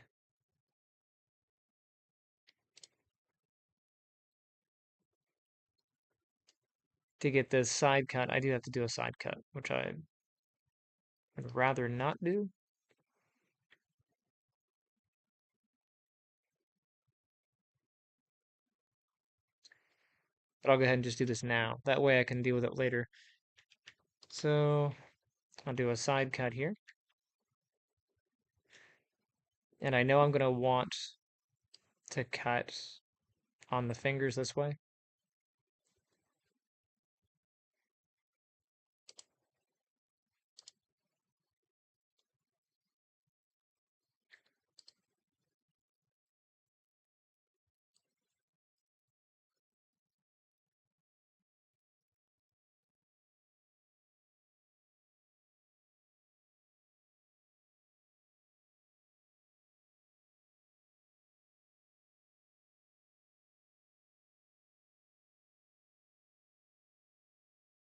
To get this side cut, I do have to do a side cut, which I would rather not do. But I'll go ahead and just do this now. That way I can deal with it later. So I'll do a side cut here. And I know I'm going to want to cut on the fingers this way.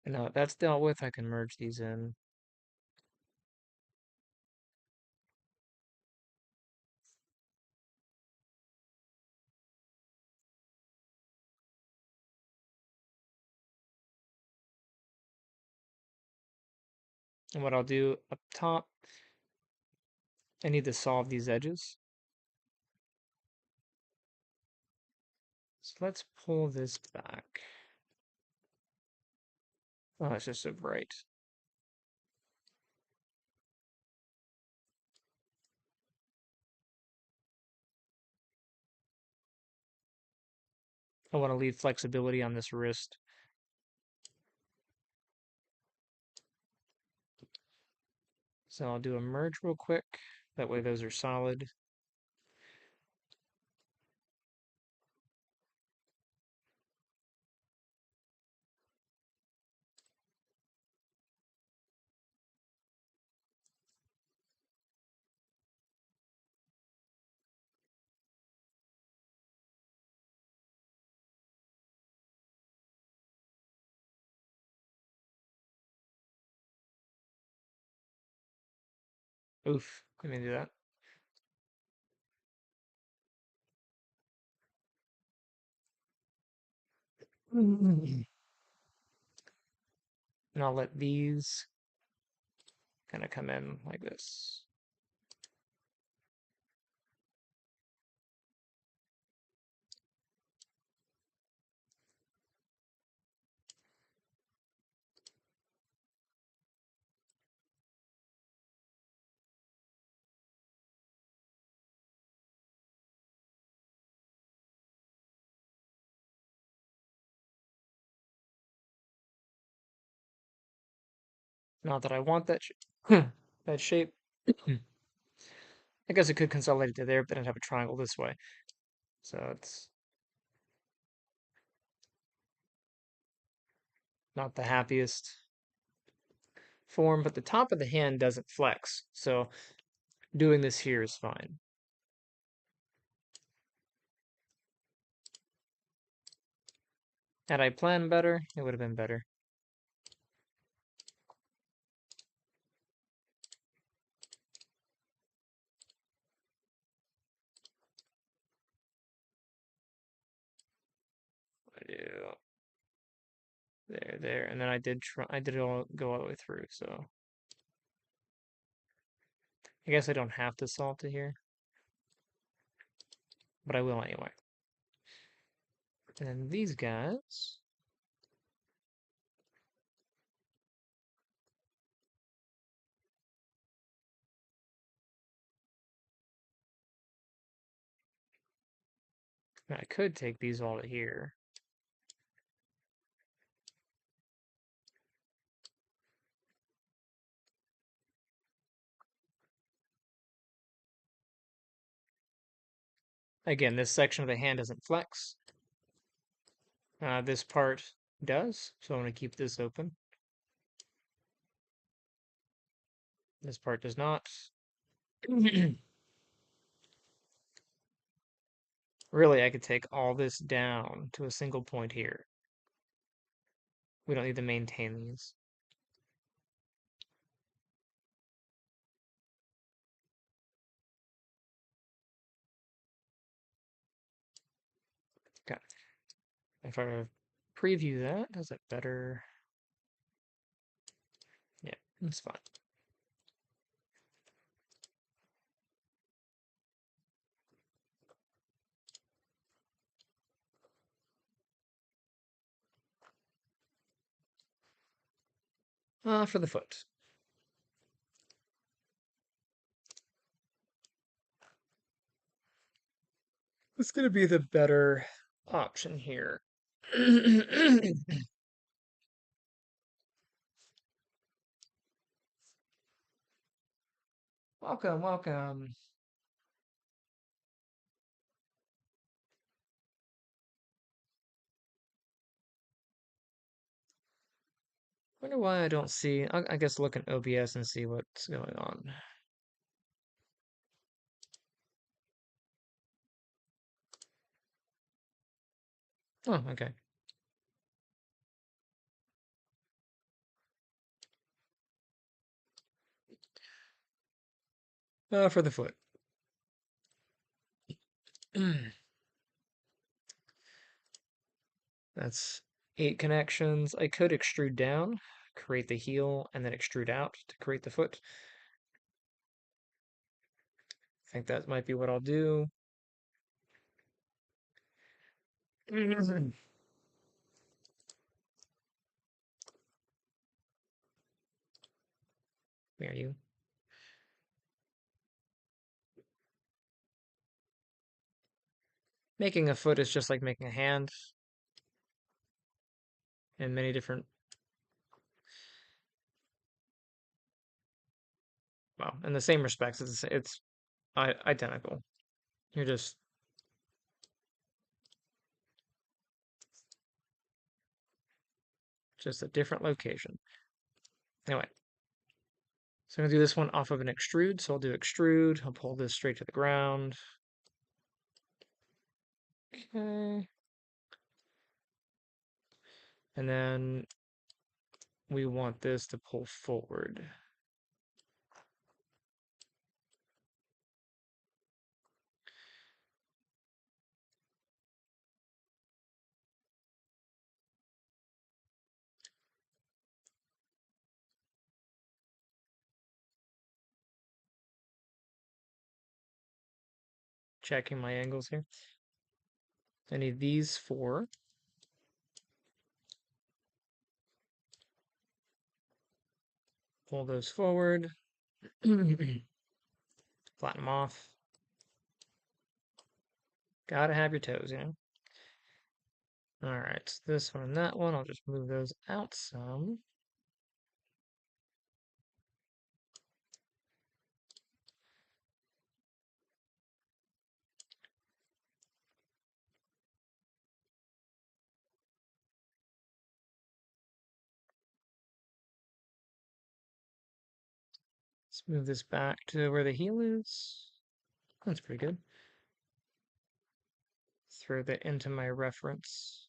And now that that's dealt with, I can merge these in. And what I'll do up top, I need to solve these edges. So let's pull this back. Oh, it's just so bright. I want to leave flexibility on this wrist. So I'll do a merge real quick. That way those are solid. Oof, let me do that. And I'll let these kind of come in like this. Not that I want that that shape. I guess it could consolidate to there, but I'd have a triangle this way. So it's not the happiest form, but the top of the hand doesn't flex. So doing this here is fine. Had I planned better, it would have been better. I do there, and then I did try. I did it all go all the way through. So I guess I don't have to solve to here, but I will anyway. And then these guys. I could take these all to here. Again, this section of the hand doesn't flex. This part does, so I'm going to keep this open. This part does not. Really, I could take all this down to a single point here. We don't need to maintain these. Okay. If I preview that, does it better? Yeah, that's fine. For the foot. What's going to be the better option here? Welcome, welcome. Wonder why I don't see. I guess look in OBS and see what's going on. Oh, okay. For the foot. That's 8 connections. I could extrude down, create the heel, and then extrude out to create the foot. I think that might be what I'll do. Where are you? Making a foot is just like making a hand in many different, well, in the same respects, it's identical. You're just a different location. Anyway, so I'm gonna do this one off of an extrude. So I'll do extrude. I'll pull this straight to the ground. Okay. And then we want this to pull forward. Checking my angles here. I need these 4. Pull those forward. Flatten them off. Gotta have your toes, you know? Alright, so this one and that one, I'll just move those out some. Let's move this back to where the heel is. That's pretty good. Throw that into my reference.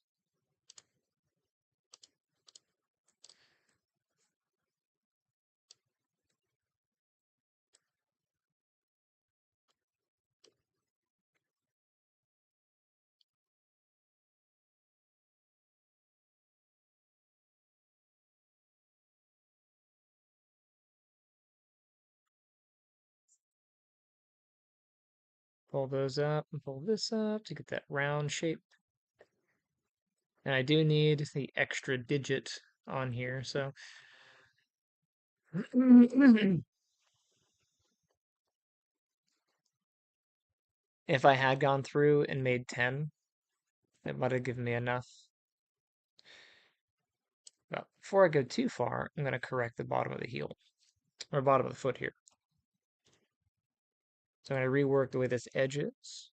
Pull those up and pull this up to get that round shape. And I do need the extra digit on here, so if I had gone through and made 10, it might have given me enough. But before I go too far, I'm going to correct the bottom of the heel, or bottom of the foot here. So I'm going to rework the way this edge is.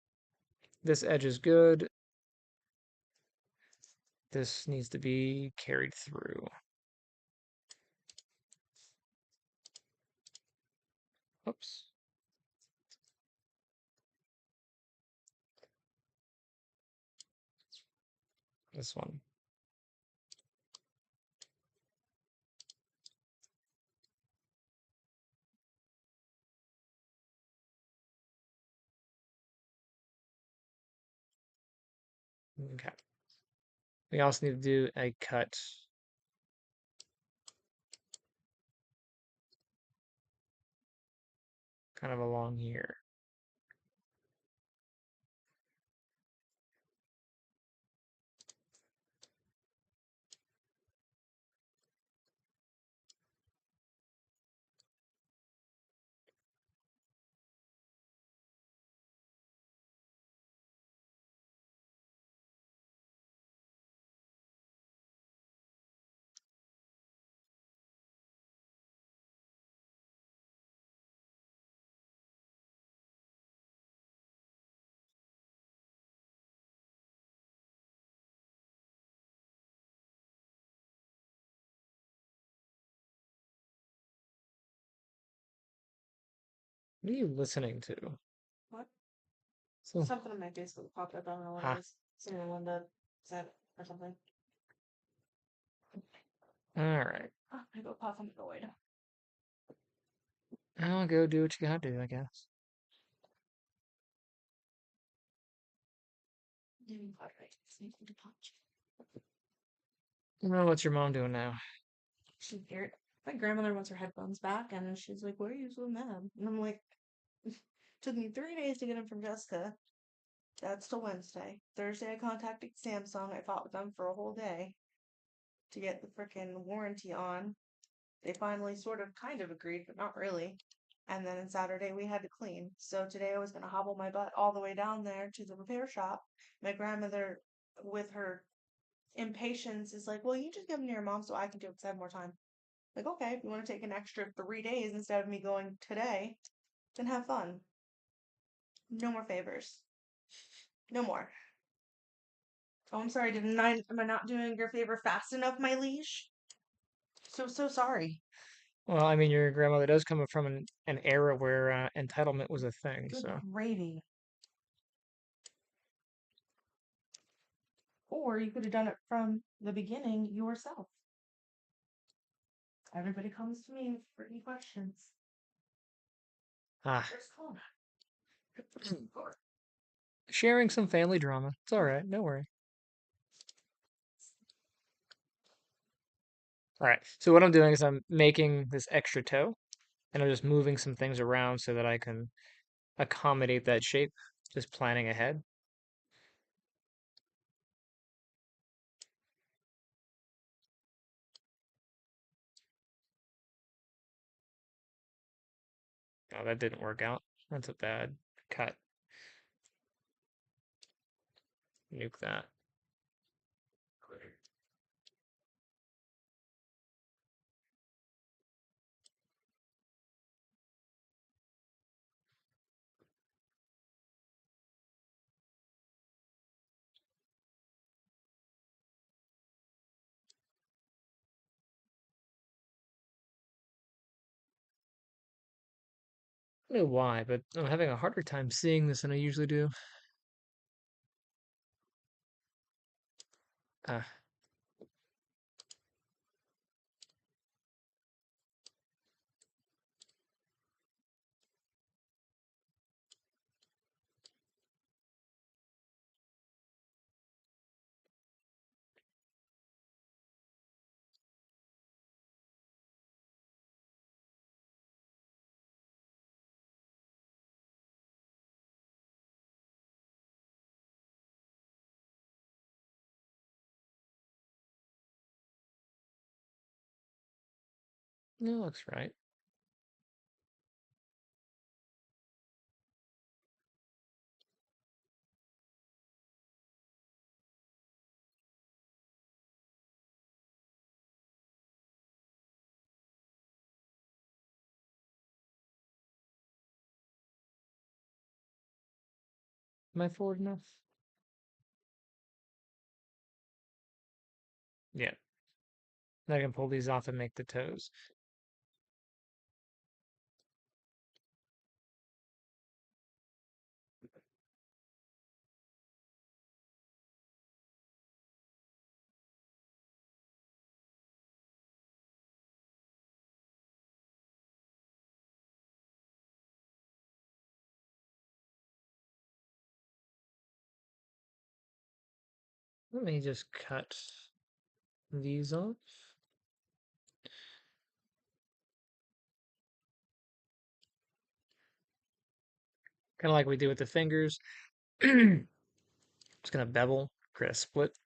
This edge is good. This needs to be carried through. Oops. This one. Okay. We also need to do a cut kind of along here. What are you listening to? What? So, Something on my Facebook popped up. I don't know what it ah, was. Someone Linda said or something. all right. Oh, I go puff on the void. I'll go do what you gotta do, I guess. Doing pot right. Sneaking to punch. Well, what's your mom doing now? She's scared. My grandmother wants her headphones back, and she's like, "Why are you so mad?" And I'm like, "Took me 3 days to get them from Jessica. That's till Wednesday. Thursday, I contacted Samsung. I fought with them for a whole day to get the frickin' warranty on. They finally sort of kind of agreed, but not really. And then on Saturday we had to clean. So today I was gonna hobble my butt all the way down there to the repair shop. My grandmother, with her impatience, is like, "Well, you just give them to your mom so I can do it because I have more time." Like, okay, if you want to take an extra 3 days instead of me going today, then have fun. No more favors. No more. Oh, I'm sorry. Am I not doing your favor fast enough, my liege? So sorry. Well, I mean, your grandmother does come from an era where entitlement was a thing, Good so. gravy. Or you could have done it from the beginning yourself. Everybody comes to me with freaking questions. Ah, There's Connor. sharing some family drama. It's all right. No worry. All right. So what I'm doing is I'm making this extra toe, and I'm just moving some things around so that I can accommodate that shape. Just planning ahead. Oh, that didn't work out. That's a bad cut. Nuke that. I don't know why, but I'm having a harder time seeing this than I usually do. Ah, that looks right. Am I forward enough? Yeah, I can pull these off and make the toes. Let me just cut these off. Kind of like we do with the fingers. Just gonna bevel, create a split.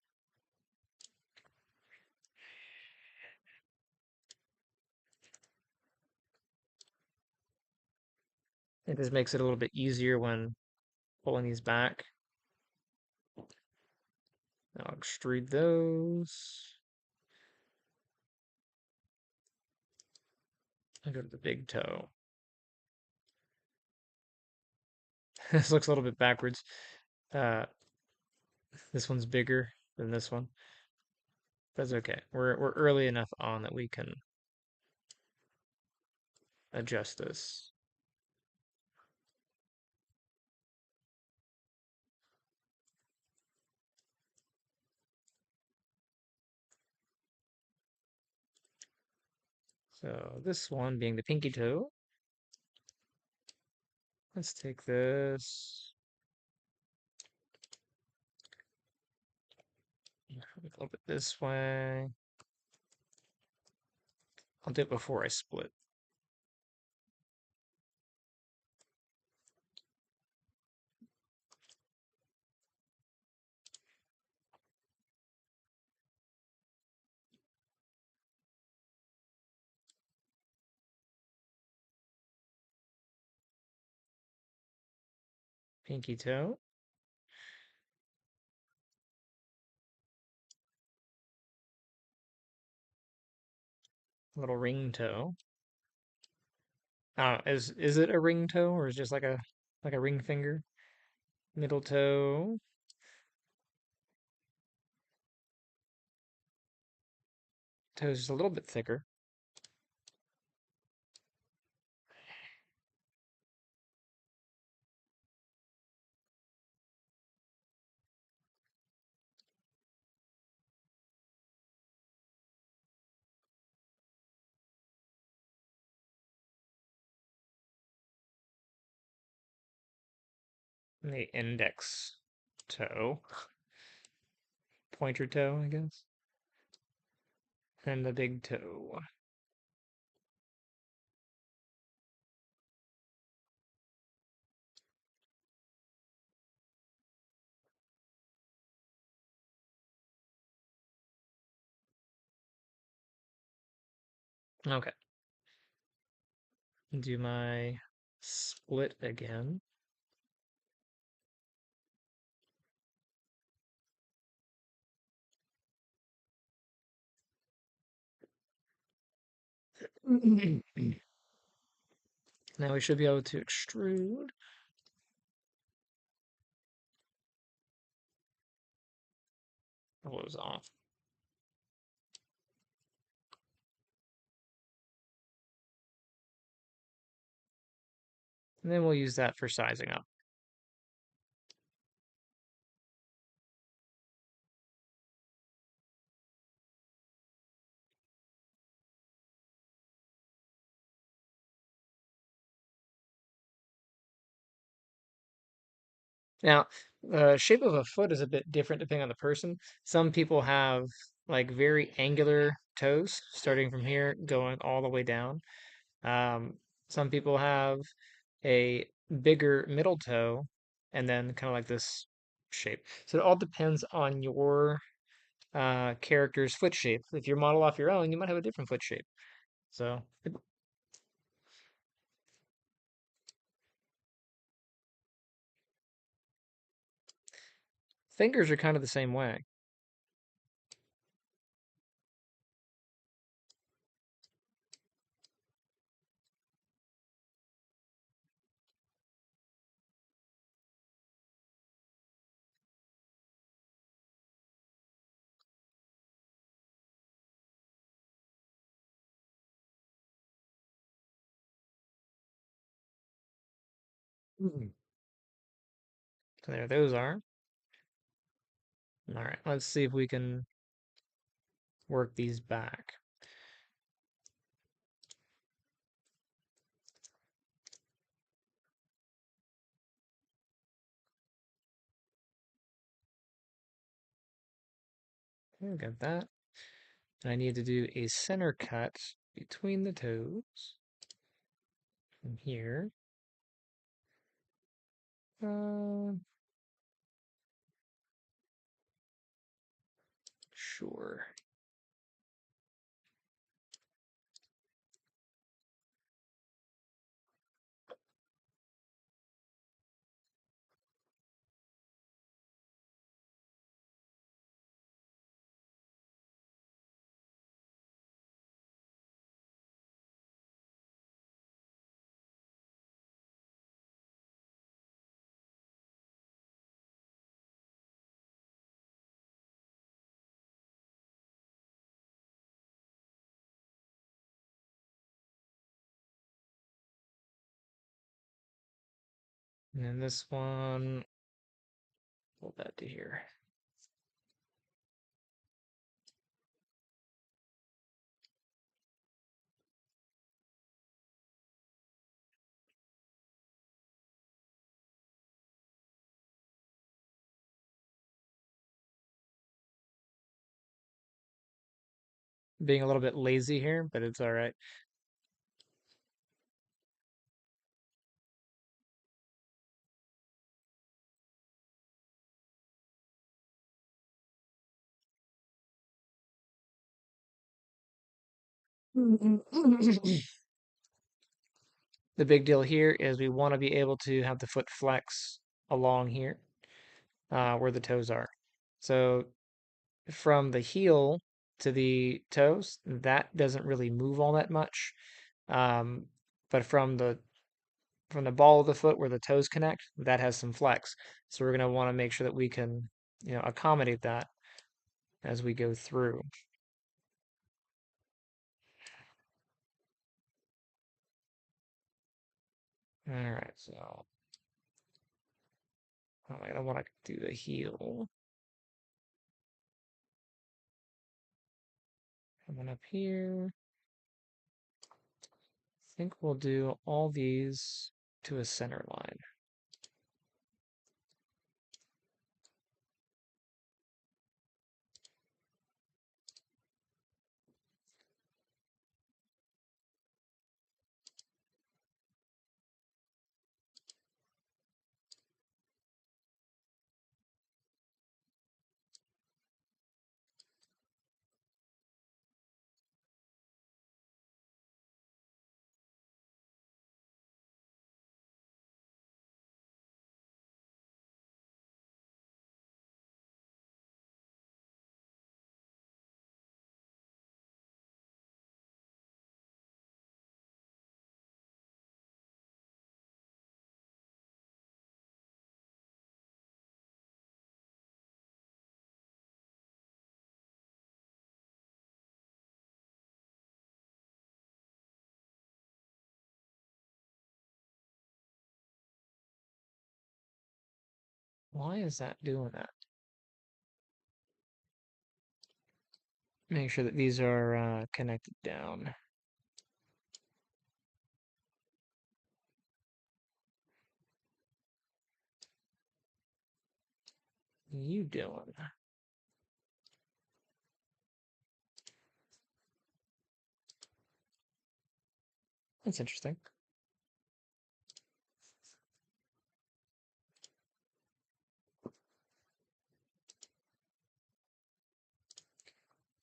I think this makes it a little bit easier when pulling these back. I'll extrude those. I go to the big toe. This looks a little bit backwards. Uh, this one's bigger than this one. That's okay. We're early enough on that we can adjust this. So this one being the pinky toe. Let's take this. A little bit this way. I'll do it before I split. Pinky toe. Little ring toe. Is it a ring toe or is it just like a ring finger? Middle toe. Toe's just a little bit thicker. And the index toe. Pointer toe, I guess. And the big toe. Okay. Do my split again. Now we should be able to extrude. Pull those off. And then we'll use that for sizing up. Now, the shape of a foot is a bit different depending on the person. Some people have like very angular toes, starting from here, going all the way down. Some people have a bigger middle toe and then kind of like this shape. So it all depends on your character's foot shape. If you're model off your own, you might have a different foot shape. So fingers are kind of the same way. Mhm. So there those are. All right, let's see if we can work these back. Okay, got that. And I need to do a center cut between the toes from here. Uh, sure. And then this one, hold that to here. Being a little bit lazy here, but it's all right. The big deal here is we want to be able to have the foot flex along here, where the toes are. So from the heel to the toes, that doesn't really move all that much. Um, but from the ball of the foot where the toes connect, that has some flex. So we're going to want to make sure that we can, accommodate that as we go through. All right, so I want to do the heel. Coming up here. I think we'll do all these to a center line. Why is that doing that? Make sure that these are connected down. What are you doing? That's interesting.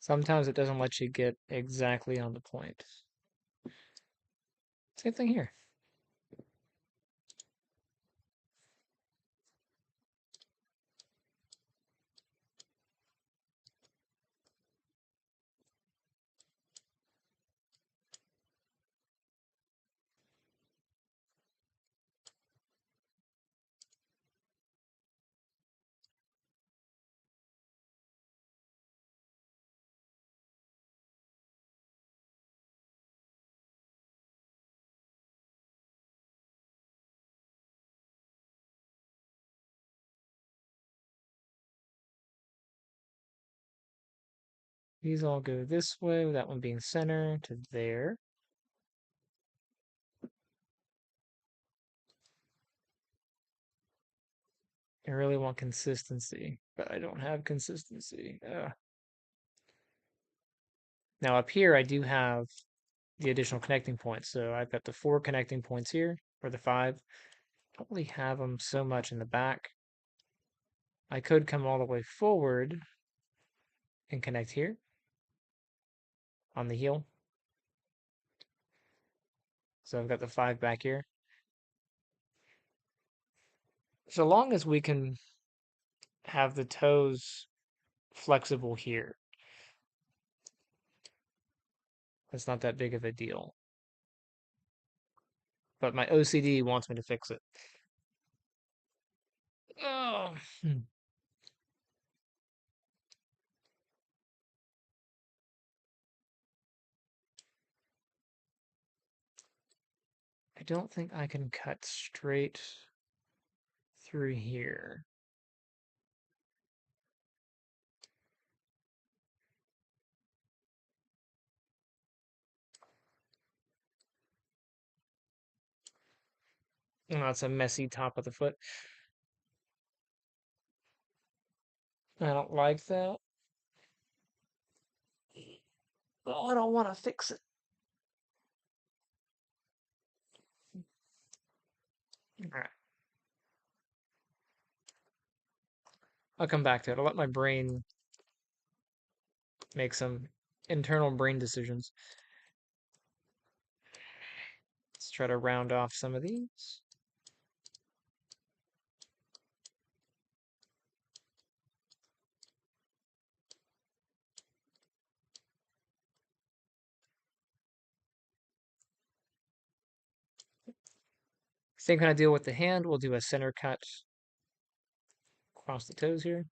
Sometimes it doesn't let you get exactly on the point. Same thing here. These all go this way, with that one being center to there. I really want consistency, but I don't have consistency. Now up here, I do have the additional connecting points. So I've got the 4 connecting points here, or the 5. I don't really have them so much in the back. I could come all the way forward and connect here on the heel. So I've got the 5 back here. So long as we can have the toes flexible here, it's not that big of a deal. But my OCD wants me to fix it. Oh. I don't think I can cut straight through here. Oh, it's a messy top of the foot. I don't like that. Oh, I don't want to fix it. All right. I'll come back to it. I'll let my brain make some internal brain decisions. Let's try to round off some of these. Same kind of deal with the hand. We'll do a center cut across the toes here.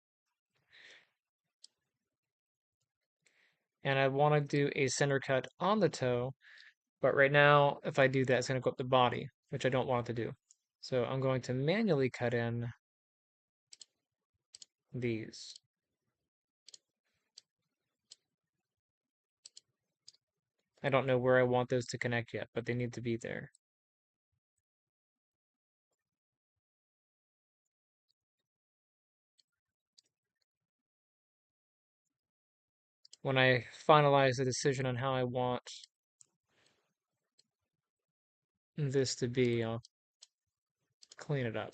And I want to do a center cut on the toe, but right now, if I do that, it's going to go up the body, which I don't want it to do. So I'm going to manually cut in these. I don't know where I want those to connect yet, but they need to be there. When I finalize the decision on how I want this to be, I'll clean it up.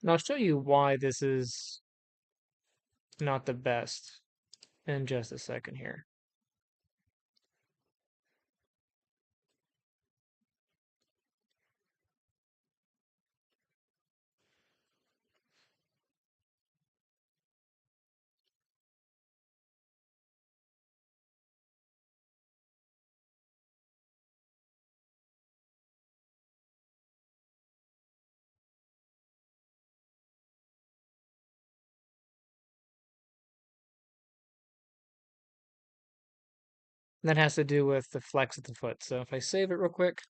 And I'll show you why this is not the best in just a second here. And that has to do with the flex of the foot. So if I save it real quick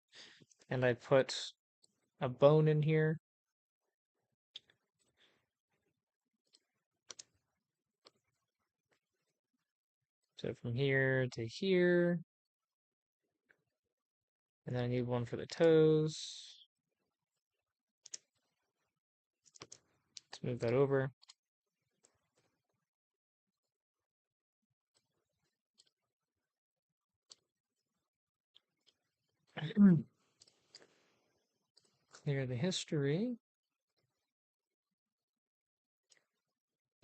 and I put a bone in here, so from here to here, And then I need one for the toes. Let's move that over. Clear the history.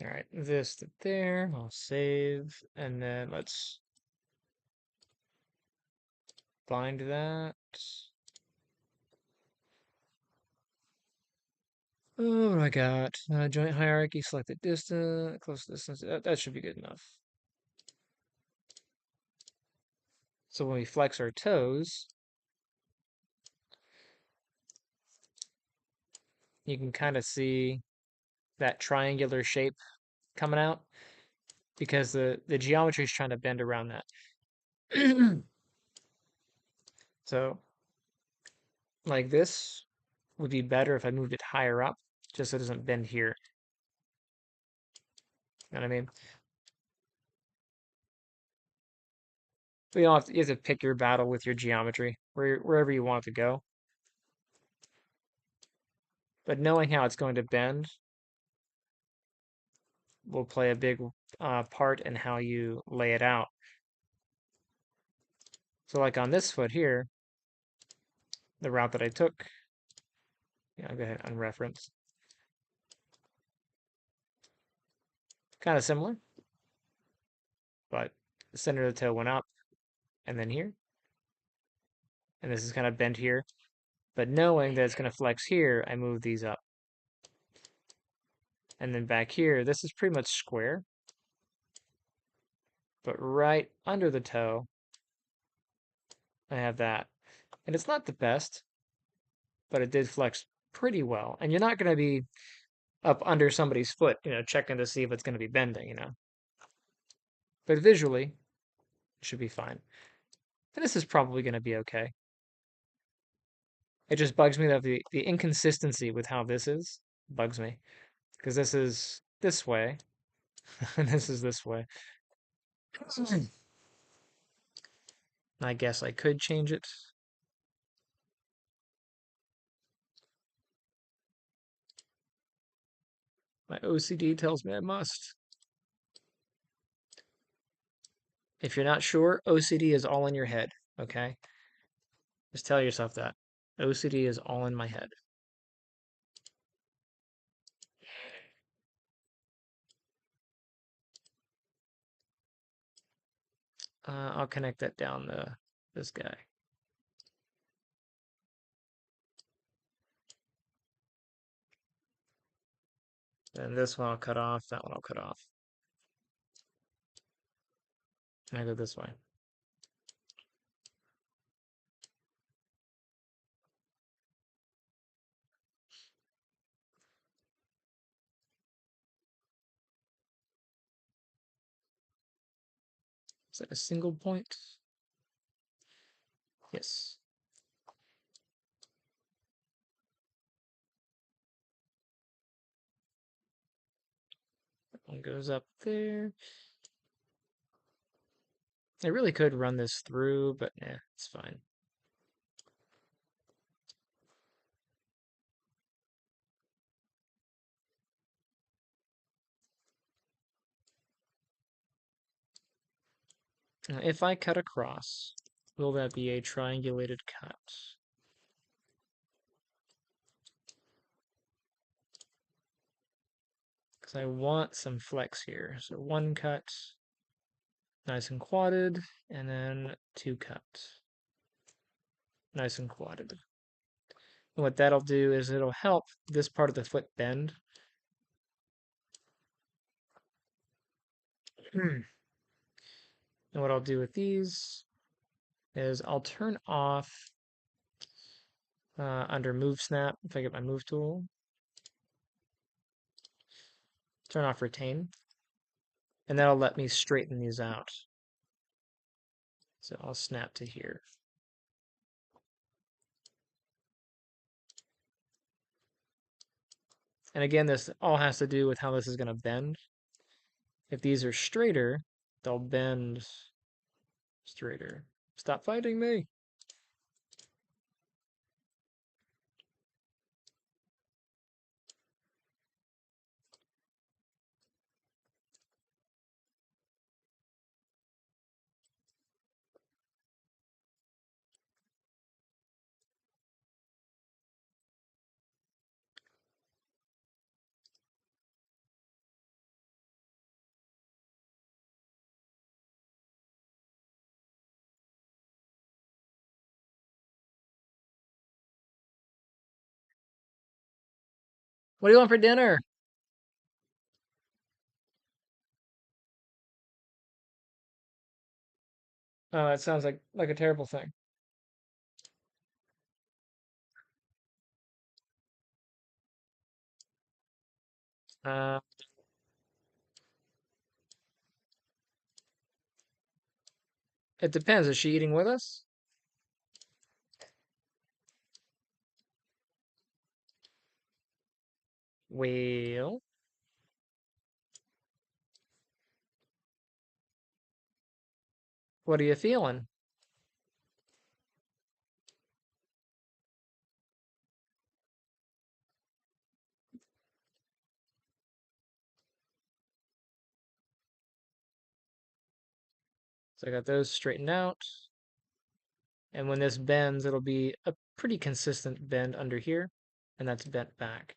All right, this to there. I'll save, and then let's bind that. Oh, what do I got? Joint hierarchy, select the distance, close distance. That should be good enough. So when we flex our toes, you can kind of see that triangular shape coming out because the geometry is trying to bend around that. So like this would be better if I moved it higher up, just so it doesn't bend here. You know what I mean? But you have to pick your battle with your geometry, wherever you want it to go. But knowing how it's going to bend will play a big part in how you lay it out. So like on this foot here, the route that I took, yeah, I'll go ahead and unreference. Kind of similar, but the center of the toe went up and then here. And this is kind of bent here. But knowing that it's going to flex here, I move these up. And then back here, this is pretty much square. But right under the toe, I have that. And it's not the best, but it did flex pretty well. And you're not going to be up under somebody's foot, checking to see if it's going to be bending. But visually, it should be fine. And this is probably going to be okay. It just bugs me that the inconsistency with how this is bugs me. Because this is this way, and this is this way. I guess I could change it. My OCD tells me I must. If you're not sure, OCD is all in your head, okay? Just tell yourself that. OCD is all in my head. I'll connect that down to this guy. And this one I'll cut off, that one I'll cut off. And I go this way. Is that a single point? Yes. That one goes up there. I really could run this through, but nah, it's fine. Now, if I cut across, will that be a triangulated cut? Because I want some flex here. So one cut, nice and quadded, and then two cuts, nice and quadded. And what that'll do is it'll help this part of the foot bend. And what I'll do with these is I'll turn off under move snap, if I get my move tool, turn off retain, and that'll let me straighten these out. So I'll snap to here. And again, this all has to do with how this is going to bend. If these are straighter, they'll bend straighter. Stop fighting me. What do you want for dinner? Oh, that sounds like a terrible thing. Uh, it depends. Is she eating with us? Well, what are you feeling? So I got those straightened out. And when this bends, it'll be a pretty consistent bend under here, and that's bent back.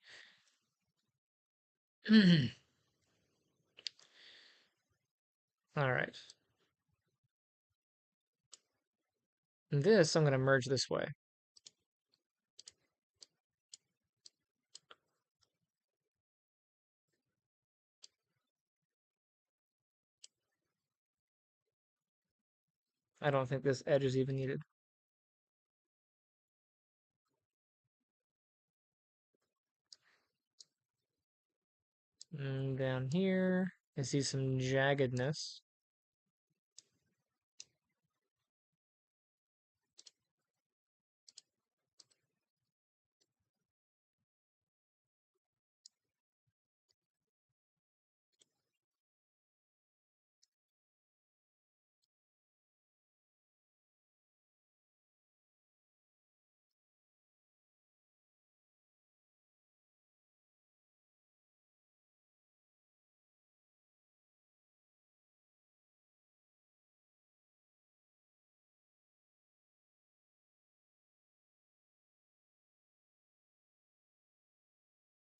All right. And this, I'm going to merge this way. I don't think this edge is even needed. And down here, I see some jaggedness.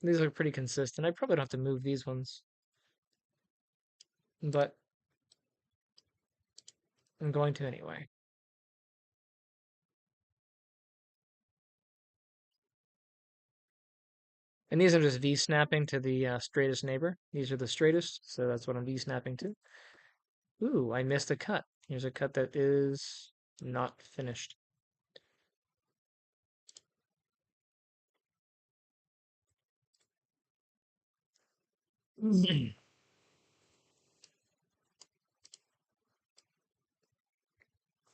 These are pretty consistent. I probably don't have to move these ones, but I'm going to anyway. And these are just V-snapping to the straightest neighbor. These are the straightest, so that's what I'm V-snapping to. Ooh, I missed a cut. Here's a cut that is not finished.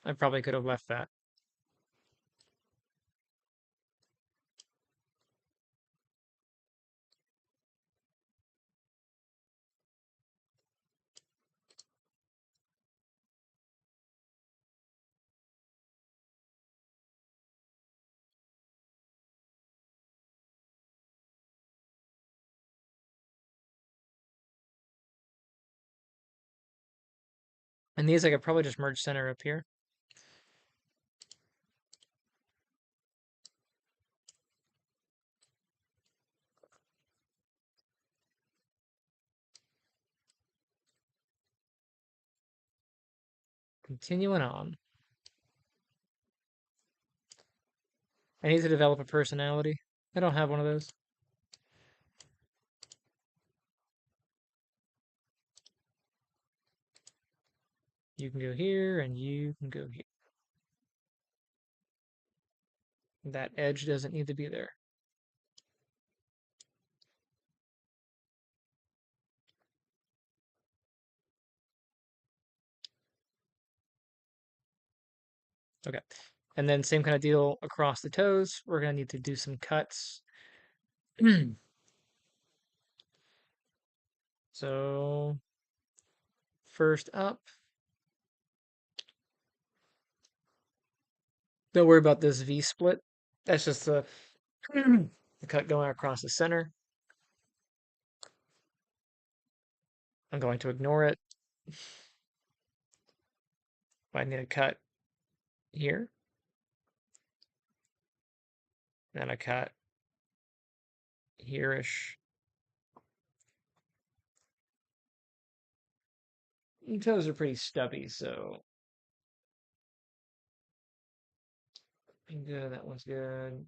I probably could have left that. And these I could probably just merge center up here. Continuing on. I need to develop a personality. I don't have one of those. You can go here and you can go here. That edge doesn't need to be there. Okay. And then same kind of deal across the toes. We're going to need to do some cuts. So first up, don't worry about this V split. That's just the cut going across the center. I'm going to ignore it. I need a cut here. And a cut here-ish. Toes are pretty stubby, so good. That one's good.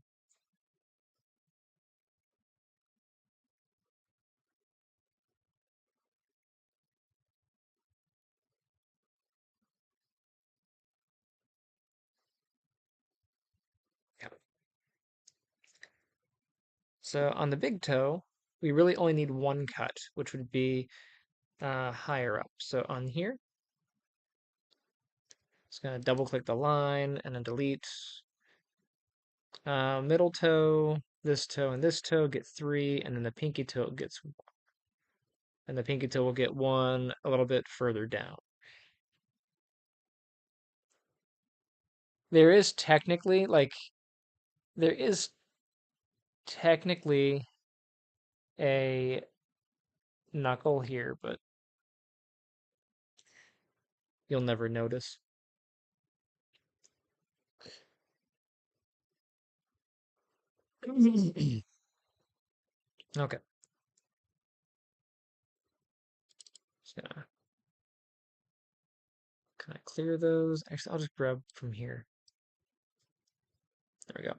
So on the big toe, we really only need one cut, which would be higher up. So on here, just gonna double click the line and then delete. Middle toe, and this toe get 3, and then the pinky toe gets, and the pinky toe will get 1 a little bit further down. There is technically, like, there is technically a knuckle here, but you'll never notice. Okay, just gonna kind of clear those. Actually, I'll just grab from here. There we go.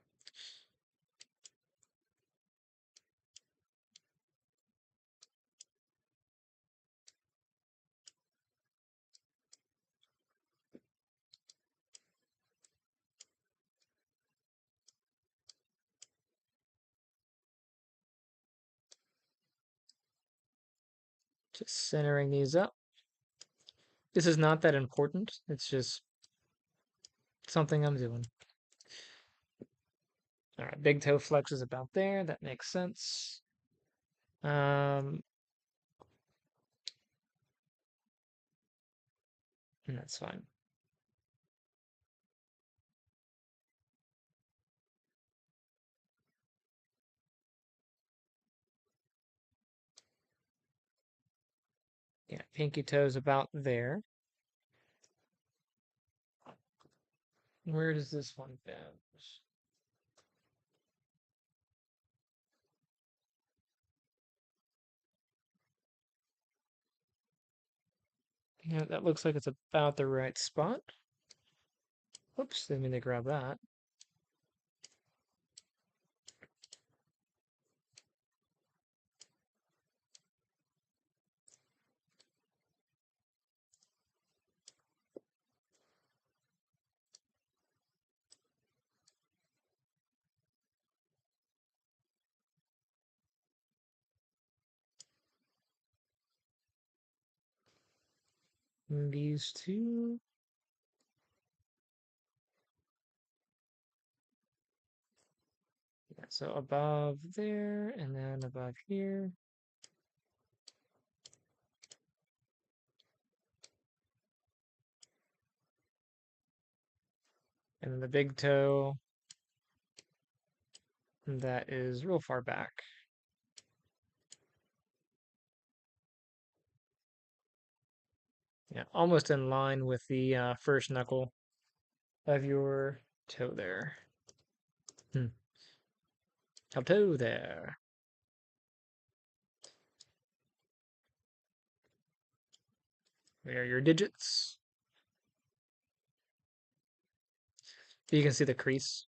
Just centering these up. This is not that important. It's just something I'm doing. All right, big toe flex is about there. That makes sense. And that's fine. Yeah, pinky toe's about there. Where does this one bend? Yeah, that looks like it's about the right spot. Whoops, didn't mean to grab that. And these two. Yeah, so above there and then above here. And then the big toe that is real far back. Yeah, almost in line with the first knuckle of your toe there. Toe there. There are your digits. You can see the crease.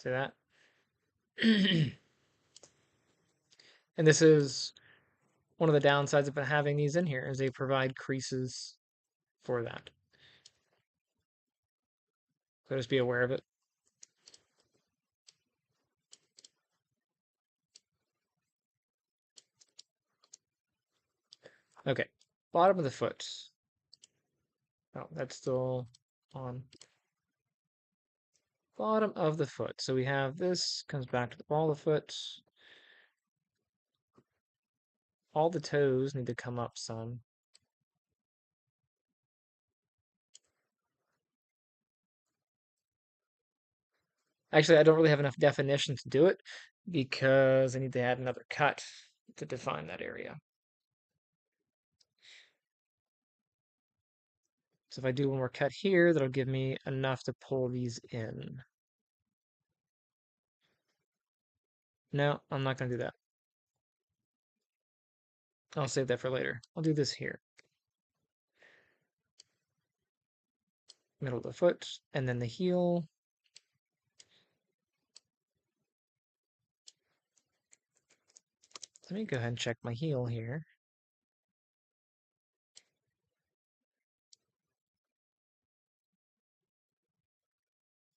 See that? And this is one of the downsides of having these in here is they provide creases for that. So just be aware of it. Okay, bottom of the foot. Oh, that's still on. Bottom of the foot. So we have this comes back to the ball of the foot. All the toes need to come up some. Actually, I don't really have enough definition to do it because I need to add another cut to define that area. So if I do one more cut here, that'll give me enough to pull these in. No, I'm not going to do that. I'll save that for later. I'll do this here. Middle of the foot, and then the heel. Let me go ahead and check my heel here.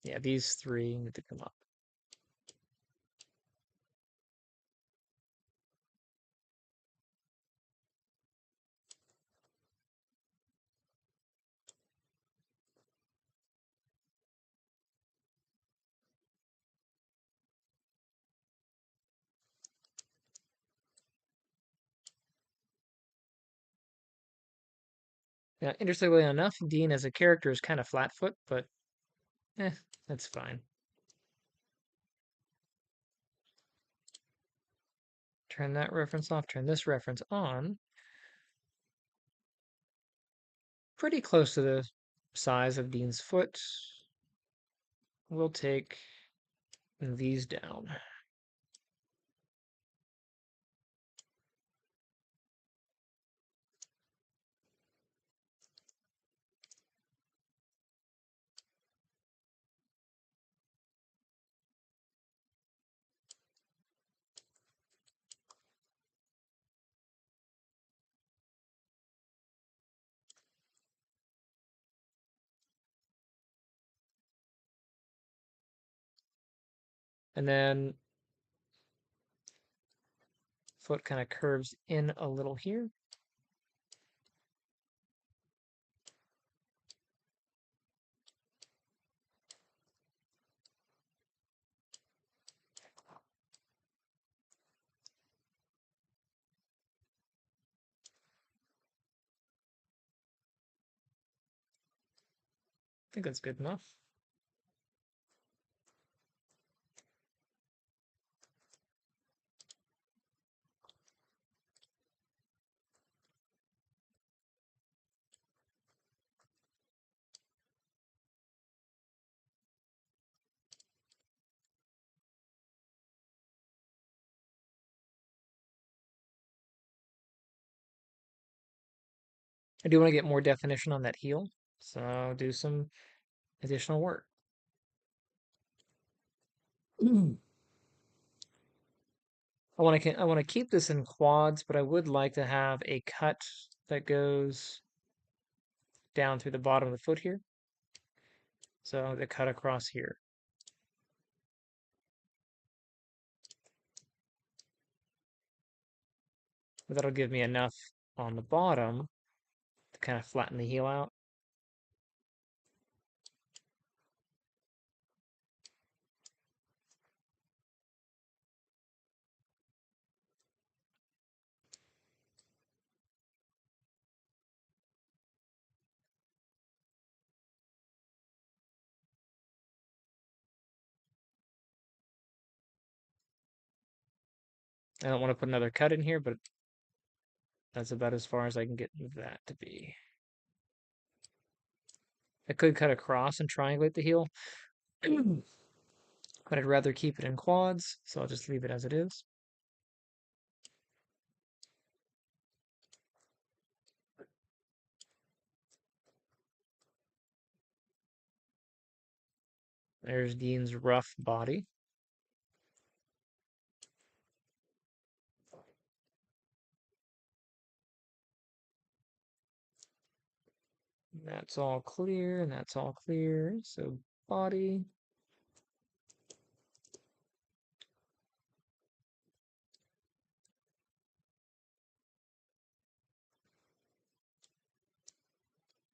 Yeah, these three need to come up. Now, interestingly enough, Dean as a character is kind of flat-foot, but that's fine. Turn that reference off, turn this reference on. Pretty close to the size of Dean's foot. We'll take these down. And then foot kind of curves in a little here. I think that's good enough. I do want to get more definition on that heel, so I'll do some additional work. I want to keep this in quads, but I would like to have a cut that goes down through the bottom of the foot here. So the cut across here. But that'll give me enough on the bottom to kind of flatten the heel out. I don't want to put another cut in here, but that's about as far as I can get that to be. I could cut across and triangulate the heel, but I'd rather keep it in quads, so I'll just leave it as it is. There's Dean's rough body. That's all clear, and that's all clear. So body.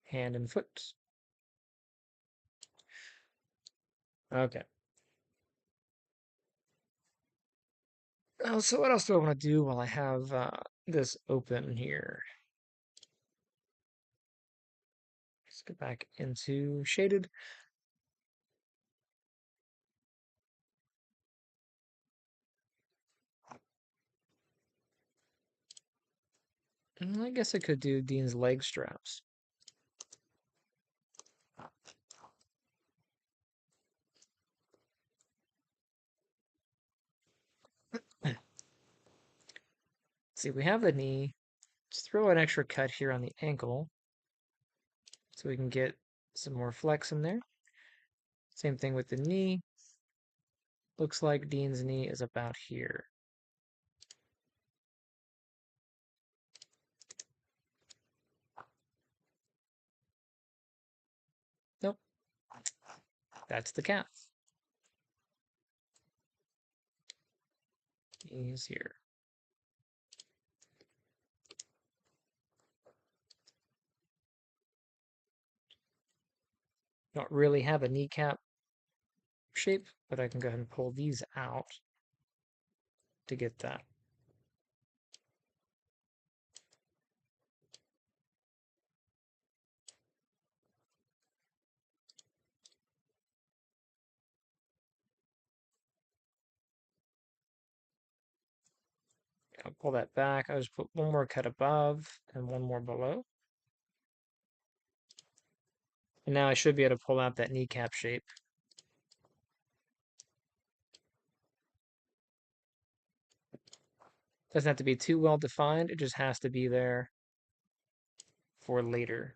Hand and foot. Okay. So what else do I want to do while I have this open here? Let's get back into shaded. And I guess I could do Dean's leg straps. See, we have the knee. Let's throw an extra cut here on the ankle so we can get some more flex in there. Same thing with the knee. Looks like Dean's knee is about here. Nope. That's the calf. Knees here. Don't really have a kneecap shape, but I can go ahead and pull these out to get that. I'll pull that back. I'll just put one more cut above and one more below. And now I should be able to pull out that kneecap shape. Doesn't have to be too well defined. It just has to be there for later.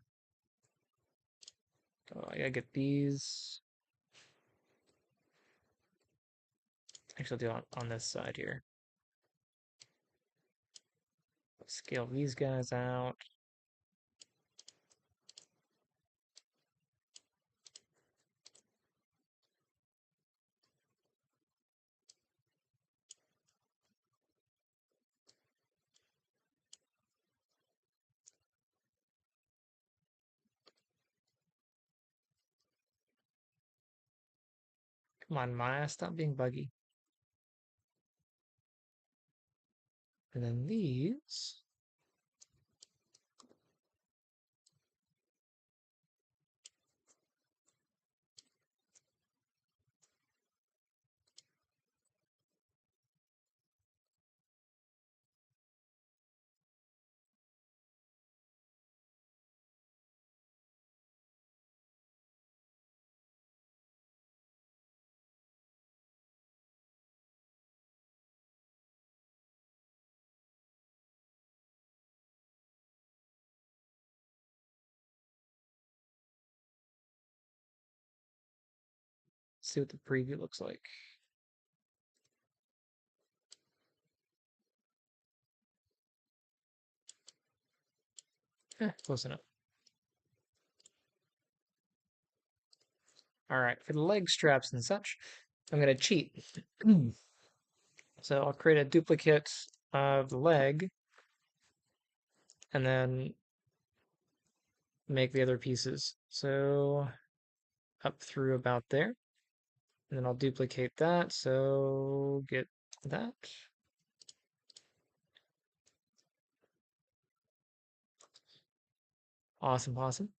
Oh, I gotta get these. Actually, I'll do it on this side here. Scale these guys out. Come on, Maya, stop being buggy. And then these. See what the preview looks like. Close enough. All right, for the leg straps and such, I'm gonna cheat. So I'll create a duplicate of the leg and then make the other pieces. So up through about there. And then I'll duplicate that. So get that. Awesome, awesome.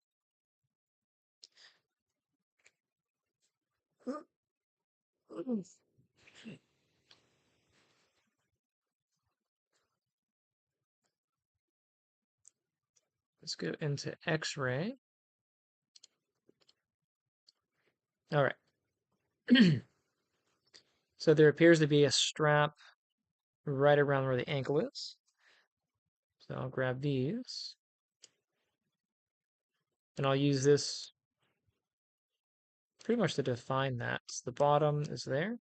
Let's go into X-ray. All right. So there appears to be a strap right around where the ankle is. So I'll grab these. And I'll use this pretty much to define that. So the bottom is there.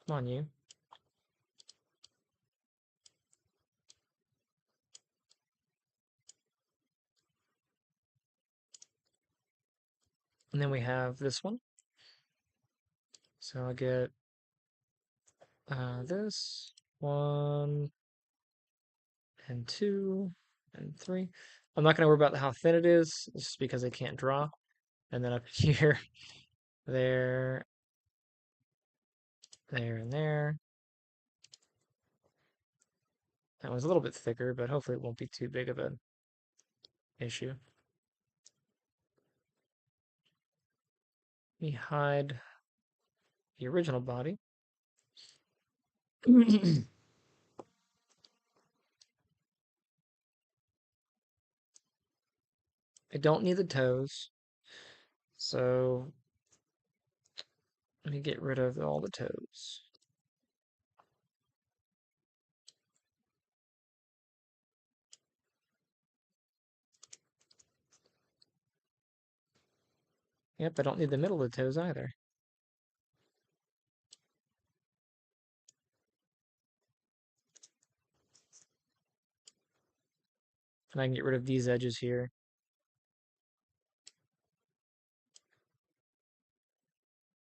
Come on, you. And then we have this one. So I'll get this, 1 and 2 and 3. I'm not going to worry about how thin it is, just because I can't draw. And then up here, there, there, and there. That was a little bit thicker, but hopefully it won't be too big of an issue. Let me hide the original body. I don't need the toes, so let me get rid of all the toes. Yep, I don't need the middle of the toes either. And I can get rid of these edges here.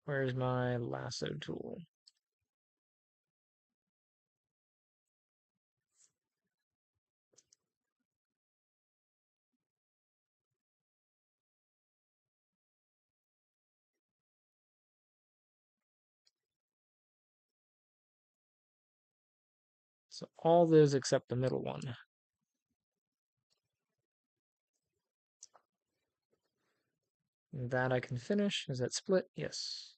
Where's my lasso tool? So all those except the middle one. And that I can finish. Is that split? Yes.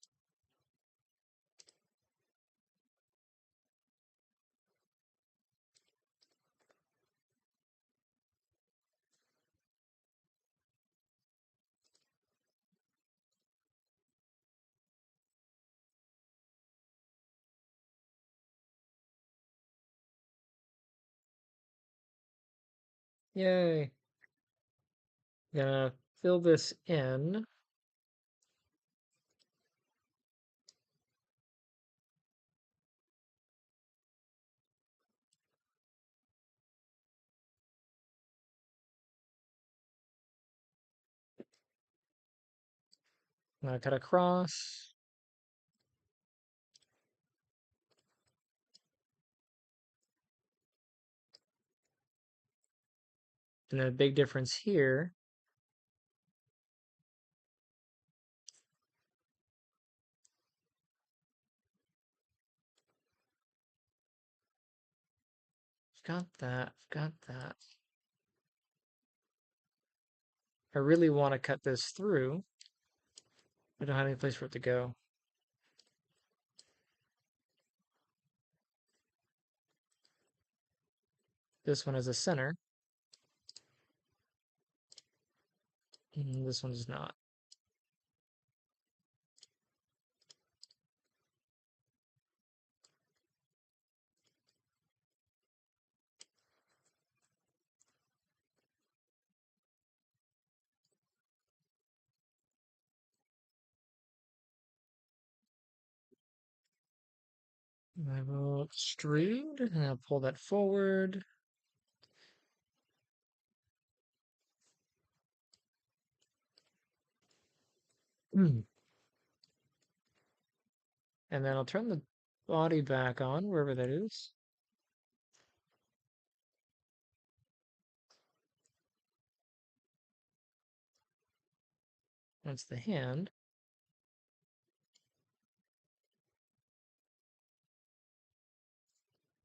Yay. Gonna fill this in. Gonna cut across. And then a big difference here. Got that, got that. I really want to cut this through. I don't have any place for it to go. This one is a center. And this one does not. I will extrude and I'll pull that forward. And then I'll turn the body back on, wherever that is. That's the hand.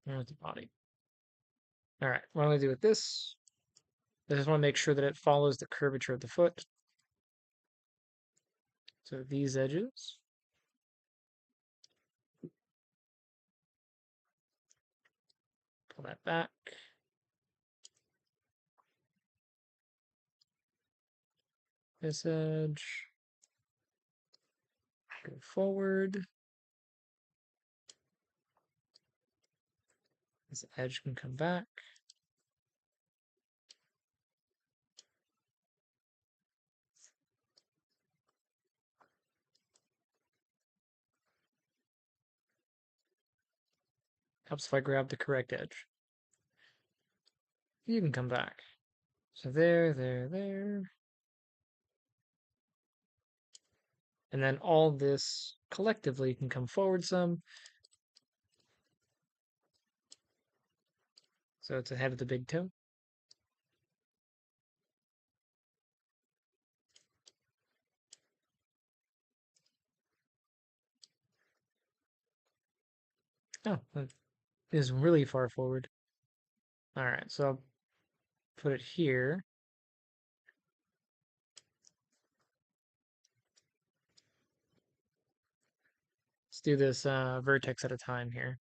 There's the body. All right, what I'm going to do with this, I just want to make sure that it follows the curvature of the foot. So these edges. Pull that back. This edge. Go forward. This edge can come back. Helps if I grab the correct edge. You can come back. So there, there, there. And then all this collectively can come forward some. So it's ahead of the big toe. Oh, that is really far forward. All right, so I'll put it here. Let's do this vertex at a time here.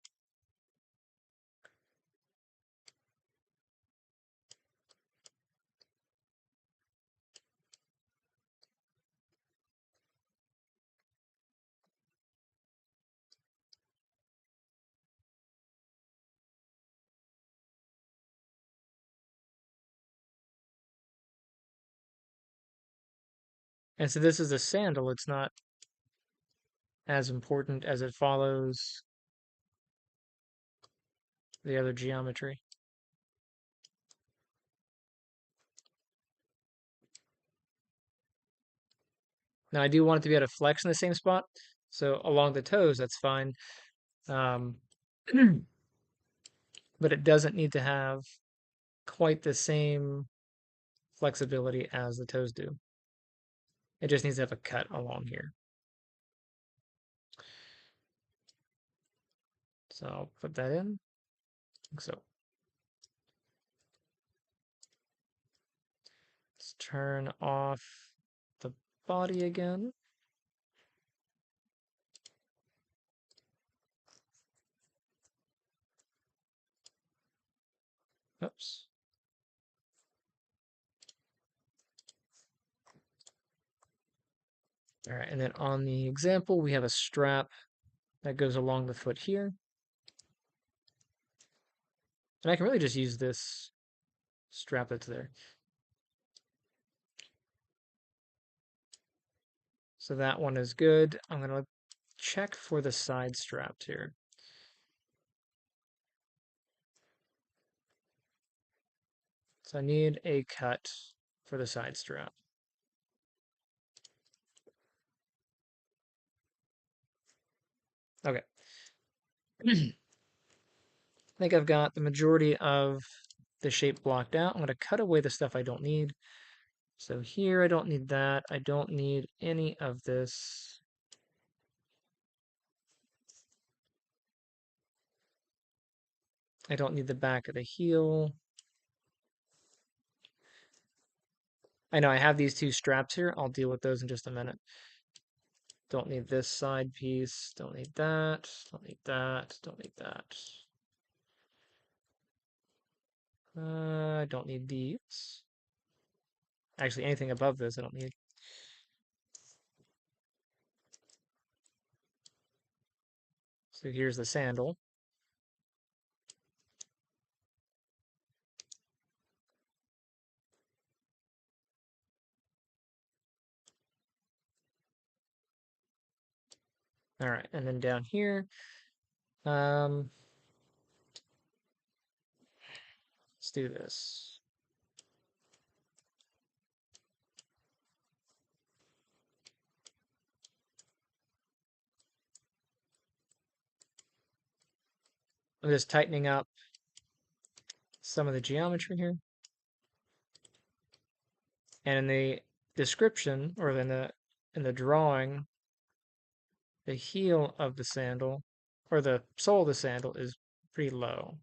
And so this is a sandal. It's not as important as it follows the other geometry. Now I do want it to be able to flex in the same spot. So along the toes, that's fine. Um, but it doesn't need to have quite the same flexibility as the toes do. It just needs to have a cut along here. So I'll put that in, like so. Let's turn off the body again. Oops. All right, and then on the example, we have a strap that goes along the foot here. And I can really just use this strap that's there. So that one is good. I'm going to check for the side straps here. So I need a cut for the side strap. Okay. I think I've got the majority of the shape blocked out. I'm going to cut away the stuff I don't need. So here I don't need that. I don't need any of this. I don't need the back of the heel. I know I have these two straps here. I'll deal with those in just a minute. Don't need this side piece. Don't need that. Don't need that. Don't need that. I don't need these. Actually, anything above this I don't need. So here's the sandal. All right, and then down here, let's do this. I'm just tightening up some of the geometry here. And in the description, or in the drawing, the heel of the sandal, or the sole of the sandal, is pretty low.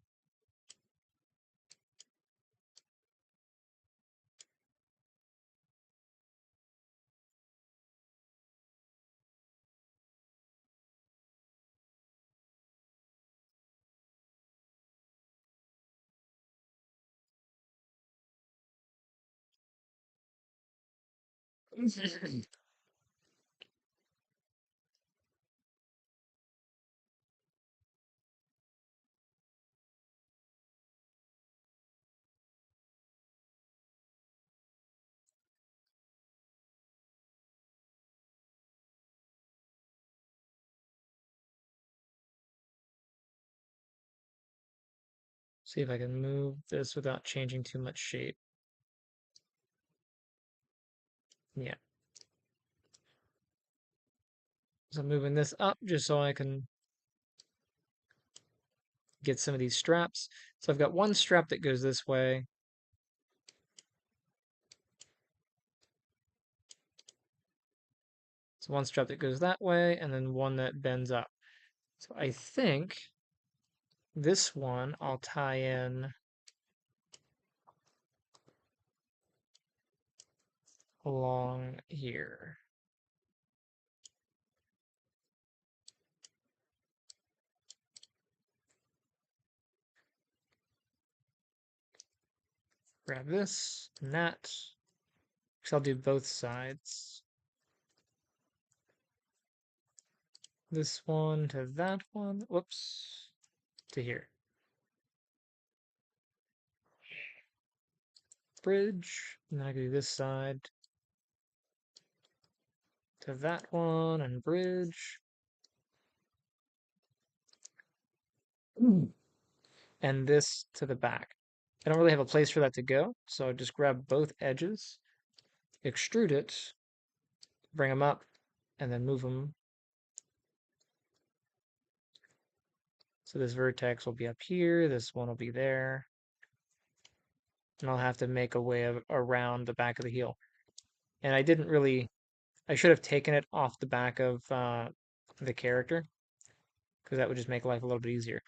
See if I can move this without changing too much shape. Yeah. So I'm moving this up just so I can get some of these straps. So I've got one strap that goes this way. So one strap that goes that way, and then one that bends up. So I think this one I'll tie in along here. Grab this and that. Because I'll do both sides. This one to that one. Whoops. To here. Bridge. And then I can do this side to that one and bridge. And this to the back. I don't really have a place for that to go, so I just grab both edges, extrude it, bring them up, and then move them. So this vertex will be up here, this one will be there, and I'll have to make a way around the back of the heel. And I should have taken it off the back of the character, because that would just make life a little bit easier.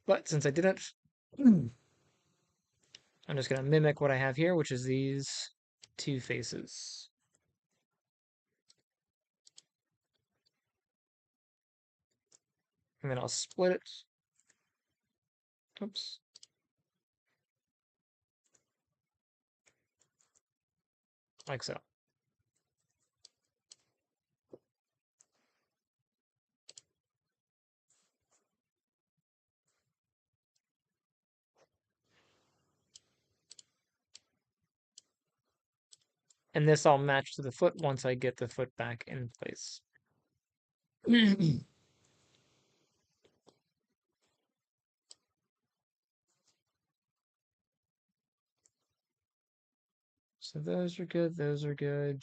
But since I didn't, I'm just going to mimic what I have here, which is these two faces. And then I'll split it. Oops. Like so. and this all match to the foot once I get the foot back in place. So those are good, those are good.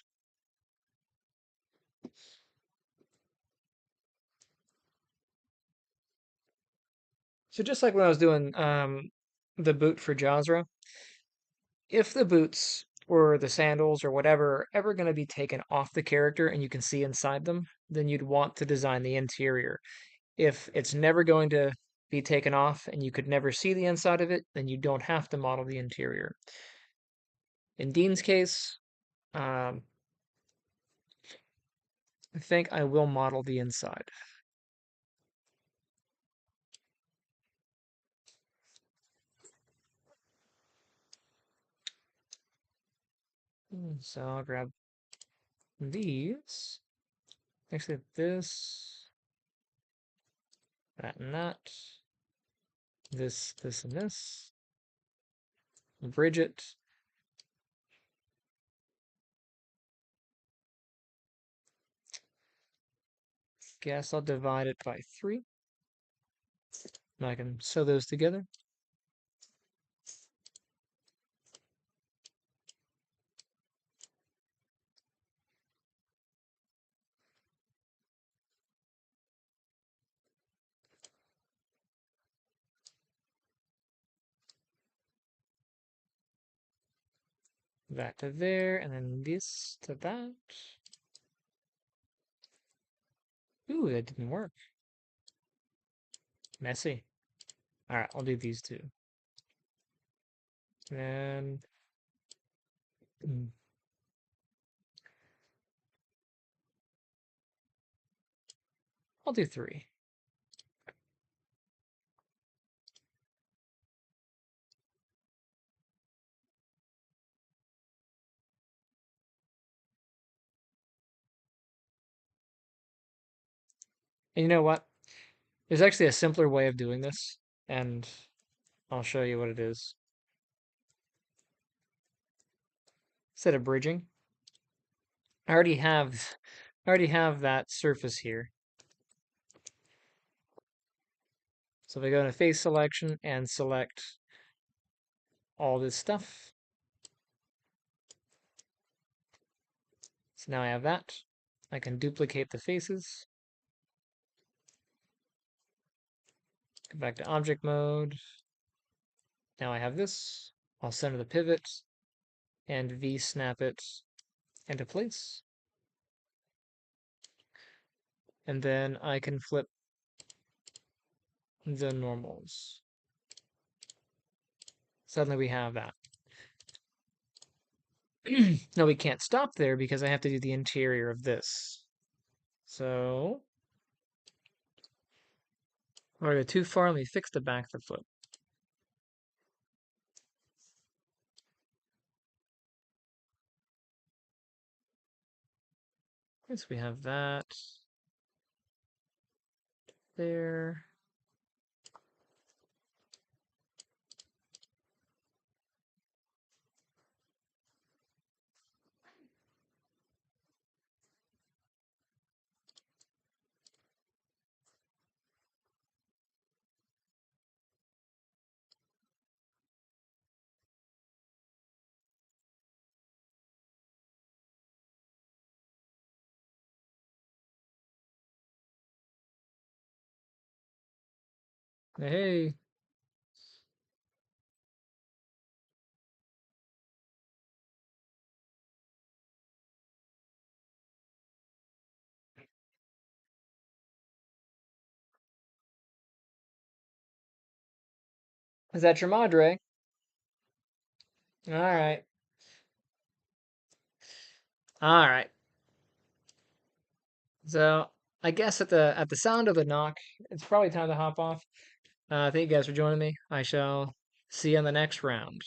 So just like when I was doing the boot for Jazra, if the boots or the sandals or whatever are ever going to be taken off the character and you can see inside them, then you'd want to design the interior. If it's never going to be taken off and you could never see the inside of it, then you don't have to model the interior. In Dean's case, um, I think I will model the inside. So I'll grab these. Actually, this, that, and that. This, and this. Bridge it. Guess I'll divide it by 3. And I can sew those together. That to there, and then this to that. Ooh, that didn't work. Messy. Alright, I'll do these two. And I'll do 3. And you know what? There's actually a simpler way of doing this, and I'll show you what it is. Instead of bridging, I already have that surface here. So if I go into face selection and select all this stuff, so now I have that. I can duplicate the faces. Go back to object mode. Now I have this. I'll center the pivot and V-snap it into place. And then I can flip the normals. Suddenly we have that. No, we can't stop there because I have to do the interior of this. So, if I go too far, let me fix the back of the foot. So we have that there. Hey, is that your Madre? All right. All right. So I guess at the sound of the knock, it's probably time to hop off. Thank you guys for joining me. I shall see you in the next round.